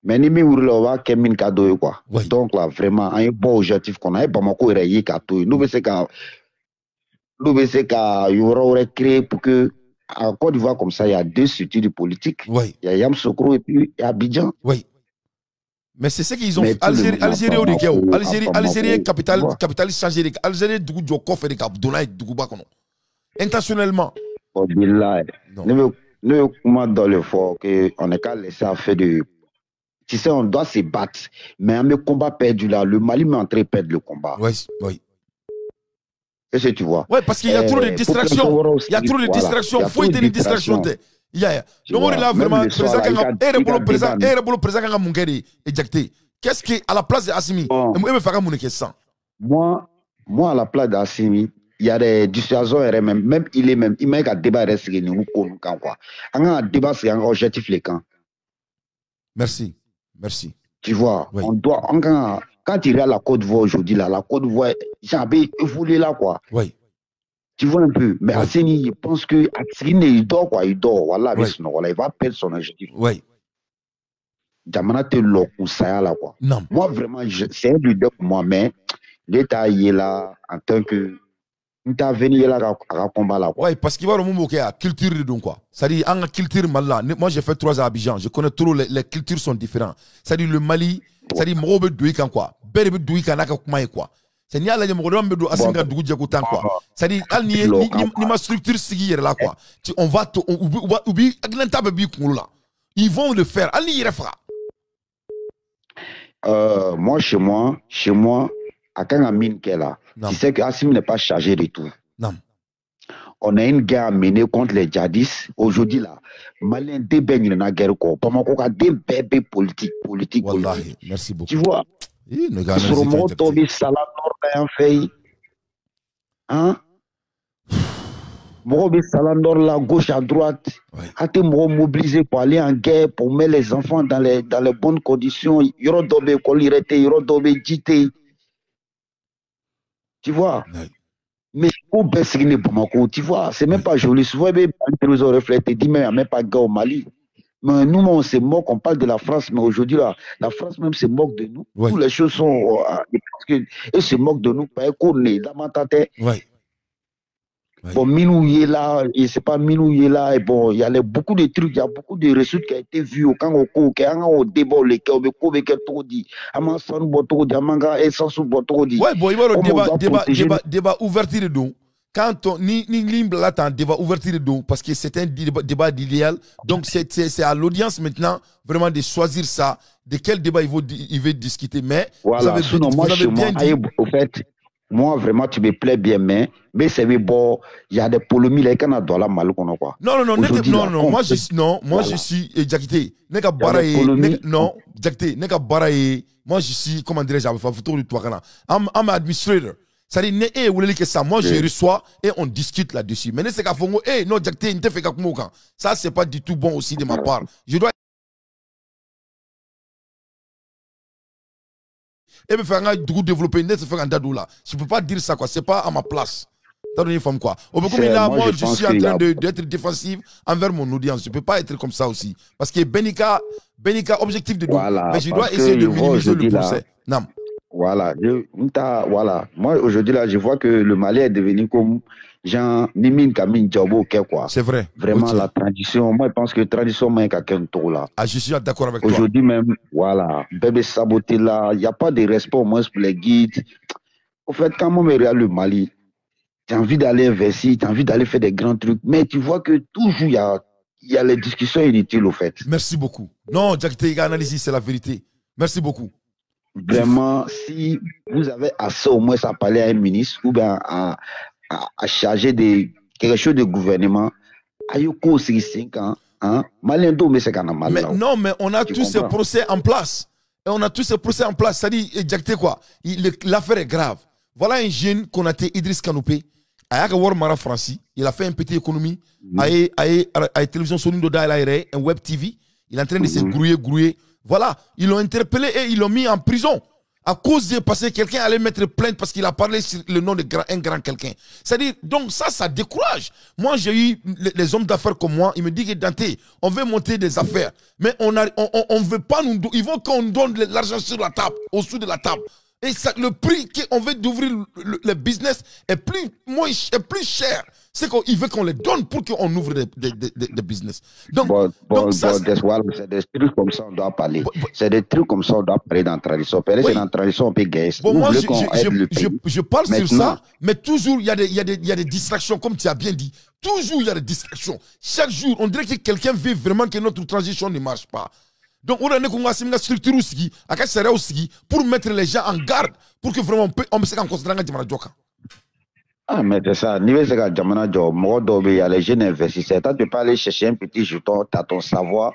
Mais ni mi ourlova kemin kado quoi. Donc là vraiment un bon objectif qu'on a Bamako est kato. Nous c'est qu'à y aura créé pour que en Côte d'Ivoire comme ça il y a deux structures politiques. Oui. Il y a Yamoussoukro et puis il y a Abidjan. Oui. Mais c'est ce qu'ils ont fait. Algérie au Dikeo. Algérie capitaliste changé. Algérie du Djokof et de Kabdoula et du Goubakono. Intentionnellement. Oh, billahi. Nous, comment dans le fort, qu'on n'est qu'à laisser à faire de. Tu sais, on doit se battre. Mais un combat perdu là, le Mali est en train de perdre le combat. Oui, oui. Qu'est-ce que tu vois? Oui, parce qu'il y a trop de distractions. Il y a trop de distractions. Il faut aider les distractions. Il y a. Donc, on est là vraiment. Le président Mungeri éjecté. Qu'est-ce qui est à la place d'Assimi? Moi, à la place d'Assimi, il y a des dissuasions même il m'a qu'à débat rester nous quoi. On a un débat c'est un objectif les camps. Merci. Tu vois, oui. Quand tu regardes la Côte d'Ivoire aujourd'hui là, la Côte d'Ivoire j'avais évolué là quoi. Oui. Tu vois un peu, mais oui. Asseni il pense que Asseni il dort voilà, oui. Voilà, il va perdre son objectif. Oui. Jamana te loku ça là quoi. Non. Moi vraiment c'est un leader pour moi mais l'État y est là en tant que intervenir là à combat là. Ouais, parce qu'il va remonter à culture de donc quoi. C'est-à-dire en culture Mali. Moi j'ai fait 3 ans à Abidjan, je connais trop les cultures sont différentes. C'est-à-dire le Mali, c'est-à-dire Morobe Douikan quoi. Berbe Douikan naka kuma quoi. C'est n'y a la Morobe Bedo Asinga Dougou Djakoutan quoi. C'est-à-dire ni ma structure sigi là quoi. On va oubi aglanta bebi là. Ils vont le faire. Ali refera. Moi chez moi à Kangamine qu'est là. Tu sais que Assimi n'est pas chargé de tout. Non. On a une guerre à mener contre les djihadistes. Aujourd'hui, là, Malien débaigne dans la guerre. Bamako a des bébés politiques. Wallahi, merci beaucoup. Tu vois, sur le mot Tobi Salandor n'a fait. Hein? Morobi Salandor, la gauche à droite, a été mobilisé pour aller en guerre, pour mettre les enfants dans les bonnes conditions. Yoro Dobe Kolirete, Yoro Dobe Jite. Tu vois? Mais au Bessigné Bamako, tu vois, c'est même pas joli. Souvent, les télévisions reflètent et disent, mais il n'y a même pas de gars au Mali. Mais nous, on se moque, on parle de la France, mais aujourd'hui, la France même se moque de nous. Toutes les choses sont. Ils se moquent de nous, parce qu'on est dans ma tête. Bon, Minou est là, et c'est pas Minou est là, et bon, il y a beaucoup de trucs, il y a beaucoup de ressources qui ont été vues au Kango, qui ont débat, les cas, mais quoi, mais qu'est-ce qu'on dit? Amansan, boto, diamanga, essence, boto, dit. Ouais, bon, il va le débat ouverture de dos. Quand on ni là, t'as un débat ouverture de dos, parce que c'est un débat d'idéal. Donc, c'est à l'audience maintenant, vraiment, de choisir ça, de quel débat il veut discuter. Mais, voilà, vous avez bien dit. Au fait, moi, vraiment, tu me plais bien, mais c'est bon, il y a des polémiques là, quand on doit la mal, quoi. Non, moi, je suis Jakité. Neka Baraye, non, Jakité, Neka Baraye, moi, je suis, comment dirais-je, I'm administrator. C'est-à-dire, moi, je reçois et on discute là-dessus. Mais c'est qu'à fond, non, Jakité, il te fait comme moi. Ça, c'est pas du tout bon aussi de ma part. Je dois. Et me faire un développer net faire un dadou là. Je peux pas dire ça quoi, c'est pas à ma place. T'as donné femme quoi. Au bout là, moi je suis en train d'être défensif envers mon audience. Je peux pas être comme ça aussi parce que Benika objectif de voilà, mais je dois essayer de minimiser le procès. Non. Voilà, voilà. Moi aujourd'hui là, je vois que le Mali est devenu comme Jean Nimin Kamine Djabo quoi. C'est vrai. Vraiment la tradition, moi je pense que tradition moi quelqu'un tout là. Ah, je suis d'accord avec toi. Aujourd'hui même, voilà, bébé saboté là, il n'y a pas de respect au moins pour les guides. En fait, quand moi je regarde le Mali, tu as envie d'aller investir, tu as envie d'aller faire des grands trucs, mais tu vois que toujours il y a les discussions inutiles au fait. Merci beaucoup. Non, Jack Teiga analyse, c'est la vérité. Merci beaucoup. Vraiment, si vous avez assez au moins à parler à un ministre ou bien à charger de quelque chose de gouvernement, Ayoko aussi 5 ans, hein? Mais non, mais on a tous ces procès en place. Et on a tous ces procès en place. C'est-à-dire, Jakté quoi, l'affaire est grave. Voilà un jeune qu'on a été Idriss Kanopé. Il a fait un petit économie. À la télévision Sonindoda, un web TV. Il est en train de se grouiller. Voilà, ils l'ont interpellé et ils l'ont mis en prison. À cause de parce que quelqu'un allait mettre plainte parce qu'il a parlé sur le nom de un grand quelqu'un. C'est-à-dire, donc ça décourage. Moi, j'ai eu les hommes d'affaires comme moi, ils me disent que Dante, on veut monter des affaires, mais on veut pas nous, ils vont qu'on nous donne l'argent sur la table, au-dessous de la table. Et ça, le prix qu'on veut d'ouvrir le business est plus cher. C'est qu'il veut qu'on les donne pour qu'on ouvre des business. Donc, c'est des trucs comme ça on doit parler. C'est des trucs comme ça on doit parler dans la tradition. Parce que dans la tradition, on peut gagner. Bon, moi, je parle sur ça, mais toujours, il y a des distractions, comme tu as bien dit. Toujours, il y a des distractions. Chaque jour, on dirait que quelqu'un veut vraiment que notre transition ne marche pas. Donc, on a une structure aussi, pour mettre les gens en garde, pour que vraiment on puisse considérer un Djoka. Ah, mais c'est ça. Niveau c'est que Jamana Job, il y a les jeunes investisseurs. Tu peux pas aller chercher un petit jeton, tu as ton savoir.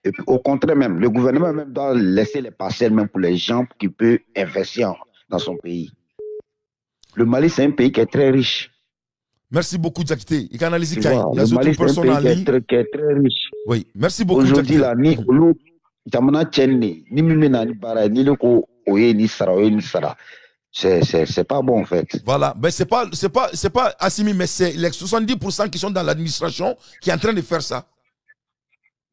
Et puis, au contraire, même, le gouvernement même doit laisser les parcelles même pour les gens qui peuvent investir dans son pays. Le Mali, c'est un pays qui est très riche. Merci beaucoup, Jakité. Il canalise il y a d'autres personnes en ligne. Qui est très riche. Oui, merci beaucoup. Aujourd'hui, là, ni Jamana Tchenni, ni Mimina, ni Bara, ni le Ko, Oye, ni Sara, Oye, ni Sara. C'est pas bon en fait. Voilà, mais c'est pas Assimi, mais c'est les 70% qui sont dans l'administration qui est en train de faire ça.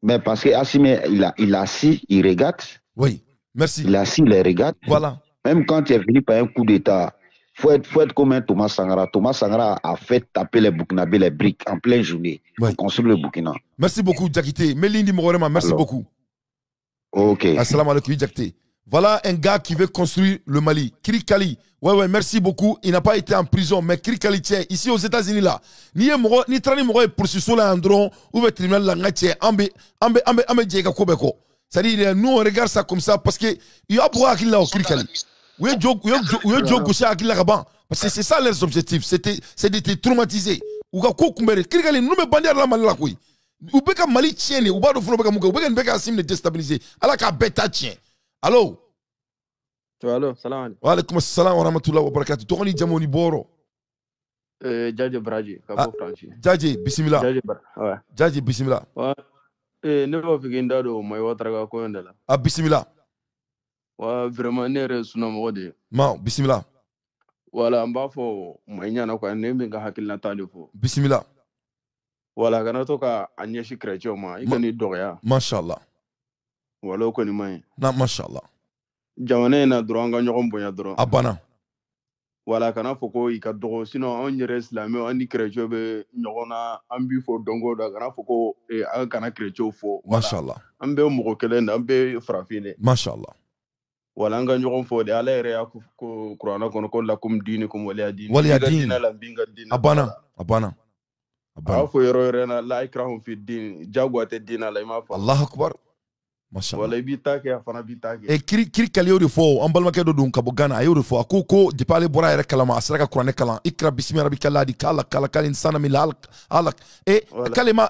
Mais parce que Assimi, il a assis, il regarde. Oui, merci. Il a assis, il regarde. Voilà. Même quand il est venu par un coup d'État, faut être comme un Thomas Sankara. Thomas Sankara a fait taper les Burkinabés, les briques en pleine journée pour construire le Burkina. Merci beaucoup, Jakité. Melindi Morema, merci beaucoup. Ok. Assalamu alaikum, Jakité. Voilà un gars qui veut construire le Mali. Krikali. Ouais, merci beaucoup. Il n'a pas été en prison, mais Krikali, tiens, ici aux États-Unis là, ni trani moro pour ce sol en drone ou le tribunal la ngache ambe djega kobeko. C'est-à-dire nous on regarde ça comme ça parce que il y a beaucoup qui là au Krikali. Oui, joke gauche à qui là bas parce que c'est ça leurs objectifs, c'est d'être traumatisé. Ou ka ko kumbere Krikali nous me bandir la Mali la koi. Ou beka Mali tienne ou ba do flo beka muka ou beka sim de déstabiliser. Ala ka beta tien. Allô? Allô, salam alaikum. Wa alaikum assalam wa rahmatullahi wa barakatuh. Togoni jamoni boro. Jaje Braji, Kabo Franchi. Jaje, bismillah. Ouais. Jaje, bismillah. Ouais. Ne va fikin dado mai watraga ko ndala. Ah, bismillah. Wa vraiment ne re suna mode. Ma, bismillah. Voilà, n b'a fɔ Mayi ɲɛna quoi, ne bɛ n ka hakilinata de fɔ. Bisimila. Voilà, kana to ka a ɲɛsin chrétien ma, i ka n'i dɔgɔya. Mashallah. Voilà, o kɔni man ɲi. Na mashallah. Jamana in na dɔrɔn an ka ɲɔgɔn bonya dɔrɔn. A banna. Voilà, kana fɔ ko i ka dɔgɔ, sinon anw yɛrɛ silamɛw an ni chrétien bɛ ɲɔgɔn na, an b'i fɔ dongo don, kana fɔ ko an kana chrétien fɔ. Mashallah. An bɛɛ mɔgɔ kelen de, an bɛɛ farafin de. Mashallah. Voilà, an ka ɲɔgɔn fɔ de, Ala yɛrɛ y'a ko Kurana kɔnɔ ko lakum diinikum waliya diin. Waliya diin. A banna. A banna. A b'a fɔ yɔrɔ yɛrɛ na la ikrahum fi diin, jagoya tɛ diina la, i m'a fɔ. Allahu akbar. Mashallah. Wala i b'i ta kɛ, a fana b'i ta kɛ. Kiri kali y'o de fɔ, an balimakɛ dɔ don ka bɔ Ghana, a y'o de fɔ, a ko depuis ale bɔra yɛrɛ kalama, a sera ka kuranɛ kalan, ikra bismi rabbikal ladhi khalaqal insana min alaq. K'ale ma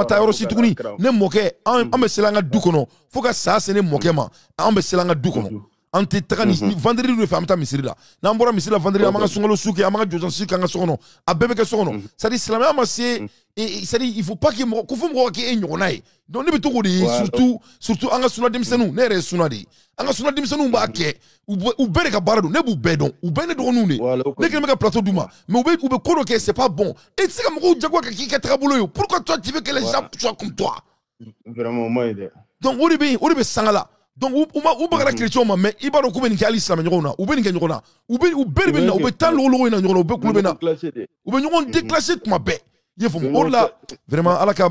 taa yɔrɔ si tuguni, ne mɔkɛ, an bɛ seli an ka du kɔnɔ, fo ka saya se ne mɔkɛ ma, an bɛ seli an ka du kɔnɔ. An tɛ taga ni vendredi de fɛ an bɛ taa misiri la, n'an bɔra misiri la vendredi an b'an ka sunkalo su kɛ, an b'an ka jɔnjɔn k'an ka so kɔnɔ, a bɛɛ bɛ kɛ so kɔnɔ. C'est à dire silamɛya ma se, c'est à dire il faut pas que mɔgɔ, ko fo mɔgɔ ka k'e ɲɔgɔnna ye. Donc ne bɛ to k'o de ye, surtout an ka suna denmisɛnninw, ne yɛrɛ ye suna de ye, an ka suna denmisɛnninw b'a kɛ, u bɛɛ de ka baara don, ne b'u bɛɛ dɔn, u bɛɛ ne dɔgɔninw de, ne kelen bɛ ka plateau d'u ma, mais u bɛ ko dɔ kɛ, c'est pas bon. E tɛ se ka mɔgɔw jagoya ka k'i ka tagabolo ye, pourquoi toi tu veux que les gens soient comme toi? Vraiment man ye dɛ. Donc o de bɛ sanga la. Donc u bagala chrétien ma, mais i b'a dɔn k'u bɛ nin kɛ hali silamɛ ɲɔgɔnw na, u bɛ nin kɛ ɲɔgɔn na, u bɛɛ de bɛ na, u bɛ taa logo in na ɲɔgɔn na, u bɛɛ kulo bɛ na, u bɛ ɲɔgɔn déclasser tuma bɛɛ. Il faut o la vraiment ala ka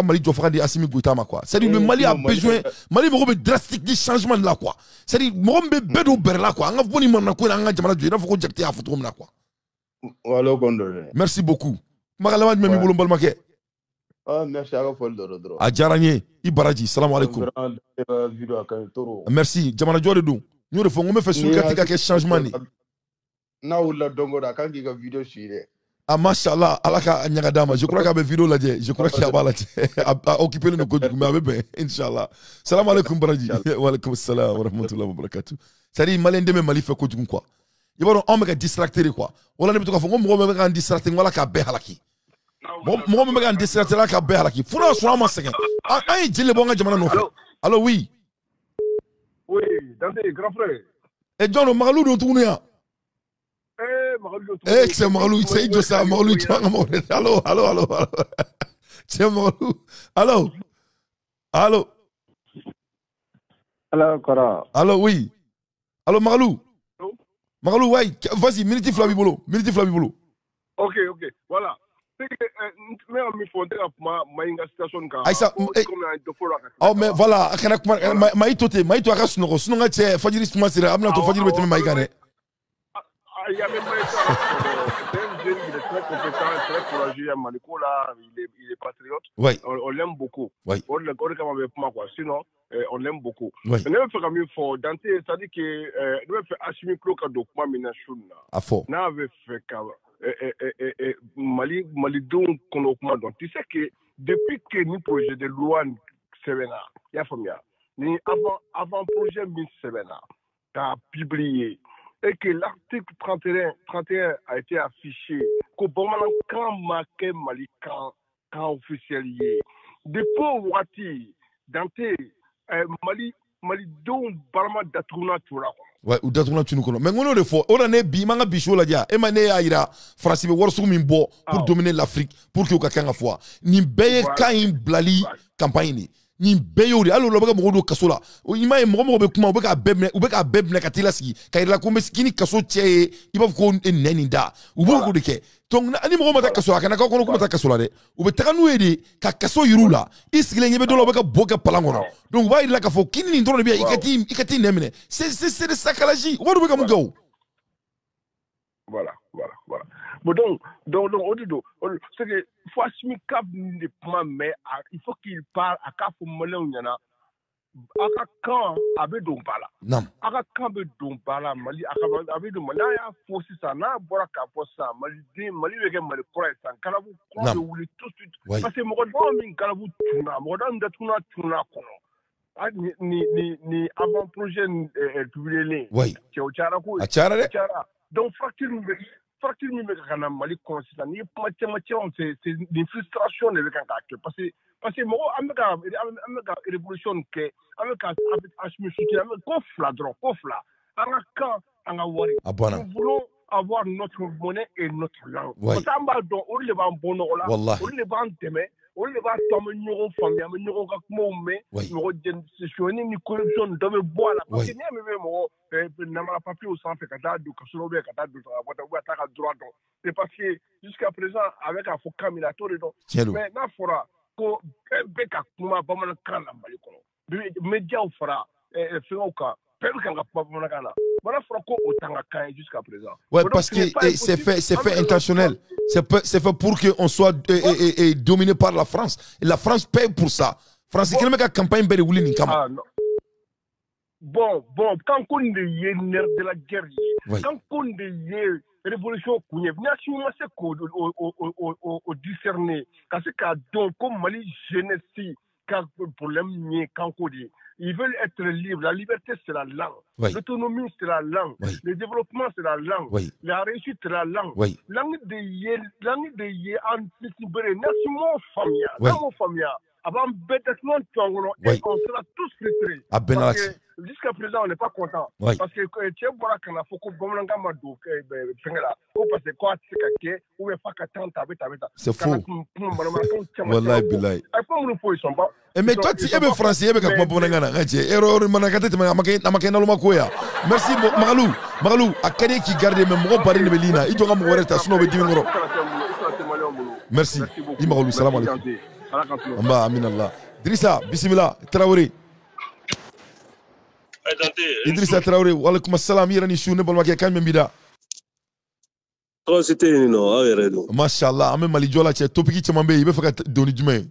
Mali jɔ fanga di Assimi Goïta ma quoi. C'est-à-dire le Mali a besoin, Mali mɔgɔ bɛ drastique di changement de la quoi. C'est-à-dire mɔgɔ min bɛ bɛɛ don bɛrɛ la quoi. An ka bɔ ni manana ko in na an ka jamana jɔ, i n'a fɔ ko Jakite y'a fɔ cogo min na quoi. Voilà kɔndɔ. Merci beaucoup. Kumakan laban jumɛn b'i bolo n balimakɛ? Merci, a ka foli dɔrɔn. A diyara n ye, i baraji, salam alaikum. Merci, jamana jɔ de don. N y'o de fɔ, n ko n bɛ fɛ Sunjata ka kɛ changement de. N'a wulila dongo don, a kan k'i ka vidéo suivre dɛ. Ah, mashallah, Allah ka ɲaga d'a ma. Je crois k'a bɛ vidéo lajɛ, je crois qu'il b'a lajɛ. A occupé len don kojugu, mais a bɛ bɛn, inchallah. Salam alaikum baraji. Wa alaikum salam wa rahmatullahi wa barakatuh. C'est-à-dire maliyɛn den bɛ Mali fɛ kojugu quoi. I b'a dɔn anw bɛ ka distracter de quoi. Wala ne bɛ to k'a fɔ, n ko mɔgɔ bɛ k'an distracter, wala k'a bɛɛ halaki. Mɔgɔ min bɛ k'an distracter la k'a bɛɛ halaki. Fo n'a sɔrɔ an ma sɛgɛn. An ye jeli bɔ an ka jamana nɔfɛ. Allo, oui. Oui, Dante, grand frère. Jɔn don, Magalou don tuguni yan. Magalou. C'est Magalou, c'est Idjosa, Magalou, allô. C'est Magalou. Allô. Allô, Kora. Allô, oui. Allô, Magalou. Magalou, ouais, vas-y, minute flabi bolo. Ok, voilà. C'est que, mais on me faut dire ma station ka. Aïssa, oh, mais voilà, Maïto aka sunoko, sunonga tse, fajiri suma sira, amna to fajiri beteme maïkane. Il y a même c'est un jeune qui est très compétent, très courageux à Maliko là, il est patriote. Oui. On l'aime beaucoup. Oui. On le connaît comme avec moi quoi. Sinon, on l'aime beaucoup. Oui. Mais nous faisons mieux fort. Dante, c'est-à-dire que nous faisons Assimi Kloka document minachun là. À fort. Nous avons fait Mali donc qu'on donc tu sais que depuis que nous projet de loi Sevena, il y a famille. Ni avant projet Min Sevena, t'as publié. Et que l'article 31 a été affiché, que bon quand marqué Mali quand officialisé. Depuis Wati, Dante, Mali donc barma datuna tura. Ouais, ou datuna tunu kono. Mais ngono de fo, ora ne bi manga bisho la dia. E ma ne aira France be worsu min bo pour dominer l'Afrique, pour que o ka kanga fois. Ni beye kain blali campagne ni beyo de allo lobaga mo do kaso la o ima e mo be kuma o be ka bebne ka tilasi ka ira ko meskini kaso tie i ba ko neni da u bo ko de ke donc ani mo mata kaso kana ka ko mata kaso la de o be taka nu ede ka kaso yirula isigile nyebe do lobaga boga palangono donc va ira ka fo kini ni ndoro be ikati nemine c'est de sacrilège o do be ka mo go voilà bon donc c'est que faut assumer cap ne pas mais il faut qu'il parle à cap malin yana aka kan abe don bala nam aka kan be don bala Mali aka abe don Mali ya force ça na bora ka force ça Mali be ke Mali pour ça kana bu ko de wuli tout de suite parce que mo do min kana bu tuna mo do ndatuna tuna kono ni avant projet publié oui chara ko chara donc fracture mi kana Mali consistant ni c'est une frustration de parce que mo ameka révolution ke ameka Assimi soutien ko fla anga wari nous voulons avoir notre monnaie et notre langue. Parce qu'on on les va en bon là, on les va en demain, on les va tomber nous famille, mais nous on mais nous décisionner ni corruption de boire la parce que n'y a même moi n'a pas pu au centre Qatar du Kasolobe Qatar du Ouattara droit donc c'est parce que jusqu'à présent avec un faux caminateur donc mais n'a fora ko beka kuma bamana kana maliko média fera fait au cas jusqu'à présent. Ouais, parce que c'est fait intentionnel. C'est fait pour qu'on soit dominé par la France. Et la France paye pour ça. France, c'est une campagne de Wouline. Bon, quand on est nerf de la guerre, quand on est révolution, on est au discerner. Quand c'est comme Mali jeunesse, quand problème quand on dit. Ils veulent être libres. La liberté, c'est la langue. L'autonomie, c'est la langue. Le développement, c'est la langue. La réussite, c'est la langue. Langue de yé, en Sibéré, national famille. Dans mon famille, avant bêtement, et on sera tous frustrés. Parce que jusqu'à présent, on n'est pas content. Parce que tu es bon, quand on a fait que bon, on a madou, parce que quoi, c'est que ou est pas qu'attendre, c'est faux. Wallahi billahi. Mais toi, tu es français, tu es merci, Magalou, à Kanye qui garde mes mots par une belina. Il doit me ta sinon, merci. Magalou, salam alaikum. Amba, aminallah. Idrissa, bismillah, Traoré. Idrissa Traoré, wa alaikum assalam, irani shune balwake kan membida. Oh, c'était non, aredo. Mashallah, ame malijola che topiki che mambe, ibe faka doni jume.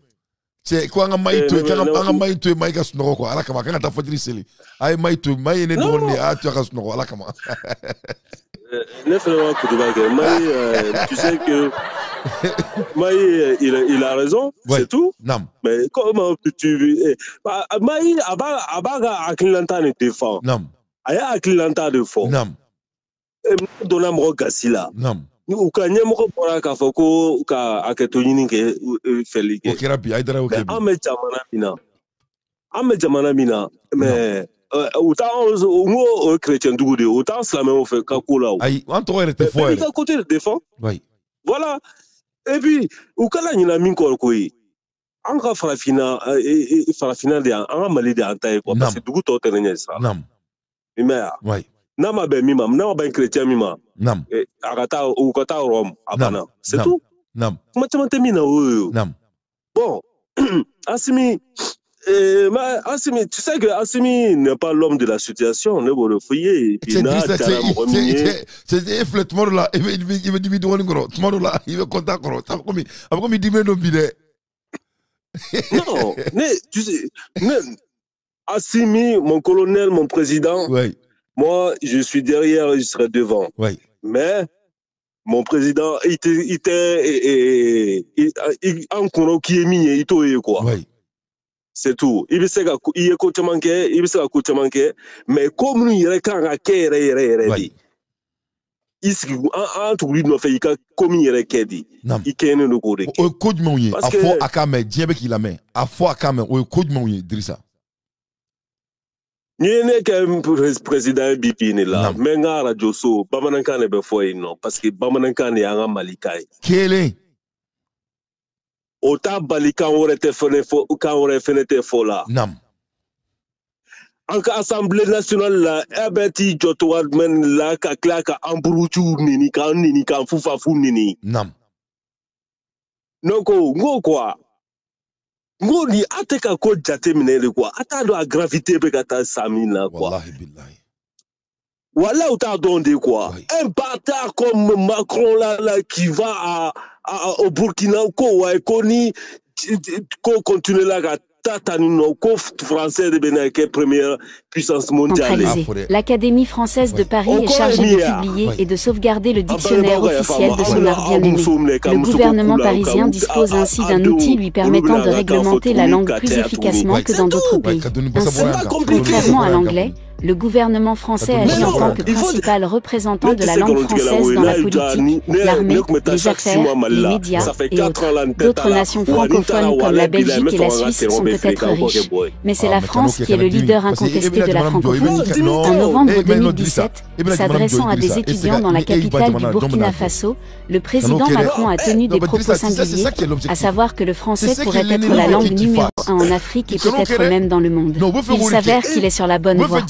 Che ko anga maito, anga maito mai ka sunoko ko ala kama kana ta fajiri seli. Ay maito, mai ne doni a tu ka sunoko ala kama. Ne fais-moi Koutoubake. Maï, tu sais que Maï, il a raison, c'est tout. Non. Mais comment tu... Maï, Abaga Aklilanta ne défend. Non. Aya Aklilanta défend. Non. Dona Moro Gassila. Non. Ou Kanye Moro Pora Kafoko, Kaketonini Félix. Ok, Rabi, Aïdara, ok. Ame Jamana Mina, mais... autant on chrétien du goût, autant slamé on fait kakula. Aïe, on t'aurait été fort. Mais à côté de défend. Oui. Voilà. Et puis, au cas là, il y a mis quoi quoi. En cas farafina de en Mali de antaï quoi. Parce que du coup t'as tenu ça. Non. Mais oui. Nama ben mimam, nama ben chrétien mimam. Non. Agata ou kata Rome. Abana. C'est tout. Non. Comment tu m'as mina ou. Non. Bon, Assimi. Assimi, tu sais que Assimi n'est pas l'homme de la situation, on est au foyer. C'est effectivement là, il veut dire là, il veut contact. Après, il dit non, mais tu sais, Assimi, mon colonel, mon président, moi, je suis derrière, je serai devant. Mais mon président, il était en qui est mis, il était quoi. C'est tout. Il y a coach manqué, il y a coach manqué, mais comme nous, il y a quand à il a tout lui fait comme il y a dit. Il y a un autre au coach mouillé. À fond à Kamé, Dieu qui la met. À fond à Kamé, au coach mouillé, Drissa. Il y a un président Bipine là, mais il y a un radio so, Bamanankan est bien fort non, parce que Bamanankan est un Malikaï. Quel est? Autant bali quand on était fait là. Non. En Assemblée nationale là, Ebeti Jotoadmen là, Kaklaka Ambruchu nini, kan fufa fu nini. Non. Non quoi. Ngo ni ateka ko jate minele quoi. Ata do a gravité be kata samin là quoi. Wallahi billahi. Voilà où t'as donné quoi. Un bâtard comme Macron là qui va au Burkina ko continue là tatanino ko français de Bénin qui est première puissance mondiale. L'Académie française de Paris est chargée de publier et de sauvegarder le dictionnaire officiel de son art bien-aimé. Le gouvernement parisien dispose ainsi d'un outil lui permettant de réglementer la langue plus efficacement que dans d'autres pays. Ainsi, contrairement à l'anglais, Le gouvernement français agit en tant que principal représentant de la langue française dans la politique, l'armée, les affaires, les médias et autres. D'autres nations francophones comme la Belgique et la Suisse sont peut-être riches. Mais c'est la France qui est le leader incontesté de la francophonie. En novembre 2017, s'adressant à des étudiants dans la capitale du Burkina Faso, le président Macron a tenu des propos singuliers, à savoir que le français pourrait être la langue numéro 1 en Afrique et peut-être même dans le monde. Il s'avère qu'il est sur la bonne voie.